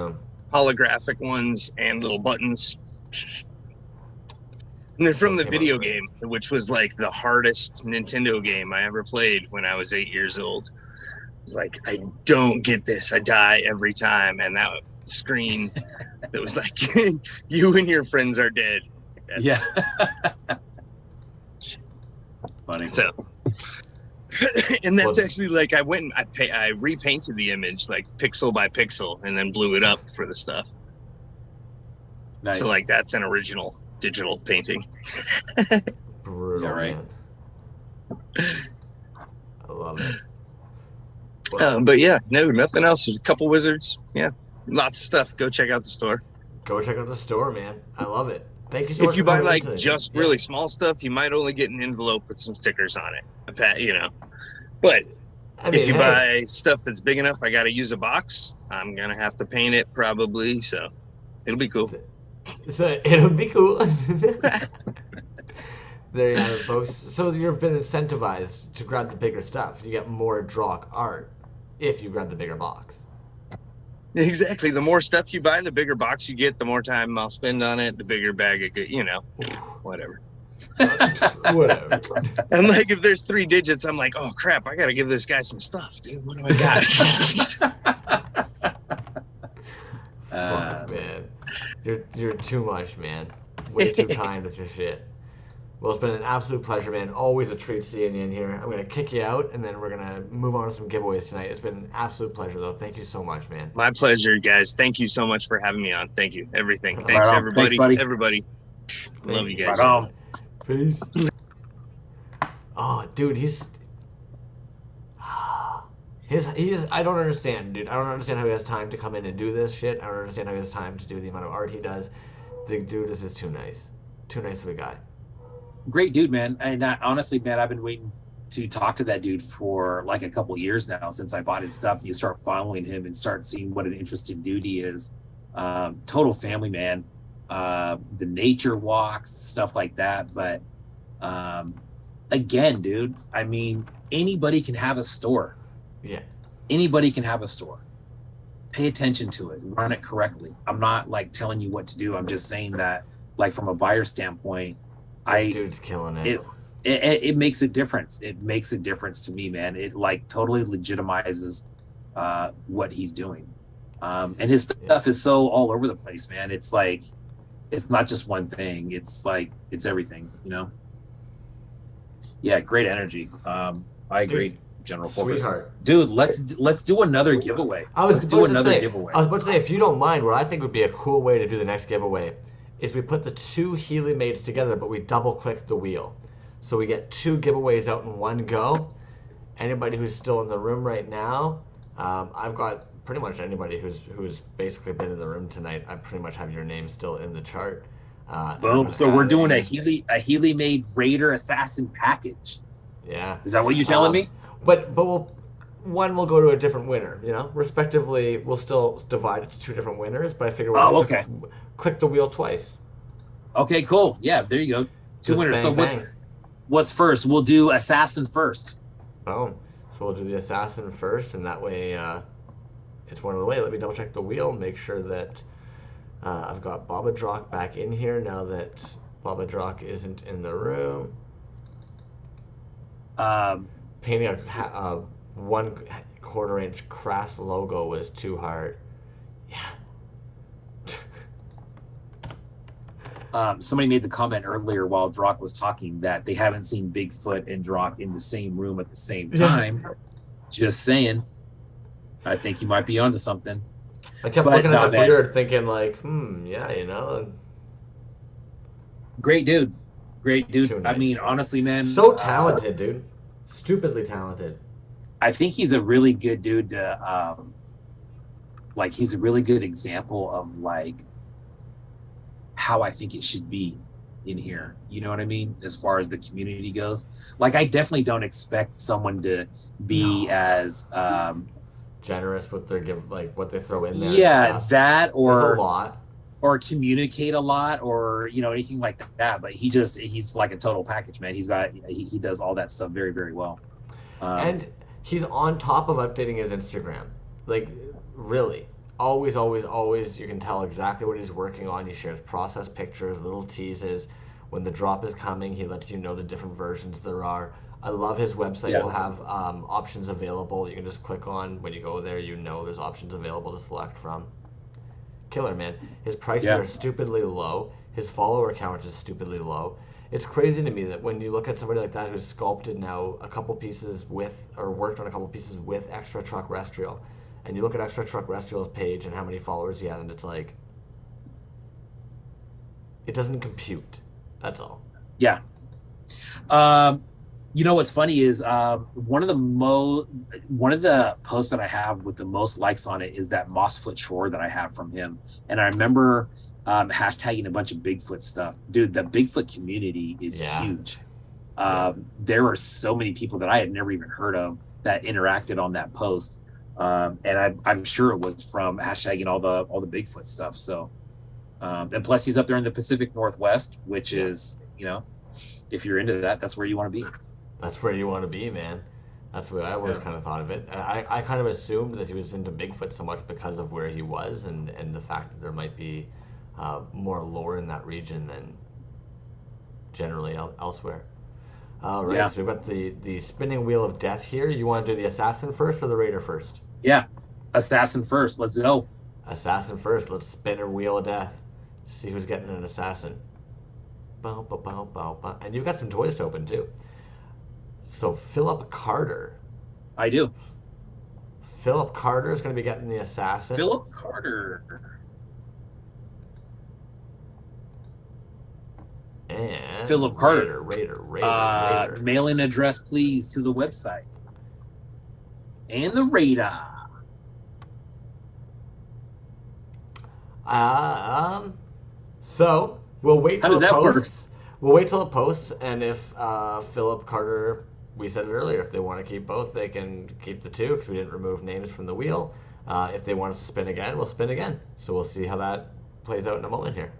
Holographic ones and little buttons. And they're from the video game, which was like the hardest Nintendo game I ever played when I was 8 years old. It's like, I don't get this. I die every time. And that screen that was like, you and your friends are dead. Yeah. Funny. So, and that's actually like, I went and I repainted the image like pixel by pixel and then blew it up for the stuff. Nice. So like, that's an original digital painting. Brutal, yeah, right. Man. I love it. But yeah, no, nothing else. There's a couple wizards. Yeah, lots of stuff. Go check out the store. Go check out the store, man. I love it. Thank you so much. If you buy like just really small stuff, you might only get an envelope with some stickers on it. You know, but I mean, if you buy stuff that's big enough, I got to use a box. I'm gonna have to paint it probably, so it'll be cool. So it'll be cool. There you have it, folks. So you've been incentivized to grab the bigger stuff. You get more Drock art if you grab the bigger box. Exactly. The more stuff you buy, the bigger box you get, the more time I'll spend on it, the bigger bag of good, whatever. Whatever. And like, if there's 3 digits, I'm like, oh crap, I got to give this guy some stuff, dude. What do I got? Fuck, man. You're too much, man. Way too kind with your shit. Well, it's been an absolute pleasure, man. Always a treat seeing you in here. I'm going to kick you out, and then we're going to move on to some giveaways tonight. It's been an absolute pleasure, though. Thank you so much, man. My pleasure, guys. Thank you so much for having me on. Thank you. Everything. Thanks, everybody. Thanks, everybody. Love you guys. Right on. Peace. Oh, dude, he is. I don't understand, dude. I don't understand how he has time to come in and do this shit. I don't understand how he has time to do the amount of art he does. The dude is just too nice. Too nice of a guy. Great dude, man. And honestly, man, I've been waiting to talk to that dude for like a couple years now since I bought his stuff. You start following him and start seeing what an interesting dude he is. Total family man. The nature walks, stuff like that. But again, dude, I mean, anybody can have a store. Yeah. Anybody can have a store. Pay attention to it. Run it correctly. I'm not like telling you what to do. I'm just saying that, like, from a buyer standpoint, this dude's killing it. It makes a difference. It makes a difference to me, man. It like totally legitimizes what he's doing. And his stuff is so all over the place, man. It's like, it's not just one thing. It's like, it's everything, Yeah, great energy. I agree, dude, General Focus. Sweetheart. Dude, let's do another giveaway. Let's do another giveaway. I was about to say, if you don't mind, what I think would be a cool way to do the next giveaway is we put the 2 Healy maids together, but we double click the wheel. So we get 2 giveaways out in one go. Anybody who's still in the room right now, I've got pretty much anybody who's basically been in the room tonight. I pretty much have your name still in the chart. Boom. So we're doing a Healy made Raider Assassin package. Yeah. Is that what you're telling me? But one will go to a different winner, respectively. We'll still divide it to 2 different winners, but I figure we'll click the wheel twice. Okay, cool. Yeah, there you go. 2 Just winners. bang, So bang. what's first? We'll do Assassin first. Oh, so we'll do the Assassin first, and that way it's one of the way. Let me double check the wheel, make sure that I've got Baba Drock back in here now that Baba Drock isn't in the room. Painting a 1/4 inch crass logo was too hard. Yeah. Somebody made the comment earlier while Drock was talking that they haven't seen Bigfoot and Drock in the same room at the same time. Just saying. I think you might be onto something. I kept looking at the beard thinking like, yeah, Great dude. Great dude. Too nice. I mean, honestly, man. So talented, dude. Stupidly talented. I think he's a really good dude to like he's a really good example of like how I think it should be in here. You know what I mean? As far as the community goes. Like I definitely don't expect someone to be as generous with their give, like what they throw in there. yeah, that There's a or lot. or communicate a lot or you know anything like that. But he's like a total package, man. He does all that stuff very, very well. And he's on top of updating his Instagram. Like, really. Always, always, always, you can tell exactly what he's working on. He shares process pictures, little teases. When the drop is coming, he lets you know the different versions there are. I love his website. Yeah. Will have options available. You can just click on when you go there. You know there's options available to select from. Killer, man. His prices Yeah. are stupidly low. His follower count is stupidly low. It's crazy to me that when you look at somebody like that who's sculpted now a couple pieces with, or worked on a couple pieces with Extra Truck Restrial, and you look at Extra Truck Restrial's page and how many followers he has, and it's like, it doesn't compute. That's all. Yeah. You know what's funny is one of the posts that I have with the most likes on it is that Mossfoot Shore that I have from him, and I remember hashtagging a bunch of Bigfoot stuff. Dude, the Bigfoot community is huge. There were so many people that I had never even heard of that interacted on that post, and I'm sure it was from hashtagging all the Bigfoot stuff. So, and plus he's up there in the Pacific Northwest, which is, you know, if you're into that, that's where you want to be. That's where you want to be, man. That's what I always kind of thought of it. I kind of assumed that he was into Bigfoot so much because of where he was and the fact that there might be more lore in that region than generally elsewhere. All right, so we've got the spinning wheel of death here. You want to do the assassin first or the raider first? Yeah, assassin first. Let's go. Assassin first. Let's spin a wheel of death. See who's getting an assassin. Bow, bow, bow, bow, bow. And you've got some toys to open too. So Philip Carter. I do. Philip Carter is going to be getting the assassin. Philip Carter. And Philip Carter. Raider. Mailing address, please, to the website. And the radar. So we'll wait till How does it that work? posts. We'll wait till it posts, and if Philip Carter, we said it earlier, if they want to keep both, they can keep the two because we didn't remove names from the wheel. If they want us to spin again, we'll spin again. So we'll see how that plays out in a moment here.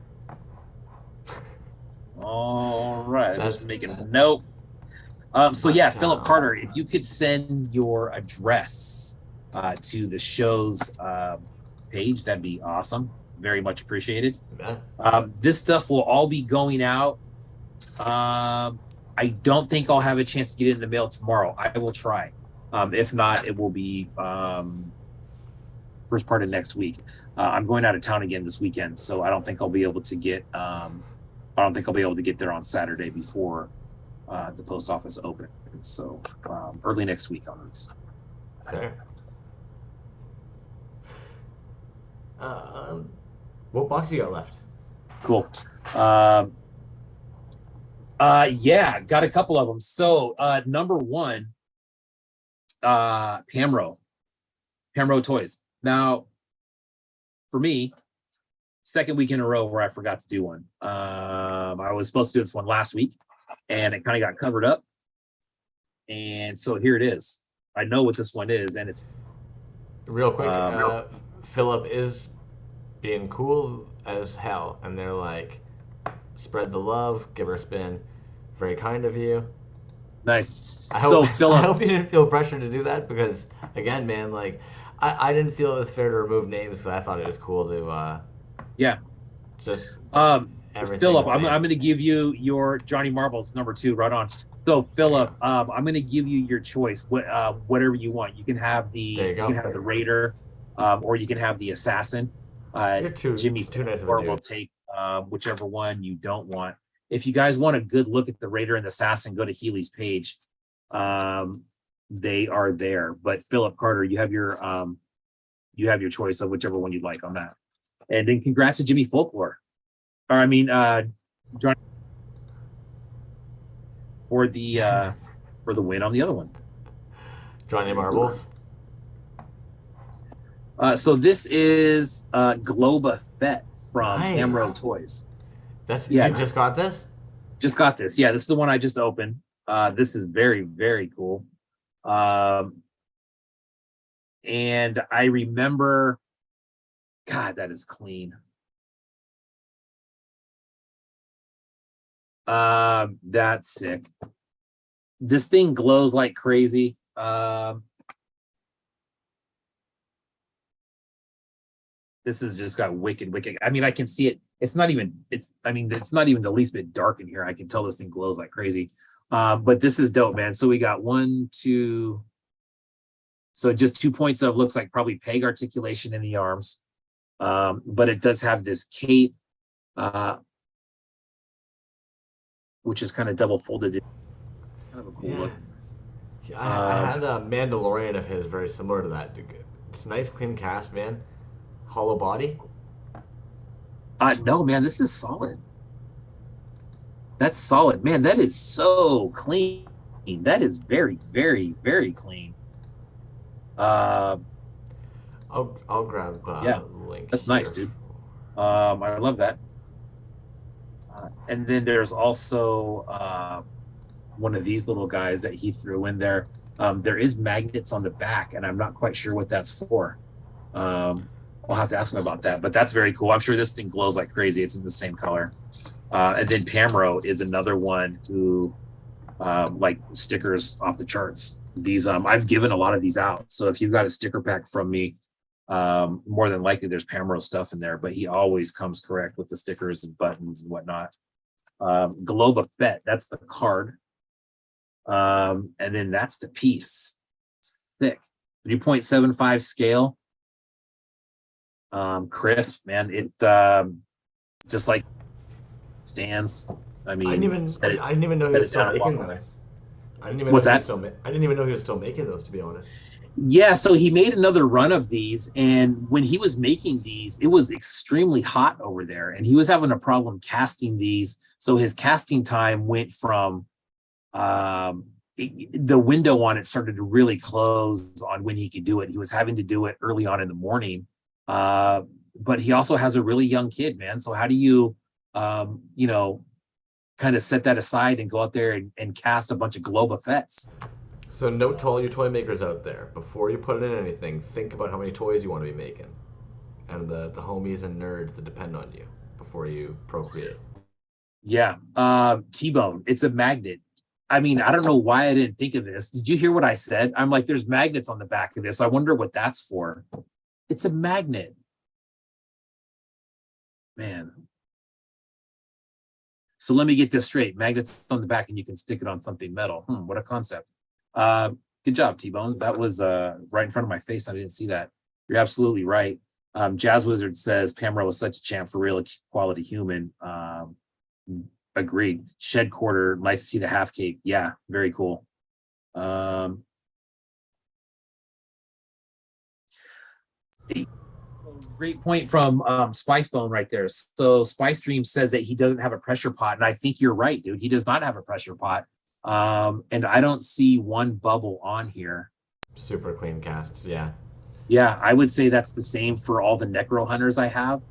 All right, I'm just making a note. So yeah, Philip Carter, if you could send your address to the show's page, that'd be awesome. Very much appreciated. Yeah. This stuff will all be going out. I don't think I'll have a chance to get it in the mail tomorrow. I will try. If not, it will be first part of next week. I'm going out of town again this weekend, so I don't think I'll be able to get. I don't think I'll be able to get there on Saturday before the post office opens. So early next week on this. Okay. What box you got left? Cool. Yeah, got a couple of them. So number one, Pamro Toys. Now, for me, second week in a row where I forgot to do one. I was supposed to do this one last week, and it kind of got covered up. And so here it is. I know what this one is, and it's real quick. Philip is being cool as hell, and they're like, spread the love, give her a spin. Very kind of you. Nice. I So hope, Philip, I hope you didn't feel pressure to do that because, again, man, like, I didn't feel it was fair to remove names because I thought it was cool to, yeah. just everything. Philip, I'm going to give you your Johnny Marbles number 2 right on. So Philip, I'm going to give you your choice. Whatever you want. You can have the Raider, or you can have the Assassin. Jimmy or will take whichever one you don't want. If you guys want a good look at the Raider and the Assassin, go to Healy's page. They are there. But Philip Carter, you have your choice of whichever one you'd like on that. And then congrats to Jimmy Folklore. Or I mean John for the win on the other one. Draw any marbles? So this is Globa Fett from Nice. Amro Toys. You just got this? Just got this. Yeah, this is the one I just opened. This is very, very cool. And I remember, God, that is clean. That's sick. This thing glows like crazy. This has just got wicked. I mean, I can see it. It's not even the least bit dark in here. I can tell this thing glows like crazy. But this is dope, man. So we got 1, 2. So just 2 points of looks like probably peg articulation in the arms. But it does have this cape, which is kind of double folded. Kind of a cool look. I had a Mandalorian of his very similar to that. It's a nice clean cast, man. Hollow body. No, man, this is solid. That's solid, man. That is so clean. That is very, very, very clean. I'll grab yeah, link. That's nice, dude. I love that. And then there's also one of these little guys that he threw in there. There is magnets on the back, and I'm not quite sure what that's for. I'll have to ask him about that, but that's very cool. I'm sure this thing glows like crazy. It's in the same color. And then Pamro is another one who like stickers off the charts. These I've given a lot of these out. So if you've got a sticker pack from me, more than likely there's Pamro stuff in there, but he always comes correct with the stickers and buttons and whatnot. Globa Fett, that's the card. And then that's the piece. Thick. 3.75 scale. Crisp, man. It just like stands. I mean, I didn't even know he was still making those. I didn't even know he was still making those, to be honest. Yeah, so he made another run of these, and when he was making these, it was extremely hot over there, and he was having a problem casting these. So his casting time went from the window on it started to really close on when he could do it. He was having to do it early on in the morning. But he also has a really young kid, man. So how do you, kind of set that aside and go out there and cast a bunch of Globa Fetts? So note to all you toy makers out there, before you put it in anything, think about how many toys you want to be making. And the homies and nerds that depend on you before you procreate. Yeah. T-Bone, it's a magnet. I mean, I don't know why I didn't think of this. Did you hear what I said? I'm like, there's magnets on the back of this. I wonder what that's for. It's a magnet. Man. So let me get this straight. Magnets on the back and you can stick it on something metal. What a concept. Good job, T-Bone. That was right in front of my face. I didn't see that. You're absolutely right. Jazz Wizard says Pamro was such a champ for real quality human. Agreed. Shed quarter. Nice to see the half cape. Yeah, very cool. Great point from Spice Bone right there. So Spice Dream says that he doesn't have a pressure pot, and I think you're right, dude. He does not have a pressure pot, and I don't see one bubble on here. Super clean casts, yeah. Yeah, I would say that's the same for all the Necro Hunters I have.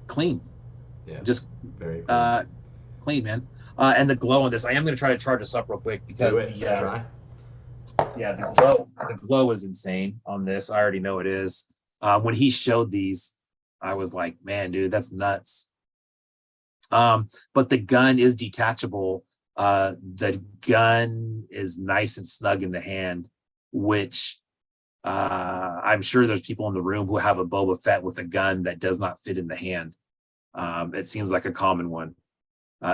Clean. Yeah. Just very clean. Clean, man. And the glow on this, I am going to try to charge this up real quick because the glow is insane on this. I already know it is. When he showed these, I was like, man, dude, that's nuts. But the gun is detachable. The gun is nice and snug in the hand, which I'm sure there's people in the room who have a Boba Fett with a gun that does not fit in the hand. It seems like a common one.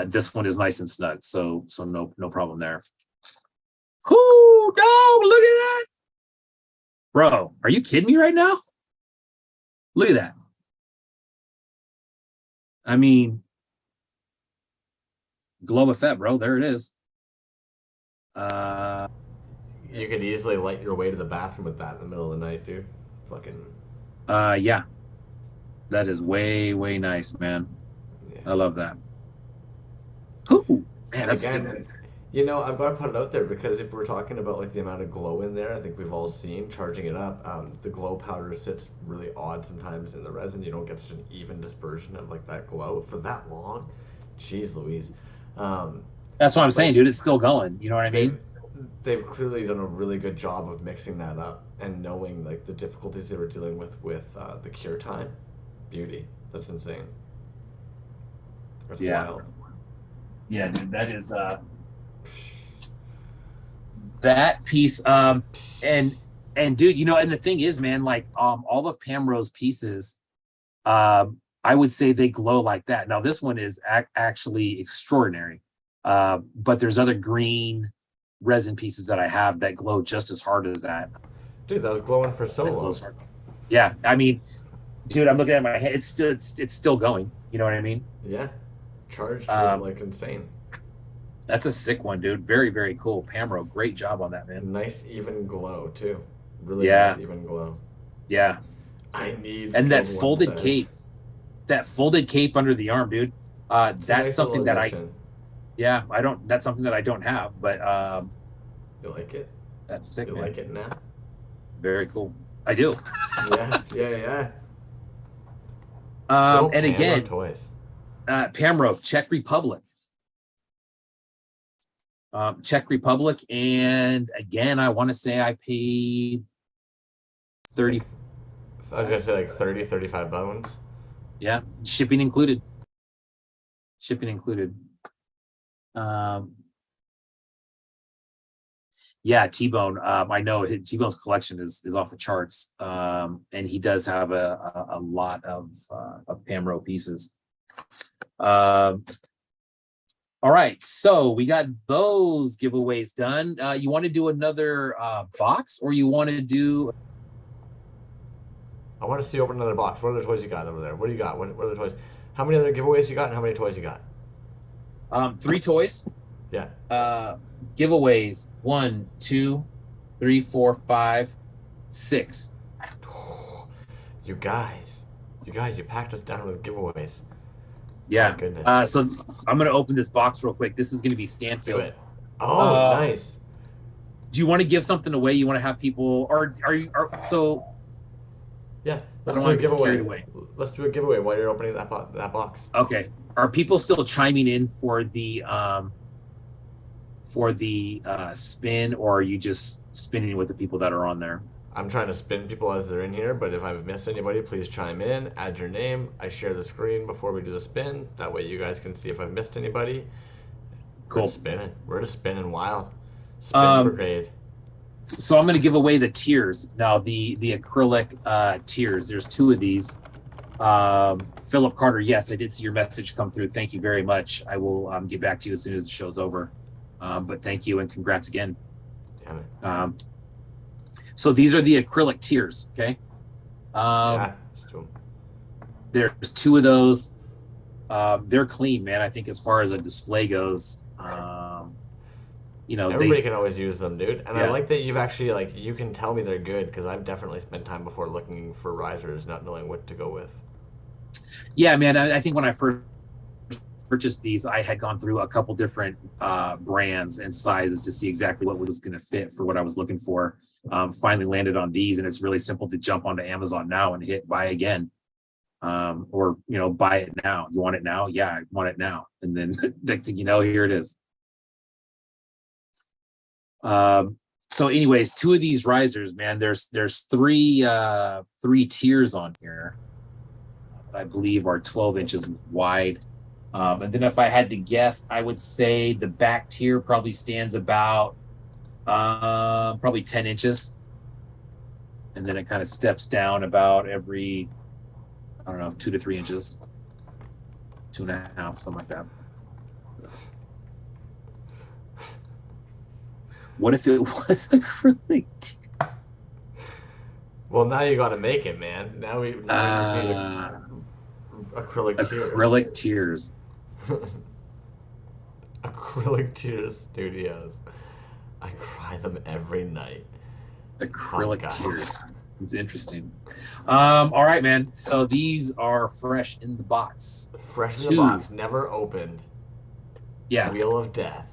This one is nice and snug, so no problem there. Whoo, no, look at that. Bro, are you kidding me right now? Look at that. I mean, Globa Fett, bro. There it is. You could easily light your way to the bathroom with that in the middle of the night, dude. Fucking. Yeah. That is way, way nice, man. Yeah. I love that. Ooh, man, that's again, good. You know, I've got to put it out there because if we're talking about like the amount of glow in there, I think we've all seen charging it up. The glow powder sits really odd sometimes in the resin. You don't get such an even dispersion of like that glow for that long. Jeez Louise. That's what I'm saying, dude. It's still going. You know what I mean? They've clearly done a really good job of mixing that up and knowing like the difficulties they were dealing with the cure time. Beauty. That's insane. That's wild. Yeah, dude, that is that piece. And dude, you know, and the thing is, man, like all of Pamro's pieces, I would say they glow like that. Now this one is actually extraordinary. But there's other green resin pieces that I have that glow just as hard as that. Dude, that was glowing for so long. Yeah, I mean, dude, I'm looking at my hand. It's still going. You know what I mean? Yeah, charged like insane. That's a sick one, dude. Very, very cool. Pamro, great job on that, man. Nice even glow too. Really nice even glow. Yeah. I need. And that folded cape, under the arm, dude. That's nice something that addition. That's something that I don't have, but you like it? That's sick. You man. like it now? Very cool. I do. Yeah. And again, toys. Pamro, Czech Republic. Czech Republic, and again, I want to say I paid 30. I was gonna say like 30, 35 bones. Yeah, shipping included. Yeah, T-Bone. I know T-Bone's collection is off the charts, and he does have a lot of Pamro pieces. All right, so we got those giveaways done. You want to do another box, or you want to do? I want to see open another box. What other toys you got over there? What do you got? What other toys? How many other giveaways you got, and how many toys you got? 3 toys. Yeah. Giveaways 1, 2, 3, 4, 5, 6. You guys, you packed us down with giveaways. Yeah. My goodness. So I'm gonna open this box real quick. This is gonna be stamped. Do it. Oh, nice. Do you want to give something away? You want to have people, or so? Yeah. Let's do a giveaway. Let's do a giveaway while you're opening that box. Okay. Are people still chiming in for the spin, or are you just spinning with the people that are on there? I'm trying to spin people as they're in here, but if I've missed anybody, please chime in, add your name. I share the screen before we do the spin. That way you guys can see if I've missed anybody. Cool. We're just spinning wild. Spin brigade. So I'm going to give away the tiers. Now, the acrylic tiers, there's 2 of these. Philip Carter, yes, I did see your message come through. Thank you very much. I will get back to you as soon as the show's over. But thank you and congrats again. Damn it. So these are the acrylic tiers, okay? Yeah, just do them. There's 2 of those. They're clean, man. I think as far as a display goes, you know, everybody can always use them, dude. And I like that you've actually you can tell me they're good because I've definitely spent time before looking for risers, not knowing what to go with. Yeah, man. I think when I first purchased these, I had gone through a couple different brands and sizes to see exactly what was going to fit for what I was looking for. Finally landed on these, and it's really simple to jump onto Amazon now and hit buy again, or buy it now. You want it now? Yeah, I want it now. And then next thing you know, here it is. So anyways, 2 of these risers, man, there's 3 tiers on here that I believe are 12 inches wide. And then if I had to guess, I would say the back tier probably stands about probably 10 inches. And then it kind of steps down about every, I don't know, 2 to 3 inches, 2.5, something like that. What if it was acrylic? Well, now you got to make it, man. Now we need acrylic tiers. Acrylic tiers. Acrylic Tears Studios. I cry them every night. Acrylic Tears. It's interesting. All right, man. So these are fresh in the box. Fresh in the box, never opened. Yeah. Wheel of Death.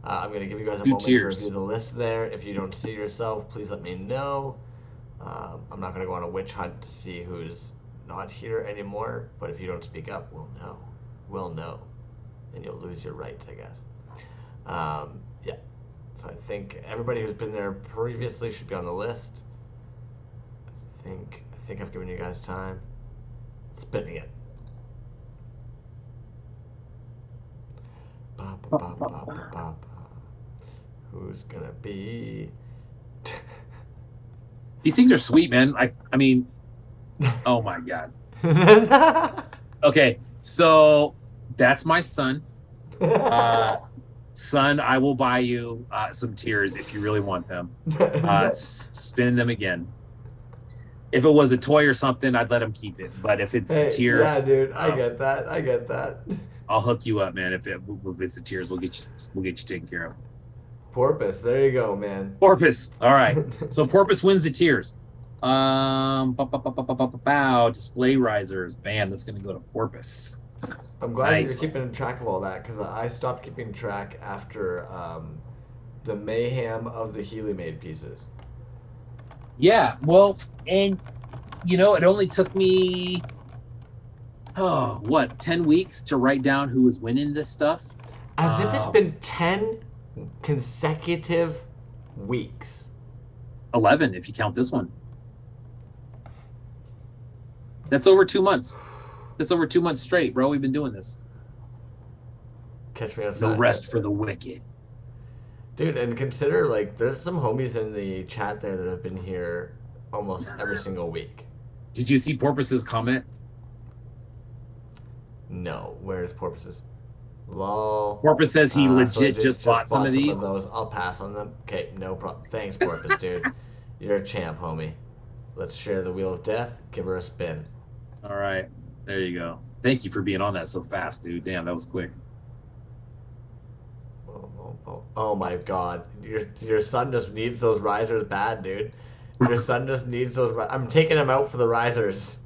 I'm going to give you guys a 2 moment tiers. to review the list there. If you don't see yourself, please let me know. I'm not going to go on a witch hunt to see who's not here anymore, but if you don't speak up, we'll know. We'll know. And you'll lose your rights, I guess. Yeah. So I think everybody who's been there previously should be on the list. I think I've given you guys time. Spinning it. Ba, ba, ba, ba, ba, ba, ba. Who's gonna be? These things are sweet, man. I mean, oh my god. Okay, so that's my son. Son, I will buy you some tears if you really want them. Spin them again. If it was a toy or something, I'd let him keep it. But if it's the tears, yeah, dude, I get that. I get that. I'll hook you up, man. If it's the tears, we'll get you taken care of. Porpoise, there you go, man. Porpoise. All right. So Porpoise wins the tears. Display risers. Bam, that's gonna go to Porpoise. I'm glad Nice. you're keeping track of all that because I stopped keeping track after the mayhem of the Healy made pieces. Yeah, well, and you know, it only took me 10 weeks to write down who was winning this stuff. As if it's been 10 consecutive weeks. 11 if you count this one. That's over 2 months. That's over 2 months straight, bro. We've been doing this. Catch me outside. No rest for the wicked. Dude, and consider, like, there's some homies in the chat there that have been here almost every single week. Did you see Porpoise's comment? No. Where's Porpoise's? Lol. Porpoise says he legit so just bought some of these. those. I'll pass on them. Okay, no problem. Thanks, Porpoise, dude. You're a champ, homie. Let's share the wheel of death. Give her a spin. All right. There you go. Thank you for being on that so fast, dude. Damn, that was quick. Oh my god. Your son just needs those risers bad, dude. Your son just needs those. I'm taking him out for the risers.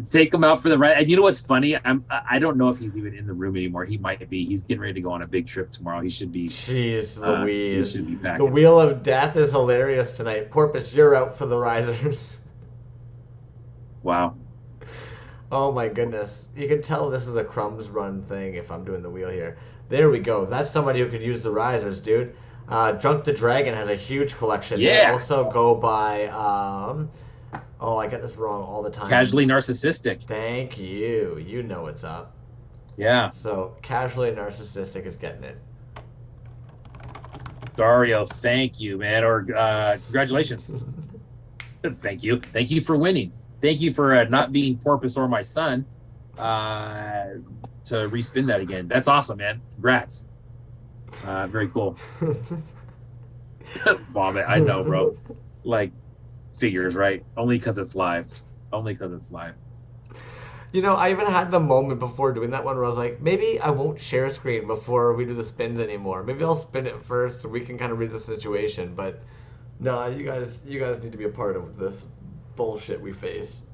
Take him out for the ride. And you know what's funny? I don't know if he's even in the room anymore. He might be. He's getting ready to go on a big trip tomorrow. He should be. Jeez Louise. He should be back. The wheel of death is hilarious tonight. Porpoise, you're out for the risers. Wow. Oh my goodness. You can tell this is a crumbs run thing if I'm doing the wheel here. There we go. That's somebody who could use the risers, dude. Drunk the Dragon has a huge collection. Yeah. They also go by, oh, I get this wrong all the time. Casually narcissistic. Thank you. You know what's up. Yeah. So, Casually Narcissistic is getting it. Dario, thank you, man. Or congratulations. Thank you. Thank you for winning. Thank you for not being Porpoise or my son. To respin that again. That's awesome, man. Congrats. Very cool. Vomit. I know, bro. Like, figures, right? Only because it's live. Only because it's live. You know, I even had the moment before doing that one where I was like, maybe I won't share screen before we do the spins anymore. Maybe I'll spin it first so we can kind of read the situation. But no, you guys need to be a part of this bullshit we face.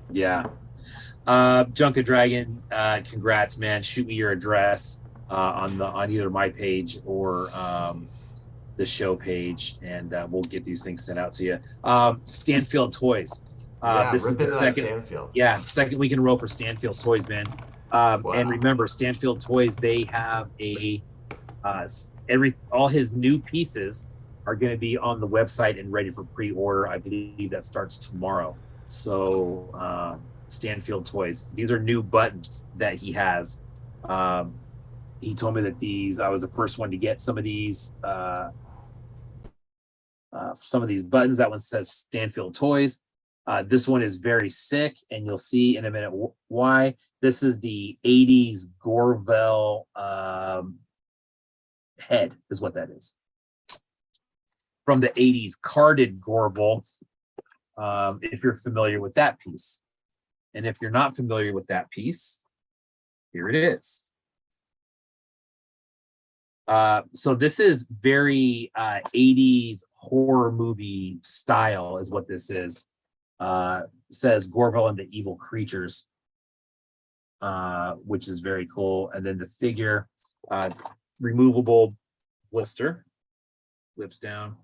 Yeah. Junk the Dragon, congrats, man. Shoot me your address on either my page or the show page, and we'll get these things sent out to you. Stanfield Toys. This is the second week in a row for Stanfield Toys, man. And remember, Stanfield Toys, they have all his new pieces are going to be on the website and ready for pre-order. I believe that starts tomorrow. So Stanfield Toys, these are new buttons that he has. He told me that I was the first one to get some of these buttons. That one says Stanfield Toys. This one is very sick, and you'll see in a minute why. This is the 80s Gorvel head, is what that is. From the 80s carded Gorvel, if you're familiar with that piece. And if you're not familiar with that piece, here it is. So this is very 80s horror movie style is what this is. Says Gorvel and the Evil Creatures, which is very cool. And then the figure, removable blister. Flips down.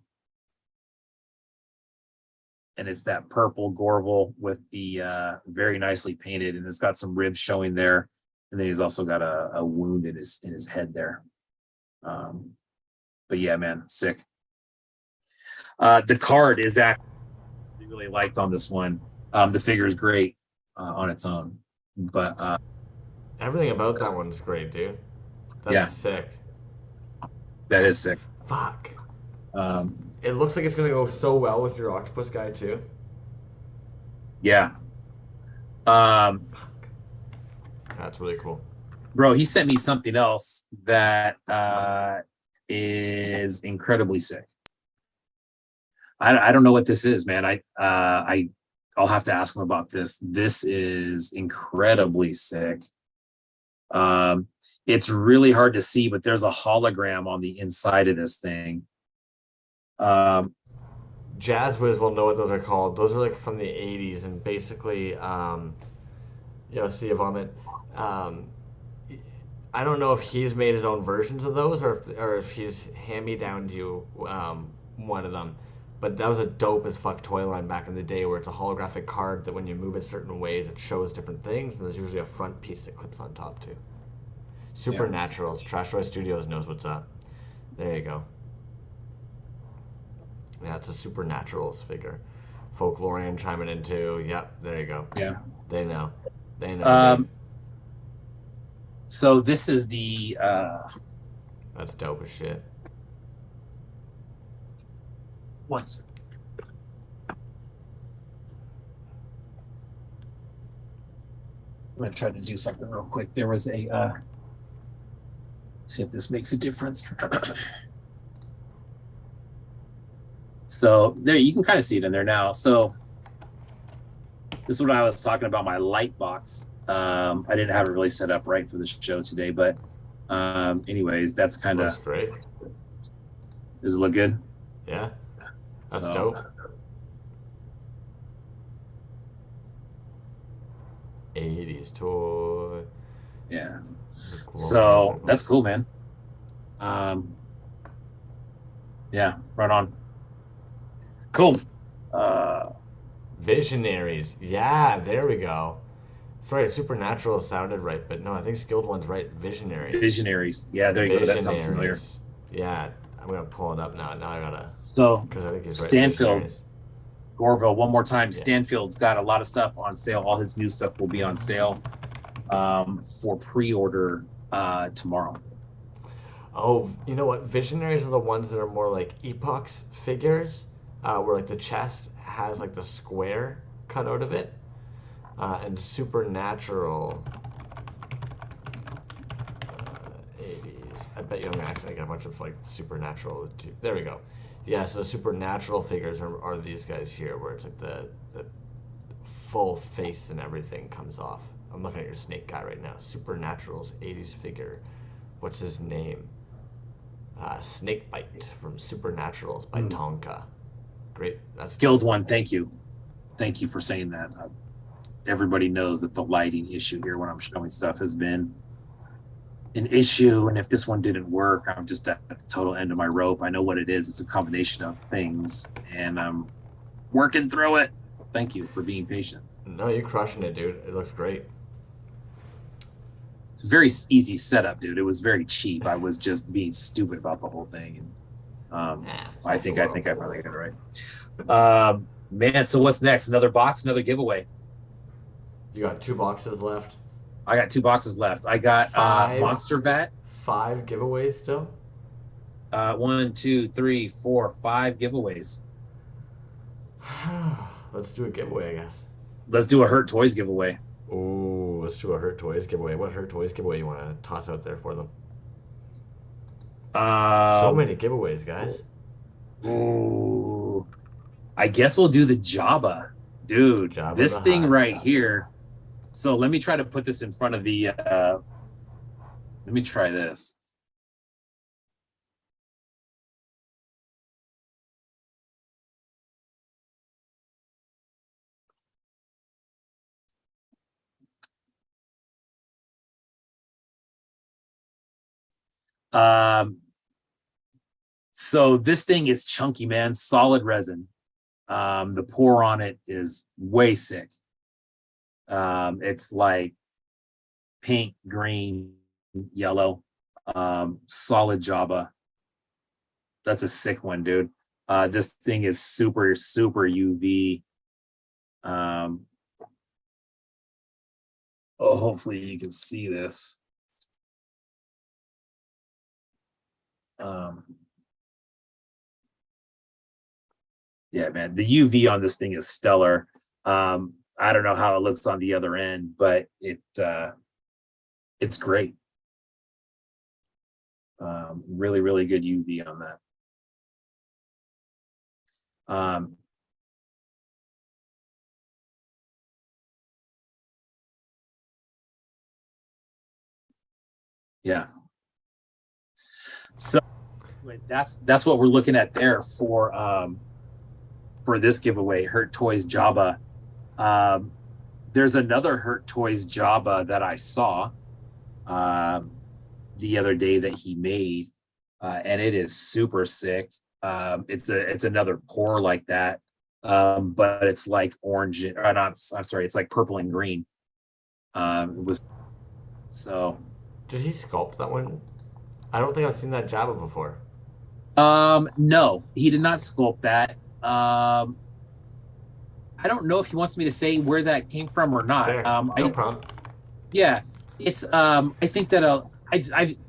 And it's that purple Gorval with the very nicely painted, and it's got some ribs showing there. And then he's also got a wound in his head there. But yeah, man, sick. The card is actually really liked on this one. The figure is great on its own, but everything about that one's great, dude. That's sick. That is sick. Fuck. It looks like it's gonna go so well with your octopus guy too. Yeah. That's really cool. Bro, he sent me something else that is incredibly sick. I don't know what this is, man. I'll have to ask him about this. This is incredibly sick. It's really hard to see, but there's a hologram on the inside of this thing. Jazzwiz will know what those are called. Those are like from the 80s, and basically, see a vomit. I don't know if he's made his own versions of those, or if he's hand-me-downed you one of them. But that was a dope as fuck toy line back in the day, where it's a holographic card that when you move it certain ways, it shows different things, and there's usually a front piece that clips on top too. Supernaturals. Trash Toy Studios knows what's up. There you go. Yeah, it's a Supernaturals figure. Folklorian chiming in too. Yep, there you go. Yeah. They know. They know. So this is the that's dope as shit. Once. I'm gonna try to do something real quick. There was a see if this makes a difference. So there you can kind of see it in there now. So this is what I was talking about, my light box. I didn't have it really set up right for the show today, but anyways, that's kind of looks great. Does it look good? Yeah. That's dope. 80s toy. Yeah. So that's cool, man. Yeah, right on. Cool. Visionaries. Yeah, there we go. Sorry, Supernatural sounded right, but no, I think Skilled One's right. Visionaries. Visionaries. Yeah, there you go. That sounds familiar. Yeah, I'm gonna pull it up now. Now I gotta. So, because I think he's right. Stanfield, Gorville, one more time. Yeah. Stanfield's got a lot of stuff on sale. All his new stuff will be on sale for pre-order tomorrow. Oh, you know what? Visionaries are the ones that are more like Epoch's figures, where like the chest has like the square cut out of it, and Supernatural. 80s. I bet you I'm gonna accidentally get a bunch of like Supernatural. There we go. Yeah, so the Supernatural figures are these guys here, where it's like the full face and everything comes off. I'm looking at your snake guy right now. Supernatural's 80s figure. What's his name? Snakebite from Supernaturals by Tonka. Great. That's Guild One. Thank you. Thank you for saying that. Everybody knows that the lighting issue here when I'm showing stuff has been an issue, and if this one didn't work, I'm just at the total end of my rope. I know what it is. It's a combination of things, and I'm working through it. Thank you for being patient. No, you're crushing it, dude. It looks great. It's a very easy setup, dude. It was very cheap. I was just being stupid about the whole thing, and I think I finally got it right. Man, so what's next? Another box, another giveaway. You got 2 boxes left. I got 2 boxes left. I got Monster Vat. 5 giveaways still. 1, 2, 3, 4, 5 giveaways. Let's do a giveaway, I guess. Let's do a Hurt Toys giveaway. Ooh, let's do a Hurt Toys giveaway. What Hurt Toys giveaway you want to toss out there for them? So many giveaways, guys. Ooh, I guess we'll do the Jabba, dude. Jabba this thing Hutt. right here. So let me try to put this in front of the. Let me try this. So this thing is chunky, man. Solid resin. The pour on it is way sick. It's like pink, green, yellow. Solid Jabba. That's a sick one, dude. This thing is super, super UV. Hopefully you can see this. Yeah, man, the UV on this thing is stellar. I don't know how it looks on the other end, but it's great. Really, really good UV on that. Yeah. So that's what we're looking at there for this giveaway, Hurt Toys Jabba. There's another Hurt Toys Jabba that I saw the other day that he made, and it is super sick. It's another pour like that, but it's like orange. I'm sorry, it's like purple and green. It was so. Did he sculpt that one? I don't think I've seen that Jabba before. No, he did not sculpt that. I don't know if he wants me to say where that came from or not. Fair. No problem. Yeah, it's I think that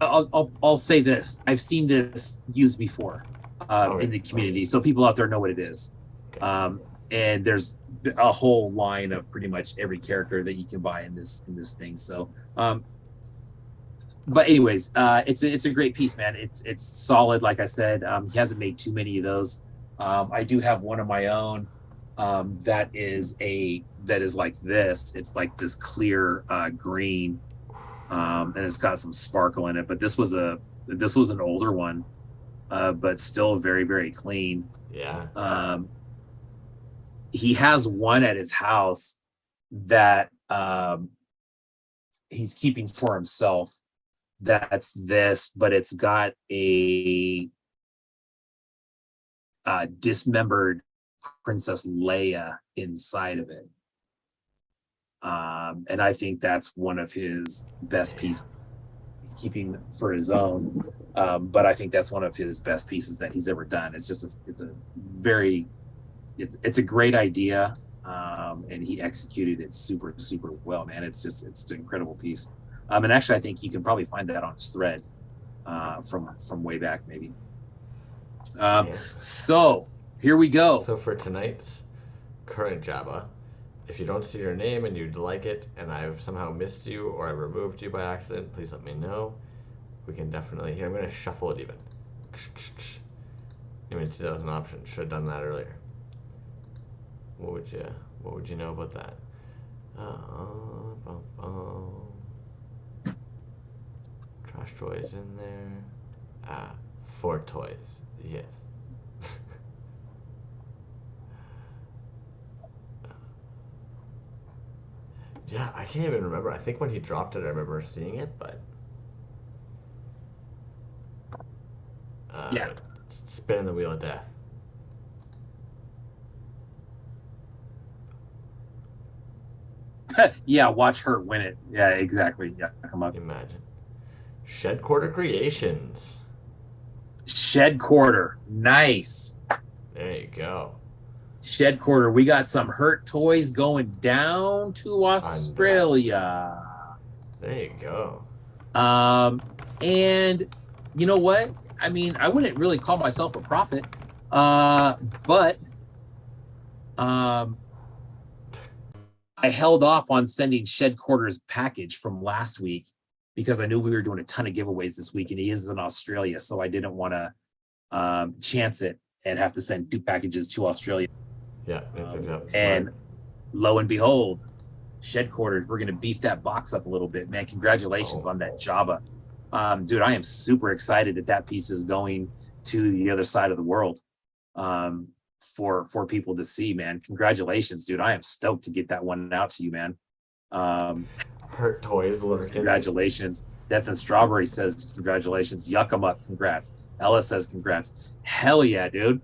I'll say this. I've seen this used before in the community, so people out there know what it is. Okay. And there's a whole line of pretty much every character that you can buy in this thing. So but anyways, it's a great piece, man. It's solid. Like I said, he hasn't made too many of those. I do have one of my own that is like this. It's like this clear green, and it's got some sparkle in it. But this was an older one, but still very, very clean. Yeah. He has one at his house that he's keeping for himself. That's this, but it's got a dismembered Princess Leia inside of it. And I think that's one of his best pieces he's keeping for his own. But I think that's one of his best pieces that he's ever done. It's a great idea. And he executed it super, super well, man. It's an incredible piece. And actually, I think you can probably find that on his thread from way back, maybe. So here we go. So for tonight's current Jabba, if you don't see your name and you'd like it, and I've somehow missed you or I removed you by accident, please let me know. We can definitely. Here, I'm going to shuffle it even. Even see that was an option. Should have done that earlier. What would you know about that? Trash toys in there. 4 toys. Yes. Yeah, I can't even remember. I think when he dropped it, I remember seeing it, but yeah, spinning the wheel of death. Yeah, watch her win it. Yeah, exactly. Yeah, come up. Imagine. Shed Quarter Creations. Shed Quarter. Nice. There you go. Shed Quarter. We got some Hurt Toys going down to Australia. There you go. And you know what? I mean, I wouldn't really call myself a prophet. But I held off on sending Shed Quarter's package from last week because I knew we were doing a ton of giveaways this week, and he is in Australia, so I didn't want to chance it and have to send 2 packages to Australia. Yeah. And lo and behold, Shed Quarters, we're going to beef that box up a little bit, man. Congratulations on that Jabba. Dude, I am super excited that piece is going to the other side of the world for people to see, man. Congratulations, dude. I am stoked to get that one out to you, man. Hurt Toys lurking. Congratulations. Death and Strawberry says congratulations. Yuck 'em up, congrats. Ella says congrats. Hell yeah, dude.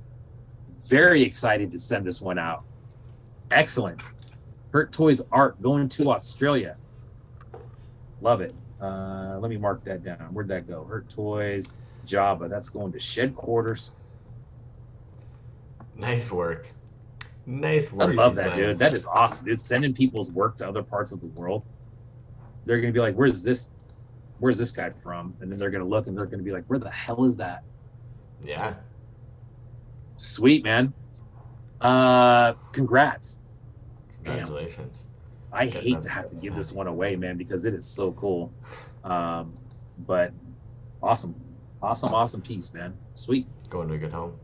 Very excited to send this one out. Excellent. Hurt Toys art going to Australia. Love it. Let me mark that down. Where'd that go? Hurt Toys, Jabba. That's going to Shed Quarters. Nice work. Nice work. I love that, dude. That is awesome, dude. Sending people's work to other parts of the world. They're gonna be like, where's this guy from? And then they're gonna look and they're gonna be like, where the hell is that? Yeah. Sweet, man. Congrats. Congratulations. Damn. I hate to have to give this one away, man, because it is so cool. But awesome piece, man. Sweet. Going to a good home.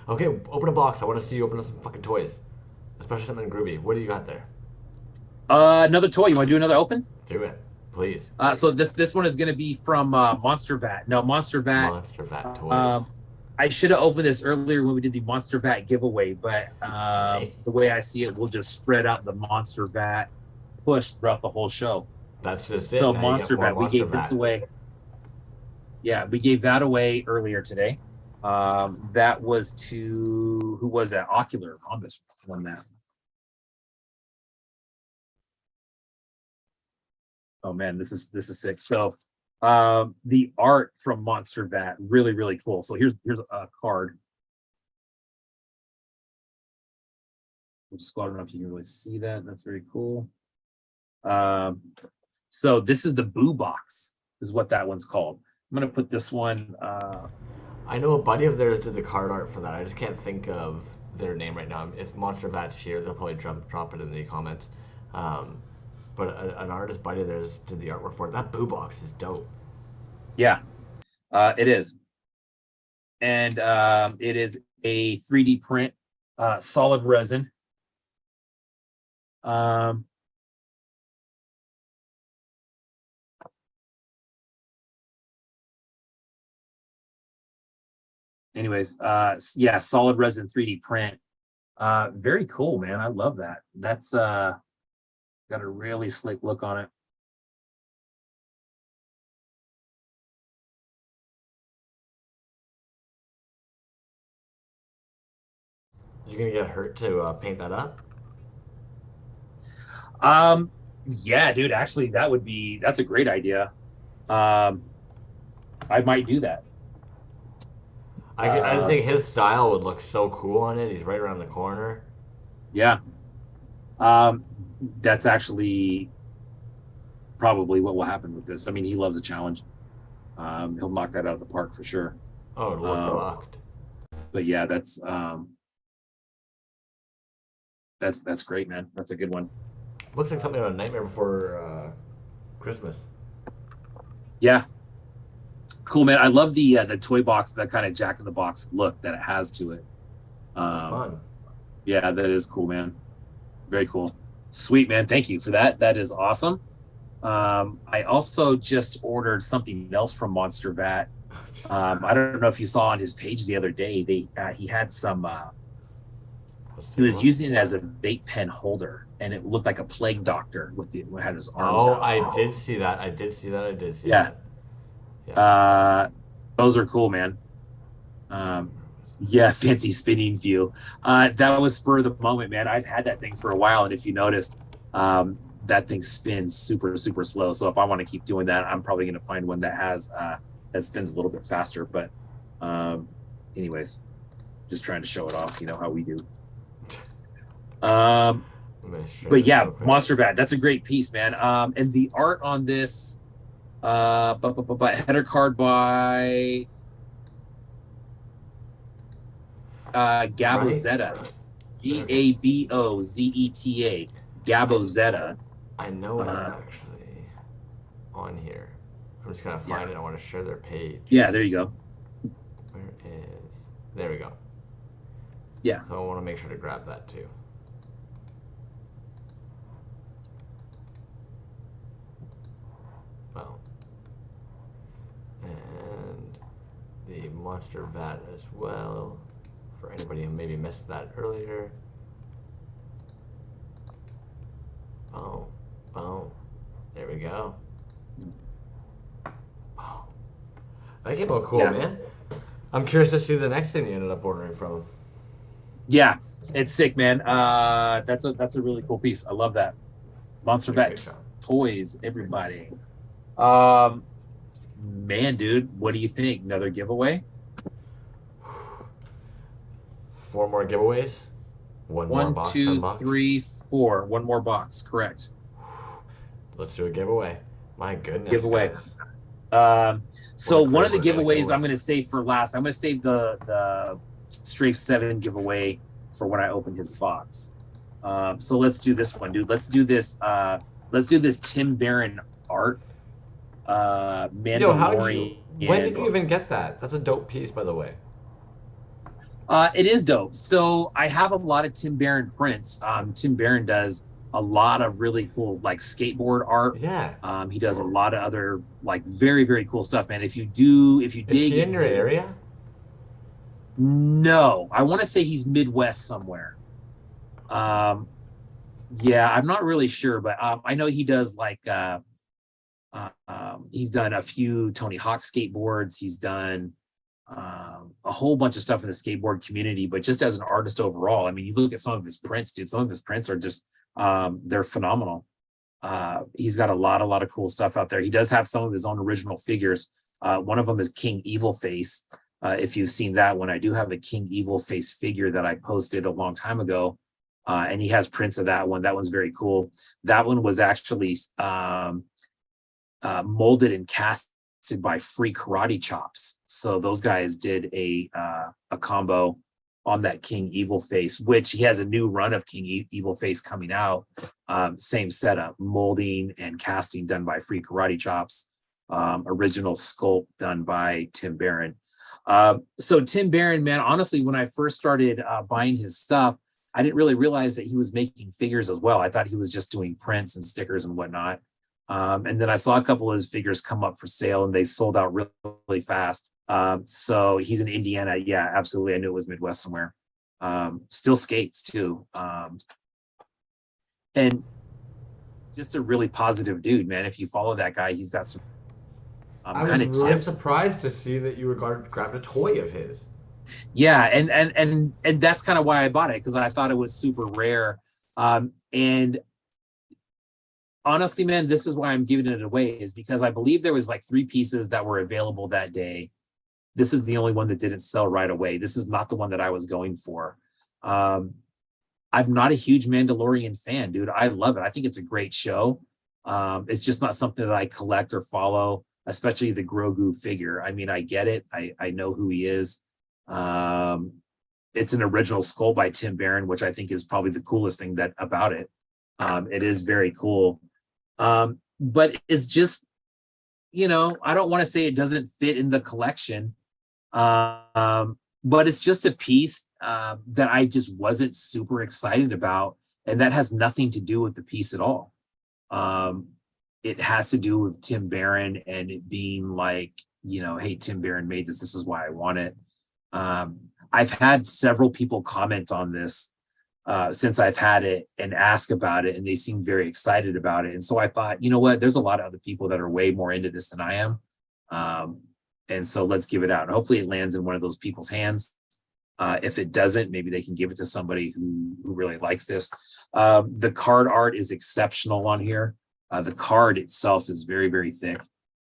Okay, open a box. I want to see you open up some fucking toys, especially something groovy. What do you got there? Another toy. You want to do another open? Do it, please. So this one is going to be from Monster Vat. No, Monster Vat. Monster Vat toys. I should have opened this earlier when we did the Monster Vat giveaway, but the way I see it, we'll just spread out the Monster Vat push throughout the whole show. That's just it. So Now Monster Vat, we gave this away. Yeah, we gave that away earlier today. That was to, who was that? Ocular Columbus won that. Oh man, this is sick. So the art from Monster Vat, really cool. So here's a card. We'll just go, I don't know if you can really see that. That's very cool. So this is the Boo Box, is what that one's called. I'm gonna put this one. I know a buddy of theirs did the card art for that. I just can't think of their name right now. If Monster Vat's here, they'll probably drop it in the comments. But an artist buddy of theirs did the artwork for it. That Boo Box is dope. Yeah, it is. And it is a 3D print, solid resin. Anyways, yeah, solid resin 3D print. Very cool, man. I love that. That's got a really slick look on it. You gonna get Hurt to paint that up? Yeah, dude, actually that's a great idea. I might do that. I think his style would look so cool on it. He's right around the corner. Yeah. That's actually probably what will happen with this. I mean, he loves a challenge. He'll knock that out of the park for sure. Oh, it'll look rocked. But yeah, that's great, man. That's a good one. Looks like something on a Nightmare Before Christmas. Yeah. Cool, man. I love the toy box, that kind of Jack in the Box look that it has to it. It's fun. Yeah, that is cool, man. Very cool. Sweet, man. Thank you for that. That is awesome. I also just ordered something else from Monster Vat. I don't know if you saw on his page the other day, he had some he was using it as a vape pen holder, and it looked like a plague doctor with had his arms out. I did see that. Yeah. Those are cool, man. Yeah, fancy spinning view. That was spur of the moment, man. I've had that thing for a while, and if you noticed, that thing spins super slow. So if I want to keep doing that, I'm probably going to find one that has that spins a little bit faster. But anyways, just trying to show it off. You know how we do. But yeah, Monster Vat, that's a great piece, man. And the art on this, header card by Gabozetta, Gabozeta, Gabozetta. I know it's actually on here. I'm just gonna find it. I want to share their page. Yeah, there you go. There we go. Yeah. So I want to make sure to grab that too. Well, and the Monster Vat as well, for anybody who maybe missed that earlier. Oh, there we go. Oh, that came out cool, Yeah. man. I'm curious to see the next thing you ended up ordering from him. Yeah, it's sick, man. That's a really cool piece. I love that. Monster Good Vet job. Toys, everybody. Man, dude, what do you think? Another giveaway? 4 more giveaways. One more One, box 2, unbox. 3, 4. One more box, correct. Let's do a giveaway. My goodness, Giveaway. guys. So What a one of the crazy giveaways giveaways. I'm going to save for last. I'm going to save the Strafe 7 giveaway for when I open his box. So let's do this one, dude. Let's do this. Let's do this Tim Barron art. Mandalorian. Yo, when did you even get that? That's a dope piece, by the way. It is dope. So I have a lot of Tim Barron prints. Tim Barron does a lot of really cool like skateboard art. Yeah. He does a lot of other like very, very cool stuff, man. If you dig Is he in your area? No, I want to say he's Midwest somewhere. Yeah, I'm not really sure, but I know he does like he's done a few Tony Hawk skateboards. He's done a whole bunch of stuff in the skateboard community, but just as an artist overall, I mean, you look at some of his prints, dude. Some of his prints are just they're phenomenal. He's got a lot of cool stuff out there. He does have some of his own original figures. One of them is King Evil Face. If you've seen that one, I do have a King Evil Face figure that I posted a long time ago. And he has prints of that one. That one's very cool. That one was actually molded and casted by Free Karate Chops. So those guys did a combo on that King Evil Face, which he has a new run of King Evil Face coming out. Same setup, molding and casting done by Free Karate Chops. Original sculpt done by Tim Barron. So Tim Barron, man, honestly, when I first started buying his stuff, I didn't really realize that he was making figures as well. I thought he was just doing prints and stickers and whatnot. And then I saw a couple of his figures come up for sale and they sold out really, really fast. So he's in Indiana. Yeah, absolutely. I knew it was Midwest somewhere. Still skates too. And just a really positive dude, man. If you follow that guy, he's got some kind of really tips. Surprised to see that you grabbed a toy of his. Yeah, and that's kind of why I bought it, because I thought it was super rare. And honestly, man, this is why I'm giving it away, is because I believe there was like 3 pieces that were available that day. This is the only one that didn't sell right away. This is not the one that I was going for. I'm not a huge Mandalorian fan, dude. I love it. I think it's a great show. It's just not something that I collect or follow, especially the Grogu figure. I mean, I get it. I know who he is. It's an original skull by Tim Barron, which I think is probably the coolest thing about it. It is very cool. But it's just, I don't want to say it doesn't fit in the collection. But it's just a piece that I just wasn't super excited about. And that has nothing to do with the piece at all. It has to do with Tim Barron and it being like, hey, Tim Barron made this. This is why I want it. I've had several people comment on this since I've had it and ask about it, and they seem very excited about it. And so I thought, you know what, there's a lot of other people that are way more into this than I am. And so let's give it out. And hopefully it lands in one of those people's hands. If it doesn't, maybe they can give it to somebody who really likes this. The card art is exceptional on here. The card itself is very, very thick.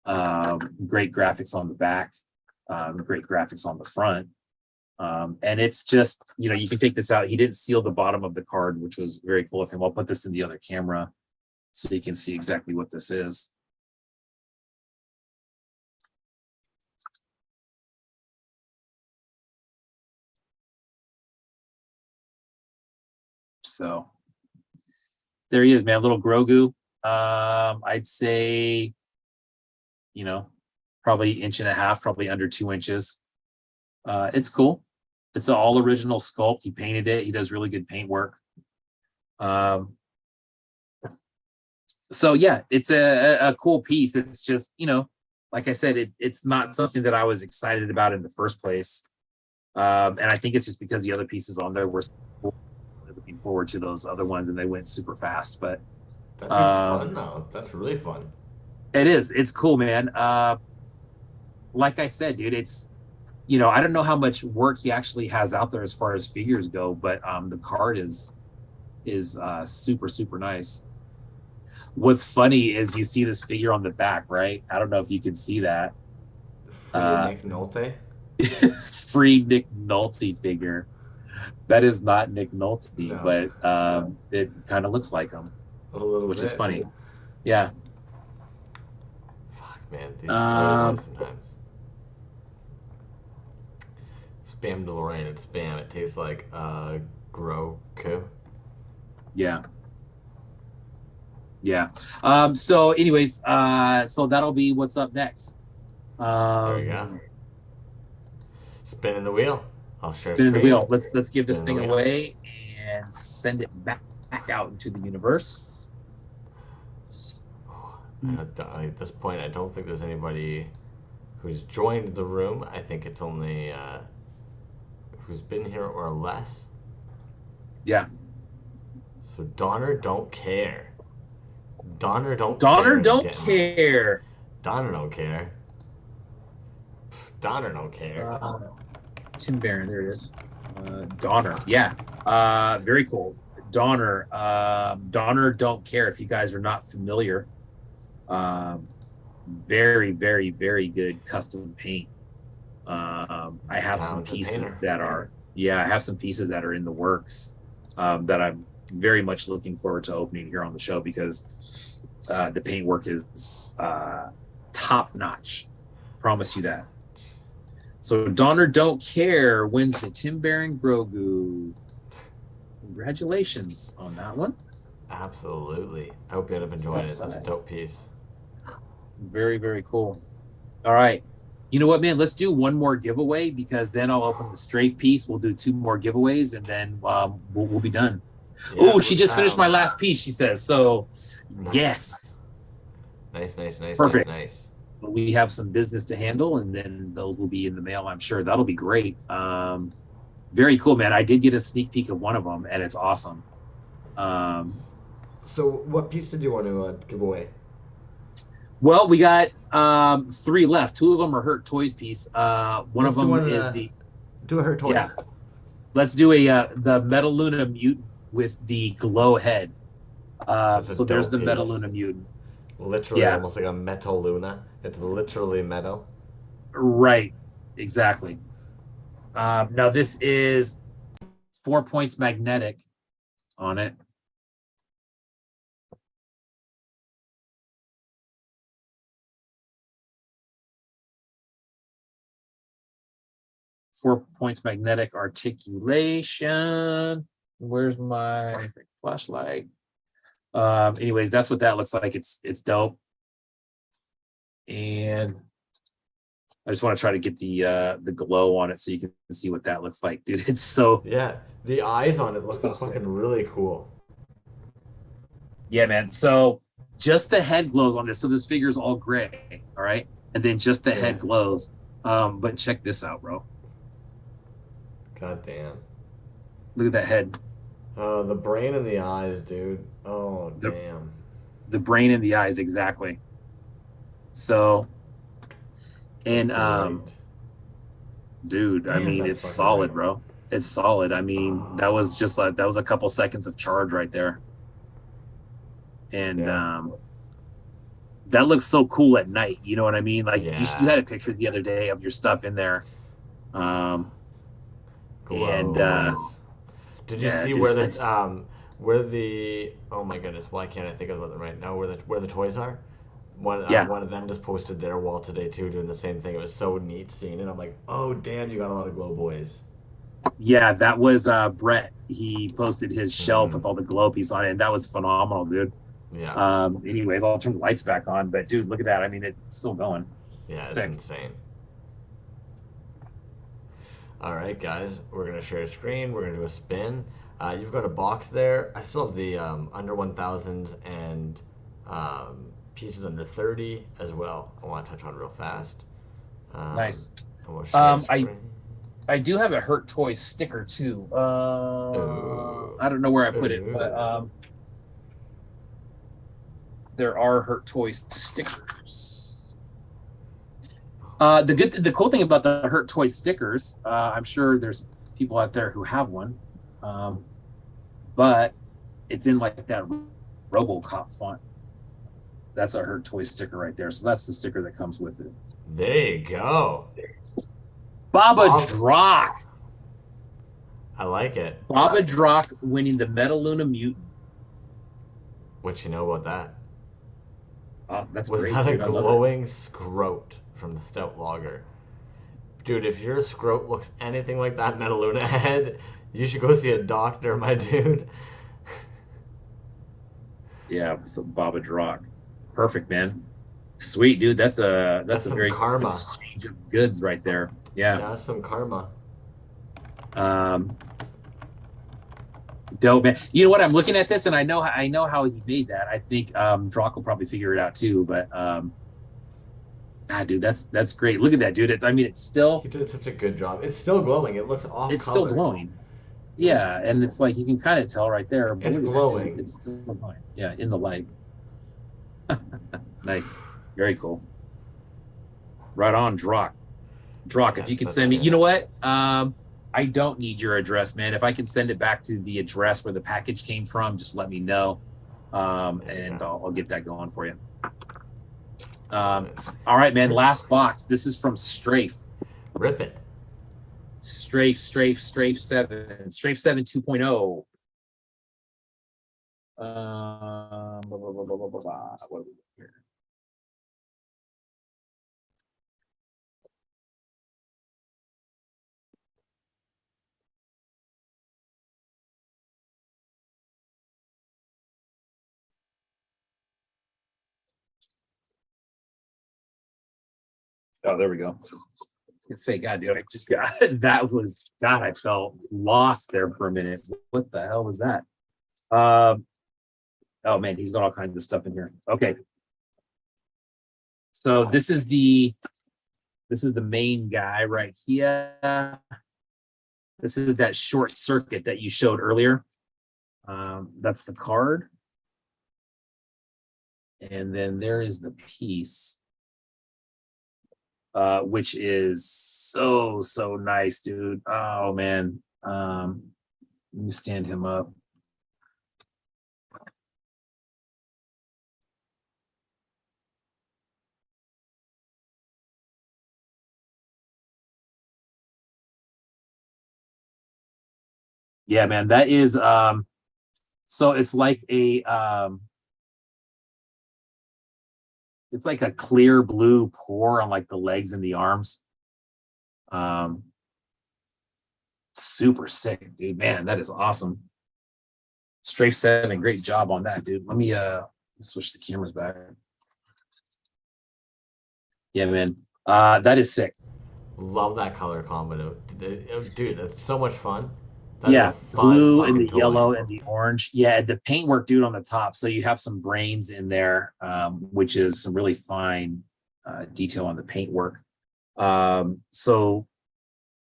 Great graphics on the back. Great graphics on the front. And it's just, you can take this out. He didn't seal the bottom of the card, which was very cool of him. I'll put this in the other camera so you can see exactly what this is. So there he is, man. Little Grogu. I'd say, probably 1.5 inches, probably under 2 inches. It's cool. It's an all original sculpt. He painted it. He does really good paint work. So yeah, it's a cool piece. It's just, like I said, it's not something that I was excited about in the first place. And I think it's just because the other pieces on there were looking forward to those other ones and they went super fast. But That thing's fun though. That's really fun. It is. It's cool, man. Like I said, dude, it's, you know, I don't know how much work he actually has out there as far as figures go, but the card is super, super nice. What's funny is you see this figure on the back, right? I don't know if you can see that. Free Nick Nolte. Free Nick Nolte figure. That is not Nick Nolte, No. but it kind of looks like him, A little which bit. is funny. Yeah. Fuck, man. These are sometimes. Spam DeLorean. It's spam. It tastes like Grogu. Yeah. Yeah. So anyways, so that'll be what's up next. There you go. Spinning the wheel. I'll share Spinning the screen. wheel. Let's give this Spinning thing the wheel. away and send it back out into the universe. At this point, I don't think there's anybody who's joined the room. I think it's only who's been here or less. Yeah. So Donner don't care. Donner don't Donner care. don't care. Donner don't care. Donner don't care. Tim Barron, there it is. Donner, yeah. Very cool. Donner. Donner don't care. If you guys are not familiar, very, very, very good custom paint. I have some Talented pieces painter. that are, yeah, I have some pieces that are in the works that I'm very much looking forward to opening here on the show because the paintwork is top notch. Promise you that. So Donner don't care wins the Tim Barron Grogu. Congratulations on that one. Absolutely. I hope you end up enjoying it. That's a dope piece. Very, very cool. All right. You know what, man? Let's do one more giveaway because then I'll open the strafe piece. We'll do 2 more giveaways and then we'll be done. Yeah, Oh, she just finished my last piece, she says. So, nice. Yes. Nice. Perfect. Nice. We have some business to handle and then those will be in the mail, I'm sure. That'll be great. Very cool, man. I did get a sneak peek of one of them and it's awesome. So what piece did you want to give away? Well, we got 3 left. 2 of them are Hurt Toys piece. One of them is the do a Hurt Toys. Yeah. Let's do the Metaluna Mutant with the glow head. So there's the Metaluna Mutant. Literally, almost like a metal Luna. It's literally metal. Right. Exactly. Now this is 4 points magnetic on it. Four points magnetic articulation. Where's my flashlight? Anyways, that's what that looks like. It's dope. And I just want to try to get the glow on it so you can see what that looks like, dude. It's so the eyes on it look fucking really cool. Yeah, man. So just the head glows on this. So this figure is all gray, all right, and then just the head glows. But check this out, bro. God damn. Look at that head. The brain and the eyes, dude. Oh, damn. The brain and the eyes, exactly. So, and dude, damn, I mean, it's solid, bro. It's solid. I mean, that was just like that was a couple seconds of charge right there. And that looks so cool at night. You know what I mean? Like you had a picture the other day of your stuff in there. And did you see where the oh my goodness, why can't I think of it right now? Where the toys are? One of them just posted their wall today too, doing the same thing. It was so neat seeing it. I'm like, oh damn, you got a lot of glow boys. Yeah, that was Brett. He posted his shelf with all the glow pieces on it, and that was phenomenal, dude. Yeah. Anyways, I'll turn the lights back on, but dude, look at that. I mean, it's still going. Yeah, it's insane. All right, guys, we're gonna share a screen. We're gonna do a spin. You've got a box there. I still have the under 1,000s and pieces under 30 as well. I want to touch on real fast. Nice. And we'll share I do have a Hurt Toys sticker too. I don't know where I put it, but there are Hurt Toys stickers. The cool thing about the Hurt Toys stickers, I'm sure there's people out there who have one, but it's in like that Robocop font. That's a Hurt Toys sticker right there. So that's the sticker that comes with it. There you go. Baba Drock. I like it. Baba Drock winning the Metaluna Mutant. What you know about that? Oh, that's Was great. that a Dude, I love it. glowing scrote from the Stout Lager? Dude, if your scrote looks anything like that Metaluna head, you should go see a doctor, my dude. Yeah, so Baba Drock. Perfect, man. Sweet, dude. That's a That's some very karma. good exchange of goods right there. Yeah. Yeah, that's some karma. Dope, man. You know what? I'm looking at this and I know how he made that. I think Drock will probably figure it out too, but dude, that's great. Look at that, dude. I mean, it's still He did such a good job. It's still glowing. It looks off it's color. still glowing. Yeah, and it's like you can kind of tell right there. But It's look at that, glowing. dude. It's still glowing. Yeah, in the light. Nice. Very cool. Right on, Drock. Drock, if you can That's send me, very you know nice. what? I don't need your address, man. If I can send it back to the address where the package came from, just let me know. And I'll get that going for you. All right, man. Last box. This is from Strafe. Rip it. Strafe 7. Strafe 7 2.0. What are we doing here? Oh, there we go. I was gonna say, God, dude, I just got that was God. I felt lost there for a minute. What the hell was that? Oh man, he's got all kinds of stuff in here. Okay, so this is the main guy right here. This is that short circuit that you showed earlier. That's the card, and then there is the piece. Which is so nice, dude. Oh man. Let me stand him up. Yeah, man, that is so it's like a clear blue pour on like the legs and the arms. Super sick, dude. Man, that is awesome. Strafe 7, great job on that, dude. Let me switch the cameras back. Yeah, man. That is sick. Love that color combo. Dude, that's so much fun. That is Yeah, a fun blue and the fucking toy. yellow and the orange. Yeah, the paintwork, dude, on the top. So you have some brains in there, which is some really fine detail on the paintwork. So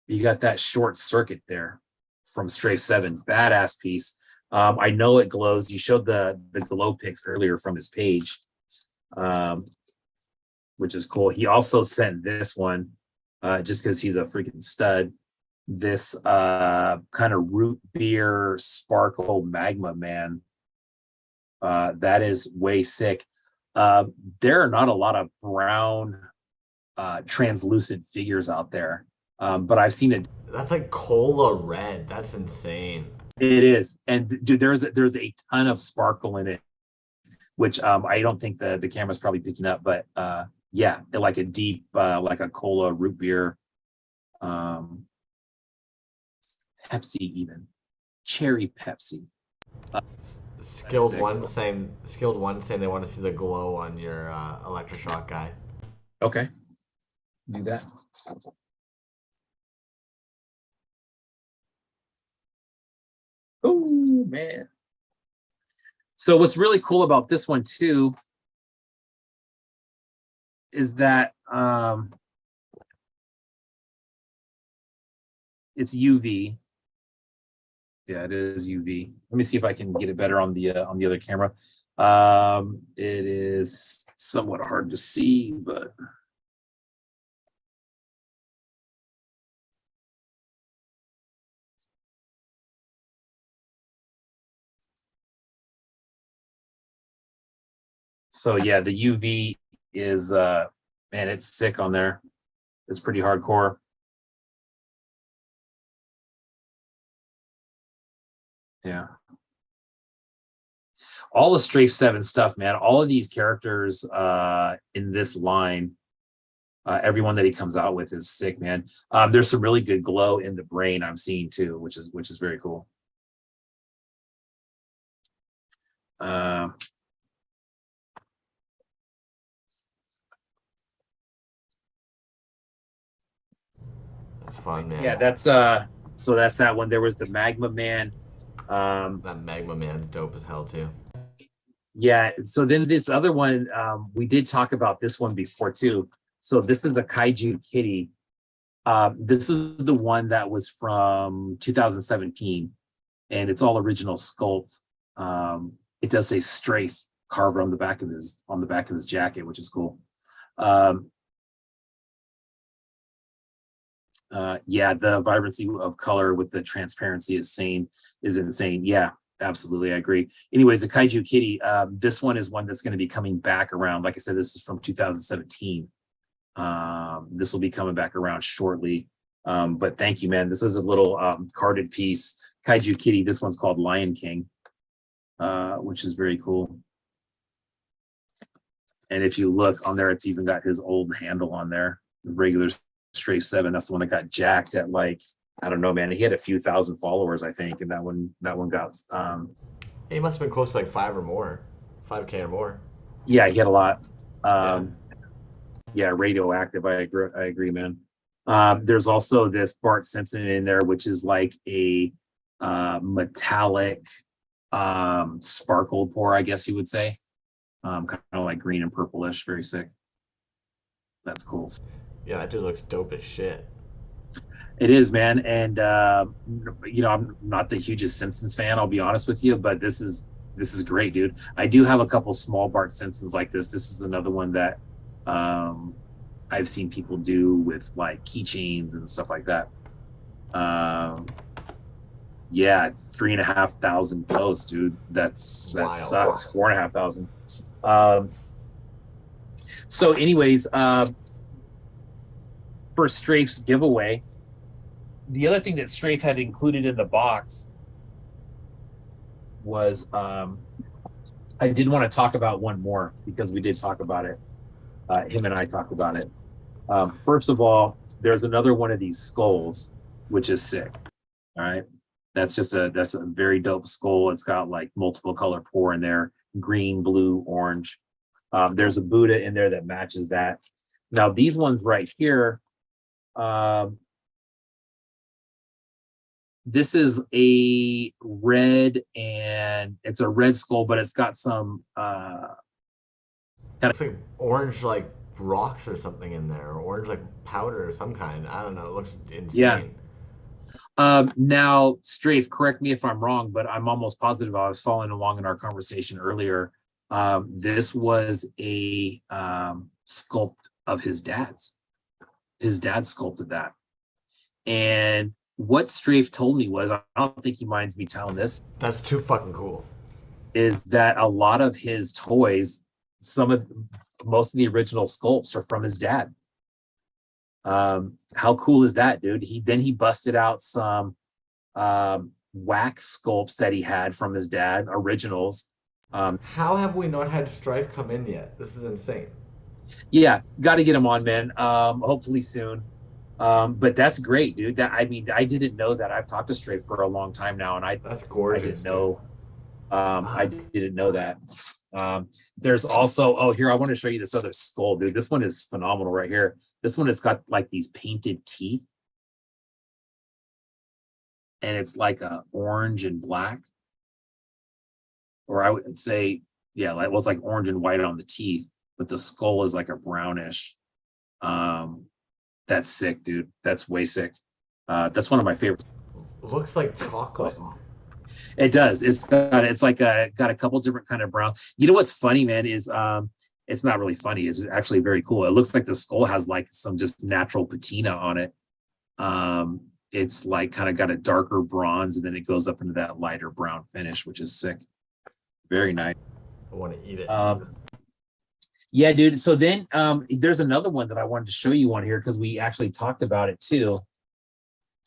you got that short circuit there from Strafe 7. Badass piece. I know it glows. You showed the glow pics earlier from his page, which is cool. He also sent this one just because he's a freaking stud. This kind of root beer sparkle magma man. That is way sick. There are not a lot of brown translucent figures out there, but I've seen it. That's like cola red. That's insane. It is, and dude, there's a ton of sparkle in it, which I don't think the camera's probably picking up, but yeah, like a deep like a cola root beer. Pepsi, even cherry Pepsi. Skilled one saying they want to see the glow on your electroshock guy. Okay, do that. Oh man. So what's really cool about this one too is that it's UV. Yeah, it is UV. Let me see if I can get it better on the other camera. It is somewhat hard to see, but so yeah, the UV is man, it's sick on there. It's pretty hardcore. Yeah. All the Strafe 7 stuff, man. All of these characters in this line, everyone that he comes out with is sick, man. There's some really good glow in the brain I'm seeing too, which is very cool. That's fun, man. Yeah, that's so that's that one. There was the Magma Man. That Magma Man's dope as hell too. Yeah, so then this other one, we did talk about this one before too. So this is a Kaiju Kitty. This is the one that was from 2017, and it's all original sculpt. It does say Strafe carved on the back of his jacket, which is cool. Yeah, the vibrancy of color with the transparency is insane. Yeah, absolutely, I agree. Anyways, the Kaiju Kitty, this one is one that's going to be coming back around. Like I said, this is from 2017. This will be coming back around shortly. But thank you, man. This is a little carded piece. Kaiju Kitty, this one's called Lion King, which is very cool. And if you look on there, it's even got his old handle on there, the regular Strafe 7. That's the one that got jacked at, like, I don't know, man. He had a few thousand followers, I think, and that one got He must have been close to like 5 or more, 5K or more. Yeah, he had a lot. Yeah, radioactive. I agree, man. There's also this Bart Simpson in there, which is like a metallic sparkled pour, I guess you would say. Kind of like green and purplish, very sick. That's cool. Yeah, that dude looks dope as shit. It is, man. And you know, I'm not the hugest Simpsons fan, I'll be honest with you, but this is great, dude. I do have a couple small Bart Simpsons like this. This is another one that I've seen people do with like keychains and stuff like that. Yeah, 3,500 posts, dude. That sucks. 4,500. So anyways, for Strafe's giveaway, the other thing that Strafe had included in the box was I did want to talk about one more because we did talk about it. Him and I talked about it. First of all, there's another one of these skulls, which is sick. All right. That's a very dope skull. It's got like multiple color pour in there, green, blue, orange. There's a Buddha in there that matches that. Now these ones right here, this is a red, and it's a red skull, but it's got some Looks like orange, like rocks or something in there, or orange like powder or some kind. I don't know. It looks insane. Yeah. Now, Strafe, correct me if I'm wrong, but I'm almost positive I was following along in our conversation earlier. This was a sculpt of his dad's. His dad sculpted that. And what Strafe told me was, I don't think he minds me telling this. That's too fucking cool. Is that a lot of his toys, most of the original sculpts are from his dad. How cool is that, dude? He busted out some wax sculpts that he had from his dad, originals. How have we not had Strife come in yet? This is insane. Yeah, got to get him on, man. Hopefully soon. But that's great, dude. I didn't know that. I've talked to Strafe for a long time now, and that's gorgeous. I didn't know. I didn't know that. There's also, here, I want to show you this other skull, dude. This one is phenomenal right here. This one has got like these painted teeth, and it's like a orange and black, or I would say, yeah, it was like orange and white on the teeth, but the skull is like a brownish. That's sick, dude. That's way sick. That's one of my favorites. Looks like chocolate. Awesome. It does. It's like got a couple different kind of brown. You know what's funny, man, is it's not really funny. It's actually very cool. It looks like the skull has like some just natural patina on it. It's like kind of got a darker bronze, and then it goes up into that lighter brown finish, which is sick. Very nice. I want to eat it. Yeah, dude. So then there's another one that I wanted to show you on here because we actually talked about it too.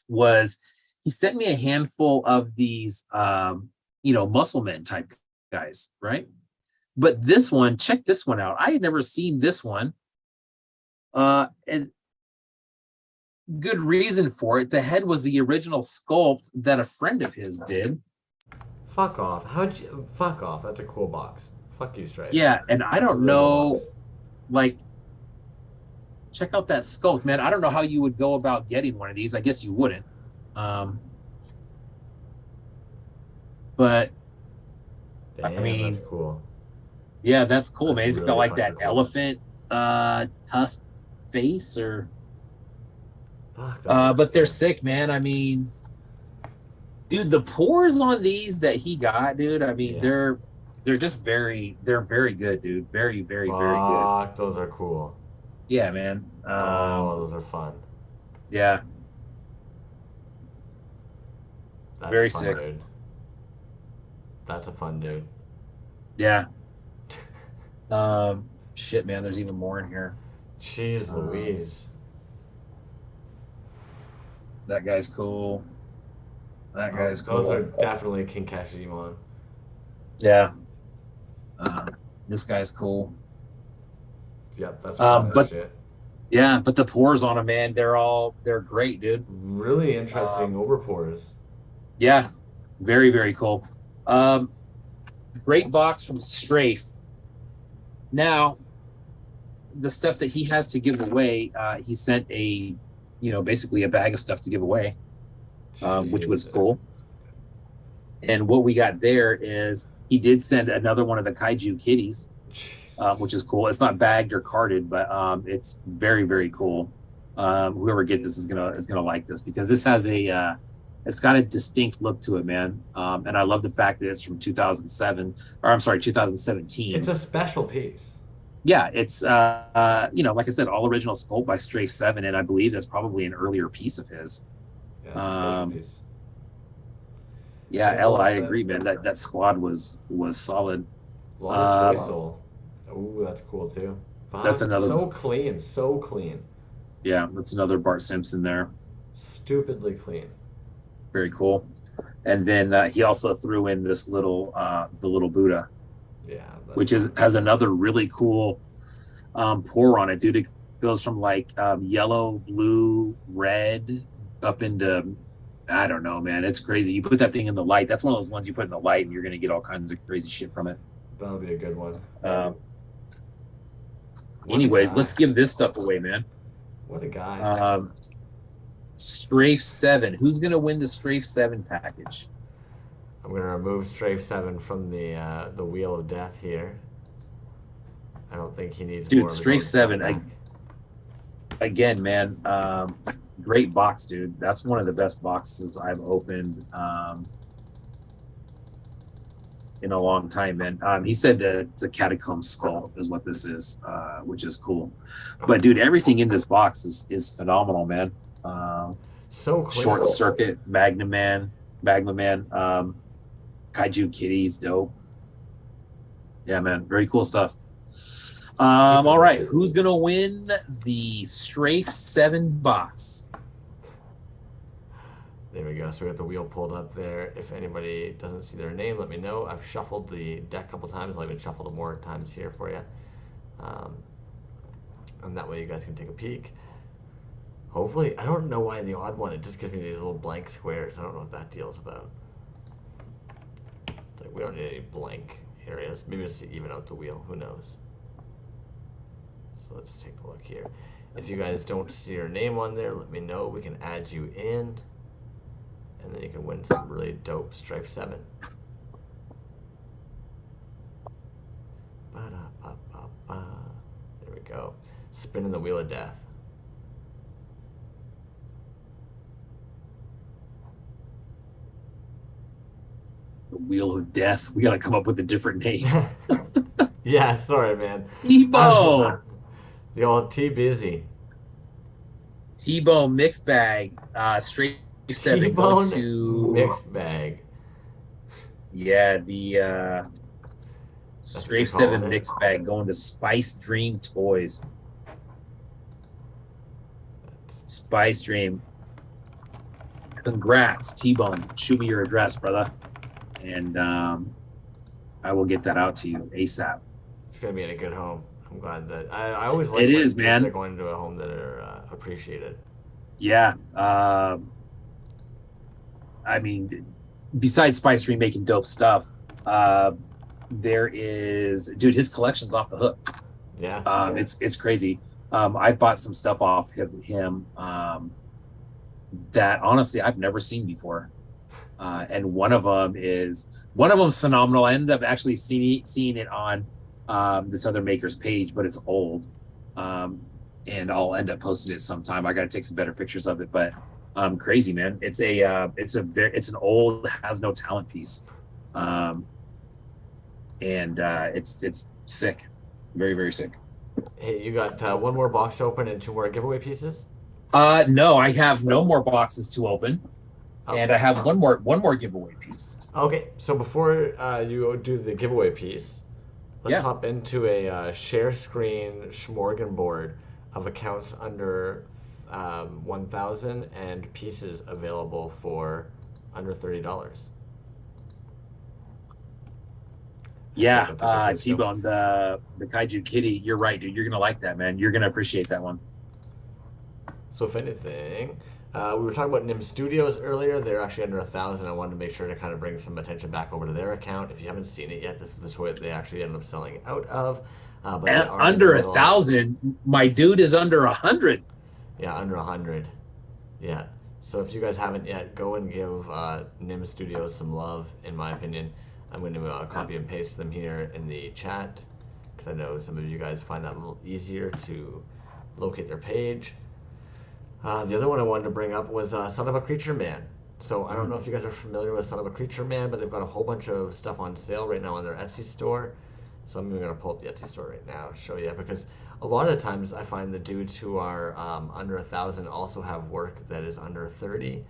Was he sent me a handful of these muscle men type guys, right? But this one, check this one out. I had never seen this one. And good reason for it. The head was the original sculpt that a friend of his did. Fuck off. Fuck off. That's a cool box. Fuck you, Stripe. Yeah, and I don't know, like, check out that sculpt, man. I don't know how you would go about getting one of these. I guess you wouldn't. But damn, I mean, that's cool. Yeah, that's cool, man. He's really got like that cool. elephant tusk face, or Fuck, but they're sick, man. I mean, dude, the pores on these that he got, dude, I mean, they're just very good, dude. Very very good. Fuck, those are cool. Yeah, man. Those are fun. Yeah. That's very fun, sick. Dude. That's a fun dude. Yeah. Shit, man. There's even more in here. Jeez Louise. That guy's cool. That guy's cool. Those are definitely Kinkashimon. Yeah. This guy's cool. Yep, that's but shit. Yeah, but the pores on them, man, they're great, dude. Really interesting overpores. Yeah, very very cool. Great box from Strafe. Now, the stuff that he has to give away, he sent basically a bag of stuff to give away, which was cool. And what we got there is he did send another one of the Kaiju kitties, which is cool. It's not bagged or carded, but it's very very cool. Whoever gets this is gonna like this, because this has it's got a distinct look to it, man. And I love the fact that it's from 2017. It's a special piece. Yeah, it's like I said, all original sculpt by Strafe 7, and I believe that's probably an earlier piece of his. Yeah, piece. Yeah, Ella, I agree, man. That squad was solid. A lot of soul. Ooh, that's cool too. That's another. So clean. Yeah, that's another Bart Simpson there. Stupidly clean. Very cool. And then he also threw in this little the little Buddha. Yeah. Which has another really cool pour on it, dude. It goes from like yellow, blue, red up into, I don't know, man. It's crazy. You put that thing in the light. That's one of those ones you put in the light and you're gonna get all kinds of crazy shit from it. That'll be a good one. Anyways, let's give this stuff away, man. What a guy. Strafe 7. Who's gonna win the Strafe 7 package? I'm gonna remove Strafe 7 from the Wheel of Death here. I don't think he needs. Dude, more Strafe 7. Again, man. Great box, dude. That's one of the best boxes I've opened in a long time, man. He said that it's a catacomb skull is what this is, which is cool. But dude, everything in this box is phenomenal, man. So clean. Short Circuit, Magma Man, Kaiju Kitties, dope. Yeah, man, very cool stuff. All right, who's gonna win the Strafe 7 box? There we go. So we got the wheel pulled up there. If anybody doesn't see their name, let me know. I've shuffled the deck a couple times. I'll even shuffle it more times here for you. And that way you guys can take a peek. Hopefully, I don't know why the odd one, it just gives me these little blank squares. I don't know what that deal's about. It's like we don't need any blank areas. Maybe just to even out the wheel. Who knows? So let's take a look here. If you guys don't see your name on there, let me know. We can add you in. And then you can win some really dope Stripe 7. There we go. Spinning the Wheel of Death. Wheel of Death. We got to come up with a different name. Yeah, sorry, man. T-Bone. The old T busy. T-Bone mixed bag. Straight 7 going T-bone to mixed bag. yeah, the That's what Strafe you're calling 7 it? mixed bag going to Spice Dream Toys. Spice Dream. Congrats, T-Bone. Shoot me your address, brother. And I will get that out to you ASAP. It's gonna be in a good home. I'm glad that I always like It when is, things man. are going into a home that are appreciated. Yeah. I mean, besides Spice Dream making dope stuff, there is, dude, his collection's off the hook. Yeah. It's crazy. I've bought some stuff off him that honestly I've never seen before. And one of them's phenomenal. I ended up actually seeing it on this other maker's page, but it's old. And I'll end up posting it sometime. I got to take some better pictures of it, but crazy, man. It's an old has no talent piece. And it's sick. Very, very sick. Hey, you got one more box to open and 2 more giveaway pieces? No, I have no more boxes to open. Oh. And I have one more giveaway piece. Okay, so before you do the giveaway piece, let's hop into a share screen smorgasbord of accounts under 1,000 and pieces available for under $30. Yeah, T-Bone, the Kaiju Kitty, you're right, dude. You're gonna like that, man. You're gonna appreciate that one. So if anything, we were talking about NIM Studios earlier. They're actually under 1,000. I wanted to make sure to kind of bring some attention back over to their account. If you haven't seen it yet, this is the toy that they actually ended up selling out of. But under 1,000, my dude is under 100. Yeah, under 100. Yeah. So if you guys haven't yet, go and give NIM Studios some love. In my opinion, I'm going to copy and paste them here in the chat because I know some of you guys find that a little easier to locate their page. The other one I wanted to bring up was Son of a Creature Man. So I don't know if you guys are familiar with Son of a Creature Man, but they've got a whole bunch of stuff on sale right now on their Etsy store. So I'm even going to pull up the Etsy store right now, show you, because a lot of the times I find the dudes who are under 1,000 also have work that is under 30.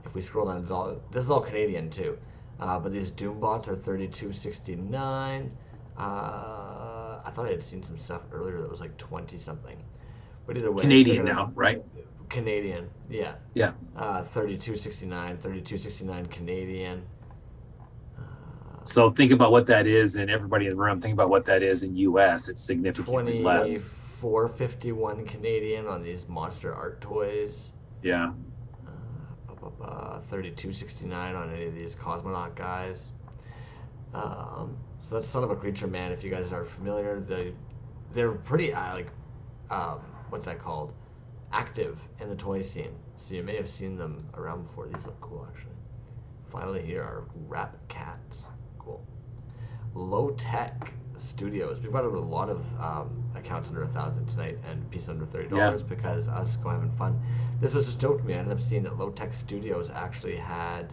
If we scroll down, this is all Canadian too, but these Doombots are $32.69. I thought I had seen some stuff earlier that was like 20 something. But either way, Canadian now, right? Canadian, yeah. Yeah. $32.69 Canadian. So think about what that is, and everybody in the room, think about what that is in US. It's significantly less. $24.51 Canadian on these monster art toys. Yeah. $32.69 on any of these cosmonaut guys. So that's Son of a Creature Man. If you guys are familiar, they're pretty what's that called? Active in the toy scene. So you may have seen them around before. These look cool, actually. Finally, here are Rap Cats. Cool. Low Tech Studios. We've got a lot of accounts under 1,000 tonight and pieces under $30 because I was just going having fun. This was just dope to me. I ended up seeing that Low Tech Studios actually had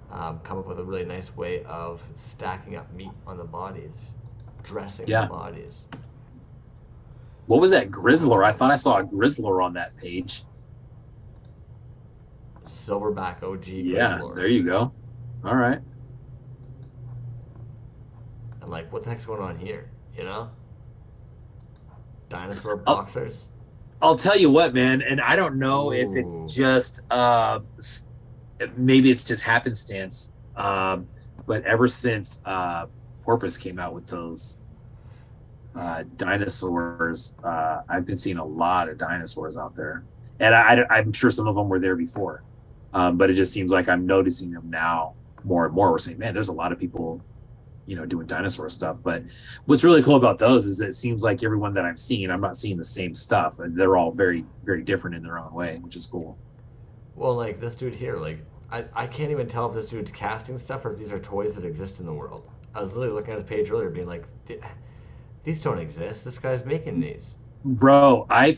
come up with a really nice way of stacking up meat on the bodies, dressing the bodies. What was that Grizzler? I thought I saw a Grizzler on that page. Silverback OG Yeah, Grizzler. there you go. All right. I'm like, what the heck's going on here? You know? Dinosaur boxers? I'll tell you what, man, and I don't know if it's just maybe it's just happenstance. But ever since Porpoise came out with those dinosaurs, I've been seeing a lot of dinosaurs out there, and I'm sure some of them were there before, but it just seems like I'm noticing them now more and more. We're saying, man, there's a lot of people, doing dinosaur stuff. But what's really cool about those is that it seems like everyone that I'm seeing, I'm not seeing the same stuff, and they're all very, very different in their own way, which is cool. Well, like this dude here, like I can't even tell if this dude's casting stuff or if these are toys that exist in the world. I was literally looking at his page earlier, being like, these don't exist. This guy's making these. Bro, I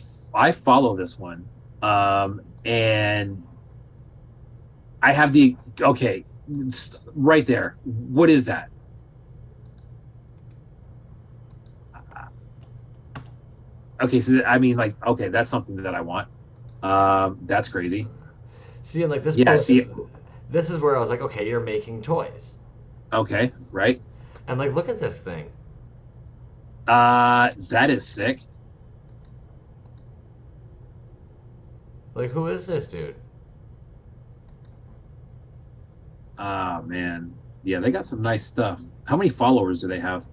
follow this one. And I have right there. What is that? Okay, so I mean, like, okay, that's something that I want. That's crazy. See, and like this Yeah, post, see, this is where I was like, okay, you're making toys, okay, right. and like, look at this thing. That is sick. Like, who is this dude? Ah, man. Yeah, they got some nice stuff. How many followers do they have?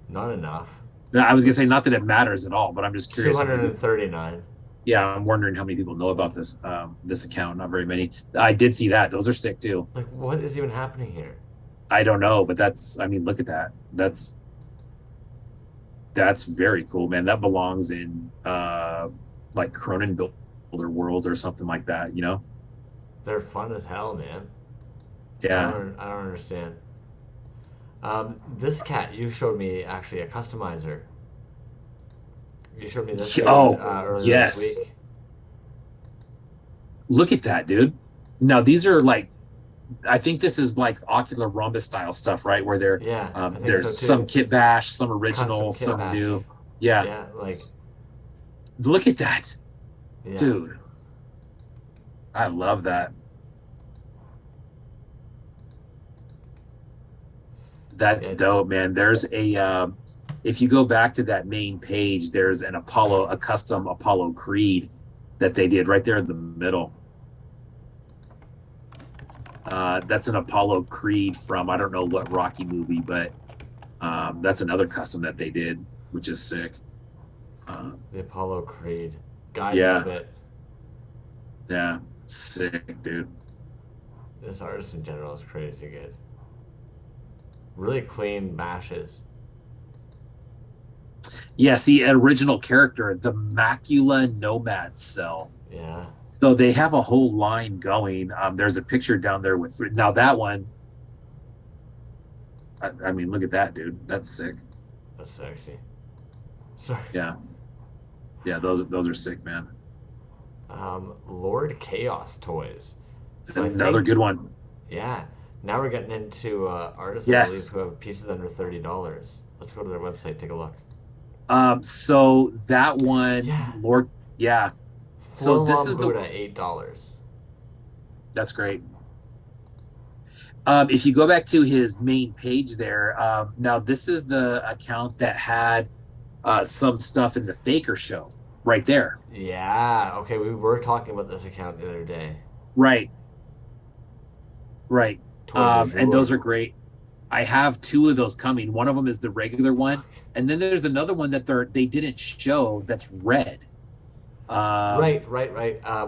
Not enough. No, I was gonna say not that it matters at all, but I'm just curious. 239. Yeah, I'm wondering how many people know about this this account. Not very many. I did see that. Those are sick too. Like, what is even happening here? I don't know, but I mean, look at that. That's very cool, man. That belongs in like Cronin Builder World or something like that, you know? They're fun as hell, man. Yeah. I don't understand. This cat, you showed me actually a customizer. You showed me this thing, earlier yes. this week. Look at that, dude. Now these are like, I think this is like ocular rhombus style stuff, right? Where they're there's so some kit bash, some original, some bash. new. Yeah. Yeah, like, look at that, yeah. dude. I love that. That's dope, man. There's a if you go back to that main page, there's a custom Apollo Creed that they did right there in the middle. That's an Apollo Creed from I don't know what Rocky movie, but that's another custom that they did, which is sick. The Apollo Creed. Guy Yeah. Bit. Yeah, sick, dude. This artist in general is crazy good. Really clean bashes. Yeah, see, original character, the Macula Nomad Cell. Yeah. So they have a whole line going. There's a picture down there with now that one. I mean, look at that, dude. That's sick. That's sexy. Sorry. Yeah, those are sick, man. Lord Chaos toys. So Another good one. Yeah. Now we're getting into artists, Yes. I believe, who have pieces under $30. Let's go to their website, take a look. So that one, Yeah. Lord, yeah. So this is Buddha, $8. That's great. If you go back to his main page there, now this is the account that had some stuff in the Faker show right there. Yeah. Okay, we were talking about this account the other day. Right. Toys And those are great. I have two of those coming. One of them is the regular one, and then there's another one that they didn't show that's red. Right.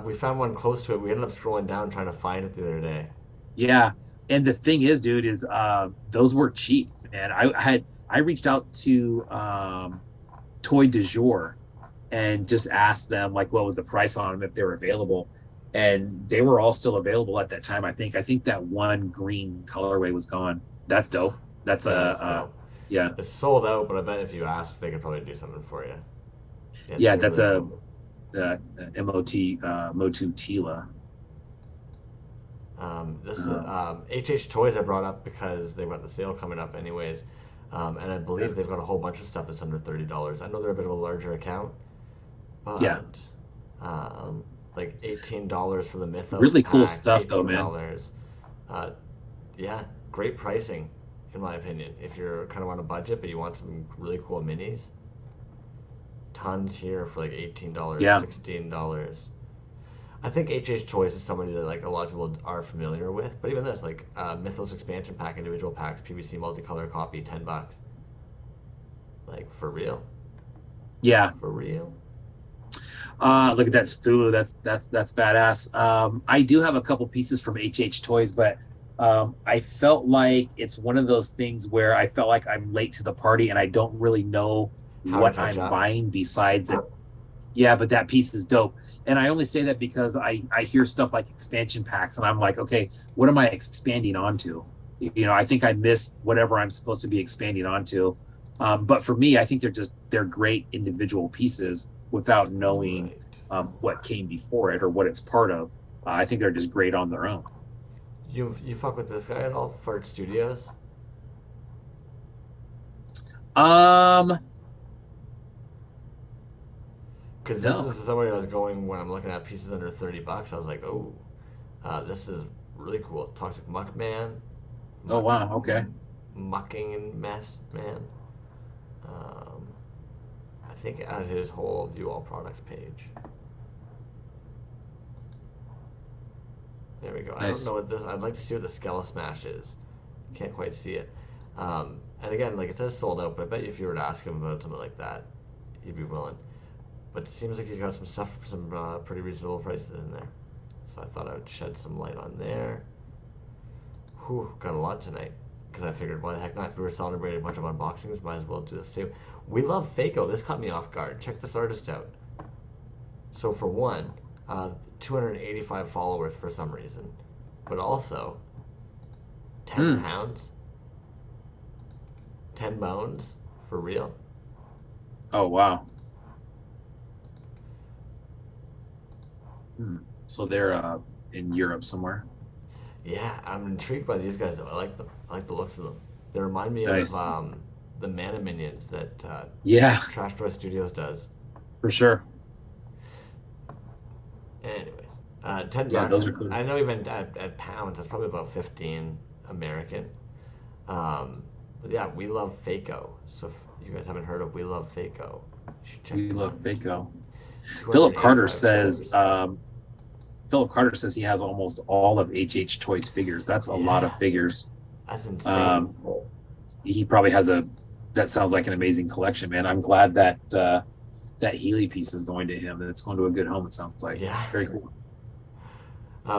We found one close to it. We ended up scrolling down trying to find it the other day. Yeah, and the thing is, dude, is those were cheap, man. I reached out to Toy du Jour and just asked them like what was the price on them if they were available, and they were all still available at that time. I think that one green colorway was gone. That's dope. That's dope. Yeah. It's sold out, but I bet if you ask, they could probably do something for you. Yeah, that's Motu Tila. This is HH Toys I brought up because they've got the sale coming up anyways, and I believe they've got a whole bunch of stuff that's under $30. I know they're a bit of a larger account, but like $18 for the Mythos. Really cool pack, stuff though, man. Yeah, great pricing in my opinion. If you're kind of on a budget but you want some really cool minis, tons here for like $18, $16. I think HH Choice is somebody that like a lot of people are familiar with, but even this like Mythos expansion pack, individual packs, PVC multicolor copy, $10. Like for real? Yeah. For real? Look at that Stulu. That's badass. I do have a couple pieces from HH Toys, but I felt like it's one of those things where I felt like I'm late to the party and I don't really know what I'm buying besides it. Yeah, but that piece is dope. And I only say that because I hear stuff like expansion packs and I'm like, okay, what am I expanding onto? You know, I think I missed whatever I'm supposed to be expanding onto. But for me, I think they're great individual pieces without knowing what came before it or what it's part of. I think they're just great on their own. You fuck with this guy at all? Fart Studios? Um, Because no. this is somebody I was going when I'm looking at pieces under $30. I was like, oh, this is really cool. Toxic Muck Man. Oh wow. Okay. Mucking and Mess Man. I think at his whole view all products page. There we go. I don't Nice. know what this. I'd like to see what the Skella Smash is. Can't quite see it. And again, like it says sold out, but I bet you if you were to ask him about something like that, he'd be willing. But it seems like he's got some stuff for some pretty reasonable prices in there. So I thought I would shed some light on there. Whew, got a lot tonight. Because I figured, why the heck not? If we were celebrating a bunch of unboxings, might as well do this too. We love Fako. This caught me off guard. Check this artist out. So for one, 285 followers for some reason. But also, 10 pounds, 10 bones, for real. Oh wow. So they're in Europe somewhere. Yeah, I'm intrigued by these guys though. I like them. I like the looks of them. They remind me Nice. of the Mana Minions that Yeah, Trash Toy Studios does. for sure. Anyways, 10 Yeah, bucks. those are cool. I know even at pounds, that's probably about 15 American. But yeah, we love Fako. So if you guys haven't heard of We Love Fako, you should check We them love out. Fako. Philip Carter 285 says. followers. Philip Carter says he has almost all of HH Toys figures. That's a lot of Yeah. figures. That's insane. He probably has that sounds like an amazing collection, man. I'm glad that that Healy piece is going to him. That it's going to a good home. It sounds like. Yeah. Very cool.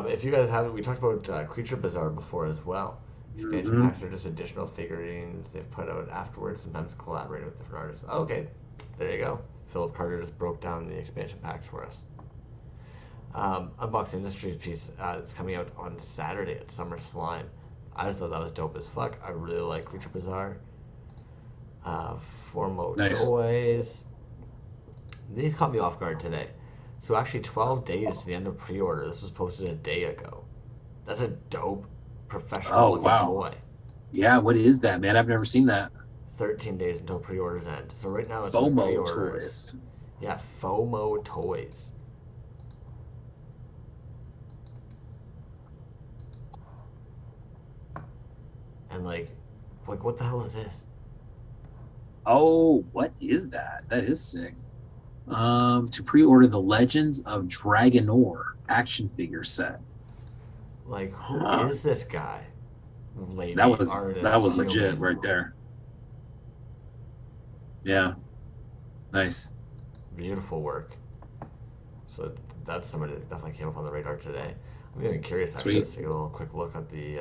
If you guys haven't, we talked about Creature Bazaar before as well. Expansion Mhm. packs are just additional figurines they've put out afterwards, sometimes collaborating with different artists. Oh, okay, there you go. Philip Carter just broke down the expansion packs for us. Unbox Industries piece is coming out on Saturday at Summer Slime. I just thought that was dope as fuck. I really like Creature Bazaar. Formo Nice. Toys. These caught me off guard today. So actually 12 days to the end of pre-order. This was posted a day ago. That's a dope professional looking wow. toy. Yeah, what is that, man? I've never seen that. 13 days until pre-orders end. So right now it's in FOMO pre-orders. Toys. Yeah, FOMO Toys. And like what the hell is this? Oh, what is that? That is sick. To pre-order the Legends of Dragonor action figure set. Like who Huh. is this guy? Lady That was artist, legit human. right there. Yeah. Nice. Beautiful work. So that's somebody that definitely came up on the radar today. I'm even curious actually. Sweet. Let's take a little quick look at the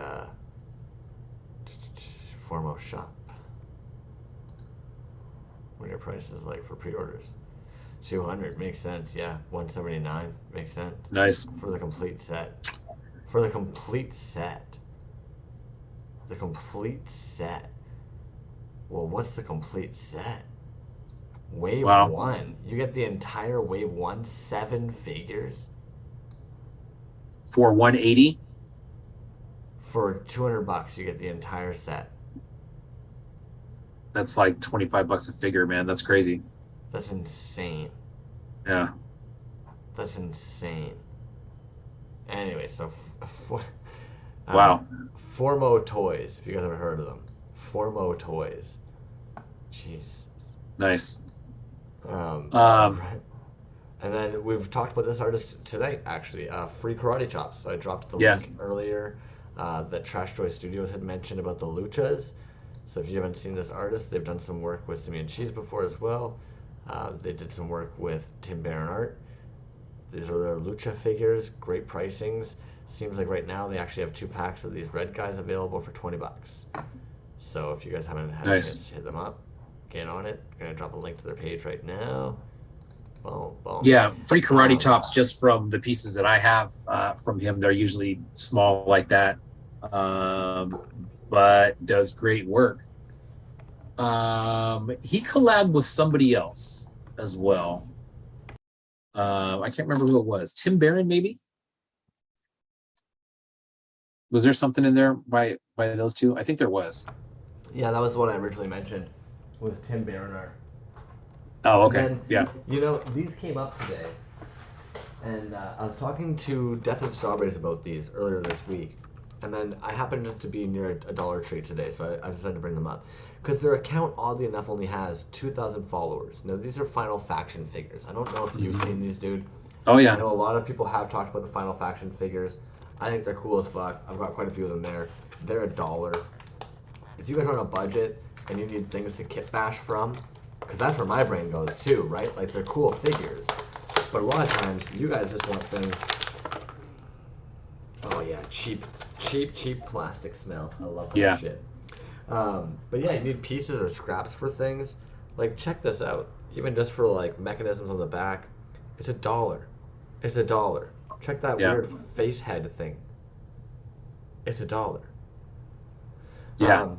Formo shop. What are your prices like for pre-orders? 200 makes sense. Yeah, 179 makes sense Nice. for the complete set. For the complete set. The complete set. Well, what's the complete set? Wave Wow. 1. You get the entire Wave 1, 7 figures For 180. for $200. You get the entire set. That's like $25 a figure, man. That's crazy. That's insane. Yeah. That's insane. Anyway, so Wow. Formo Toys. If you guys ever heard of them, Formo Toys. Jeez. Nice. And then we've talked about this artist today, actually. Free Karate Chops. So I dropped the Yeah. link earlier that Trash Toy Studios had mentioned about the Luchas. So if you haven't seen this artist, they've done some work with Simeon Cheese before as well. They did some work with Tim Barron Art. These are their Lucha figures, great pricings. Seems like right now they actually have 2 packs of these red guys available for $20. So if you guys haven't had a Nice. chance to hit them up, get on it. I'm gonna drop a link to their page right now. Boom, boom. Yeah, free karate chops just from the pieces that I have from him. They're usually small like that, but does great work. He collabed with somebody else as well. I can't remember who it was. Tim Barron, maybe? Was there something in there by those two? I think there was. Yeah, that was the one I originally mentioned. Was Tim Barinar. Oh, okay. And then, Yeah. You know, these came up today, and I was talking to Death and Strawberries about these earlier this week, and then I happened to be near a Dollar Tree today, so I decided to bring them up. Because their account, oddly enough, only has 2,000 followers. Now, these are Final Faction figures. I don't know if you've seen these, dude. Oh, yeah. I know a lot of people have talked about the Final Faction figures. I think they're cool as fuck. I've got quite a few of them there. They're $1. If you guys are on a budget and you need things to kit bash from, because that's where my brain goes too, right? Like, they're cool figures. But a lot of times, you guys just want things... Oh, yeah, cheap plastic smell. I love that shit. But yeah, you need pieces or scraps for things. Like, check this out. Even just for, like, mechanisms on the back, it's $1. It's $1. Check that weird face head thing. It's $1. Yeah.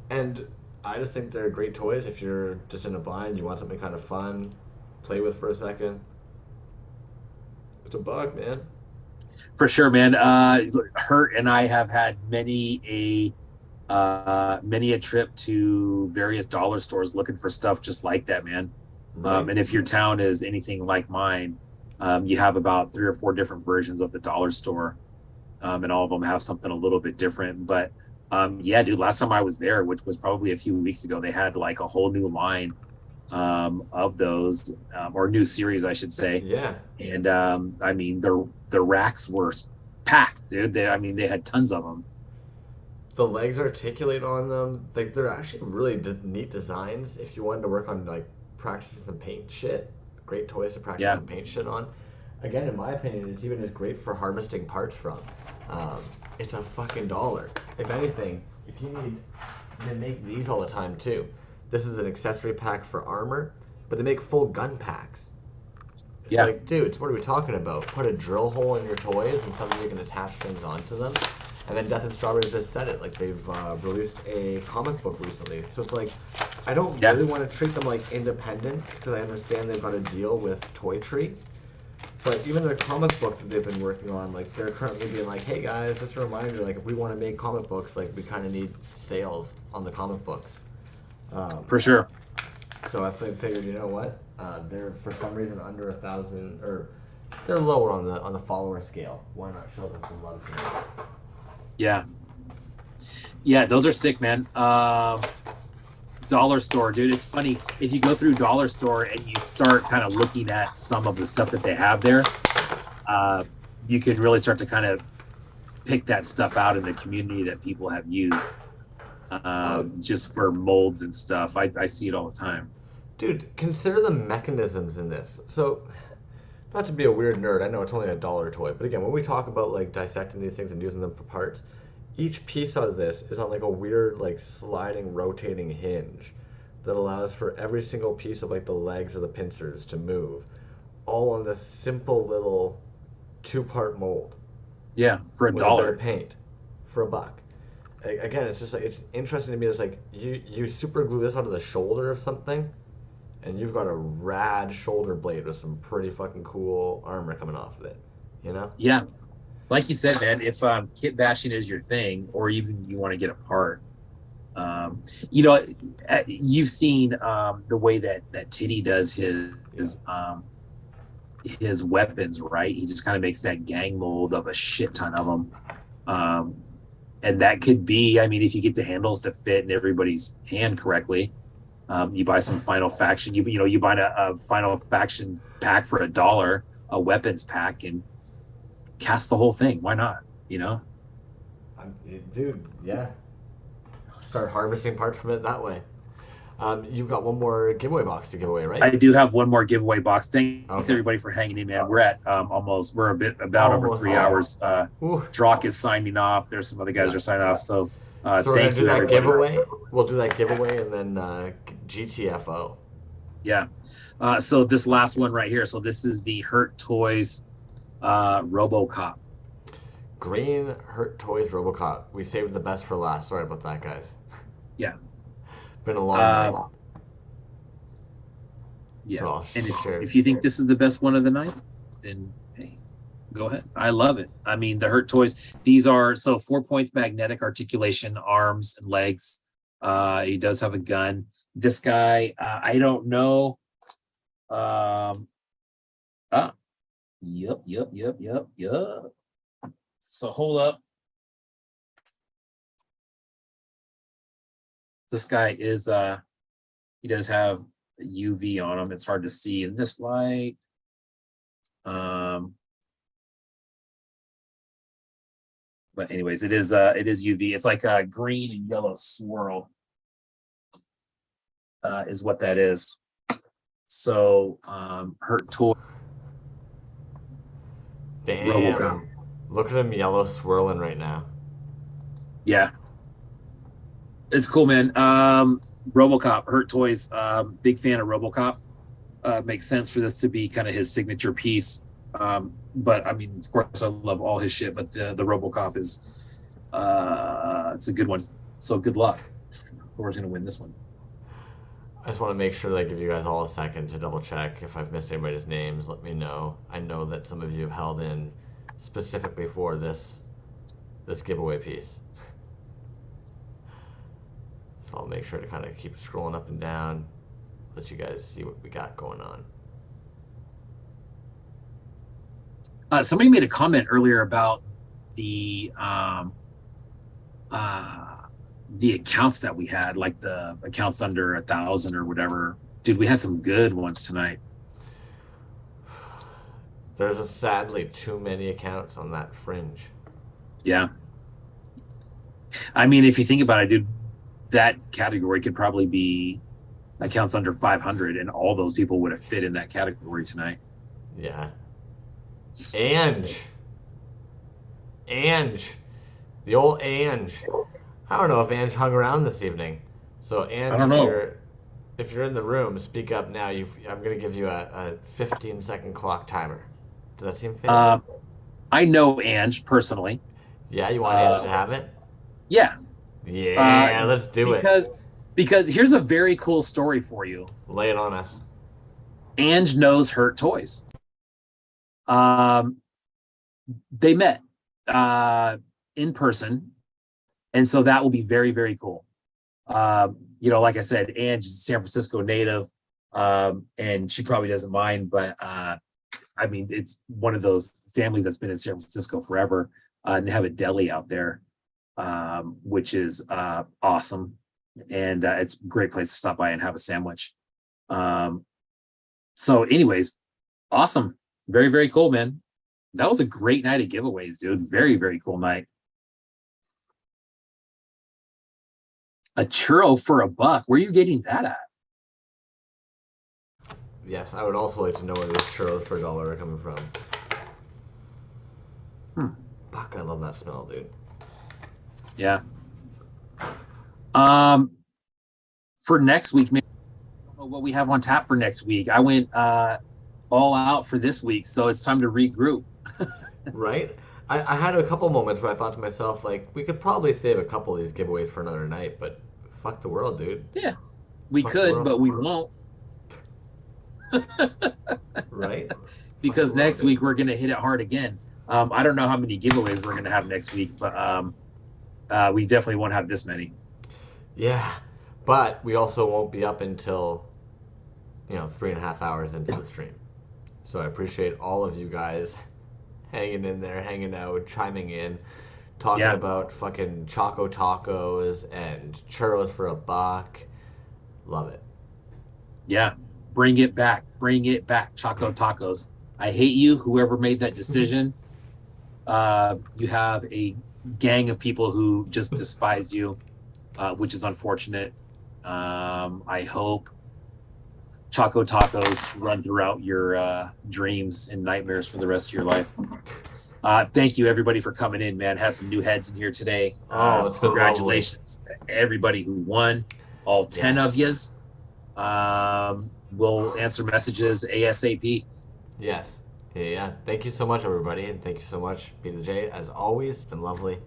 And I just think they're great toys if you're just in a bind, you want something kind of fun, play with for a second. It's $1, man. For sure, man. Hurt and I have had many a trip to various dollar stores looking for stuff just like that, man. Right. And if your town is anything like mine, you have about 3 or 4 different versions of the dollar store, and all of them have something a little bit different. But yeah, dude, last time I was there, which was probably a few weeks ago, they had like a whole new line of those, or new series, I should say. Yeah. And I mean, the racks were packed, dude. They had tons of them. The legs articulate on them. Like, they're actually really neat designs if you wanted to work on, like, practicing some paint shit. Great toys to practice some paint shit on. Again, in my opinion, it's even as great for harvesting parts from. It's a fucking $1. If anything, if you need, they make these all the time too. This is an accessory pack for armor, but they make full gun packs. It's like, dude, what are we talking about? Put a drill hole in your toys and somebody can attach things onto them. And then Death and Strawberries just said it. Like, they've released a comic book recently. So it's like, I don't really want to treat them like independents because I understand they've got a deal with Toy Tree. But even their comic book that they've been working on, like, they're currently being like, hey guys, just a reminder, like, if we want to make comic books, like, we kind of need sales on the comic books. For sure. So I figured, you know what? They're for some reason under 1,000, or they're lower on the follower scale. Why not show them some love here? Yeah, those are sick, man. Dollar store, dude. It's funny if you go through dollar store and you start kind of looking at some of the stuff that they have there. You can really start to kind of pick that stuff out in the community that people have used, just for molds and stuff. I see it all the time. Dude, consider the mechanisms in this. So, not to be a weird nerd, I know it's only $1 toy, but again, when we talk about like dissecting these things and using them for parts, each piece out of this is on like a weird like sliding rotating hinge that allows for every single piece of like the legs or the pincers to move, all on this simple little 2-part mold. Yeah, for with a $1. bit of paint for $1. Again, it's just like, it's interesting to me. It's like you super glue this onto the shoulder of something, and you've got a rad shoulder blade with some pretty fucking cool armor coming off of it, you know? Yeah. Like you said, man, if kit bashing is your thing, or even you want to get a part, you know, you've seen the way that Titty does his weapons, right? He just kind of makes that gang mold of a shit ton of them. And that could be, I mean, if you get the handles to fit in everybody's hand correctly, you buy some Final Faction, you buy a Final Faction pack for $1, a weapons pack, and cast the whole thing. Why not? You know? Dude, yeah. Start harvesting parts from it that way. You've got one more giveaway box to give away, right? I do have one more giveaway box. Thanks everybody for hanging in, man. We're at we're over 3 hours. Drock is signing off. There's some other guys are signing off. So thank you, everybody. Giveaway. We'll do that giveaway and then GTFO. Yeah. So this last one right here. So this is the Hurt Toys Robocop. Green Hurt Toys Robocop. We saved the best for last. Sorry about that, guys. Yeah. Been a long night. Yeah. So and if you think this is the best one of the night, then hey. Go ahead. I love it. I mean, the Hurt toys. These are so 4 points magnetic articulation, arms and legs. He does have a gun. This guy, I don't know. Yep. So hold up. This guy is he does have a UV on him. It's hard to see in this light. But anyways, it is UV. It's like a green and yellow swirl. Is what that is. So Hurt toy. Damn. Robocop. Look at him yellow swirling right now. Yeah. It's cool, man. Robocop, Hurt Toys, big fan of Robocop. Makes sense for this to be kind of his signature piece. But I mean, of course, I love all his shit, but the Robocop is it's a good one. So good luck. Whoever's gonna win this one. I just want to make sure that I give you guys all a second to double check. If I've missed anybody's names, let me know. I know that some of you have held in specifically for this giveaway piece. So I'll make sure to kind of keep scrolling up and down, let you guys see what we got going on. Somebody made a comment earlier about the accounts that we had, like the accounts under 1,000 or whatever. Dude, we had some good ones tonight. There's sadly too many accounts on that fringe. Yeah. I mean, if you think about it, dude, that category could probably be accounts under 500, and all those people would have fit in that category tonight. Yeah. Ange. The old Ange. I don't know if Ange hung around this evening. So Ange, I don't know. If you're in the room, speak up now. I'm going to give you a 15-second clock timer. Does that seem fair? I know Ange personally. Yeah, you want Ange to have it? Yeah. Yeah, let's do it. Because here's a very cool story for you. Lay it on us. Ange knows Hurt Toys. They met in person, and so that will be very, very cool. Like I said, Ange is a San Francisco native, and she probably doesn't mind, but I mean, it's one of those families that's been in San Francisco forever, and they have a deli out there, which is awesome, and it's a great place to stop by and have a sandwich. So anyways, awesome. Very, very cool, man. That was a great night of giveaways, dude. Very, very cool night. A churro for $1. Where are you getting that at? Yes, I would also like to know where these churros for $1 are coming from. Fuck, I love that smell, dude. Yeah. For next week, maybe I don't know what we have on tap for next week. I went all out for this week, so it's time to regroup. Right? I had a couple moments where I thought to myself, like, we could probably save a couple of these giveaways for another night, but fuck the world, dude. Yeah, we could, but we won't. Right? Because next week we're gonna hit it hard again. I don't know how many giveaways we're gonna have next week, but we definitely won't have this many. Yeah, but we also won't be up until 3.5 hours into the stream. So I appreciate all of you guys hanging in there, hanging out, chiming in, talking about fucking Choco Tacos and churros for $1. Love it. Yeah, bring it back. Bring it back, Choco Tacos. I hate you, whoever made that decision. You have a gang of people who just despise you, which is unfortunate. I hope Choco Tacos run throughout your dreams and nightmares for the rest of your life. Thank you, everybody, for coming in, man. Had some new heads in here today. It's been congratulations to everybody who won, all 10 of yous. We'll answer messages ASAP. Yes. Yeah. Thank you so much, everybody, and thank you so much, P2J. As always, it's been lovely.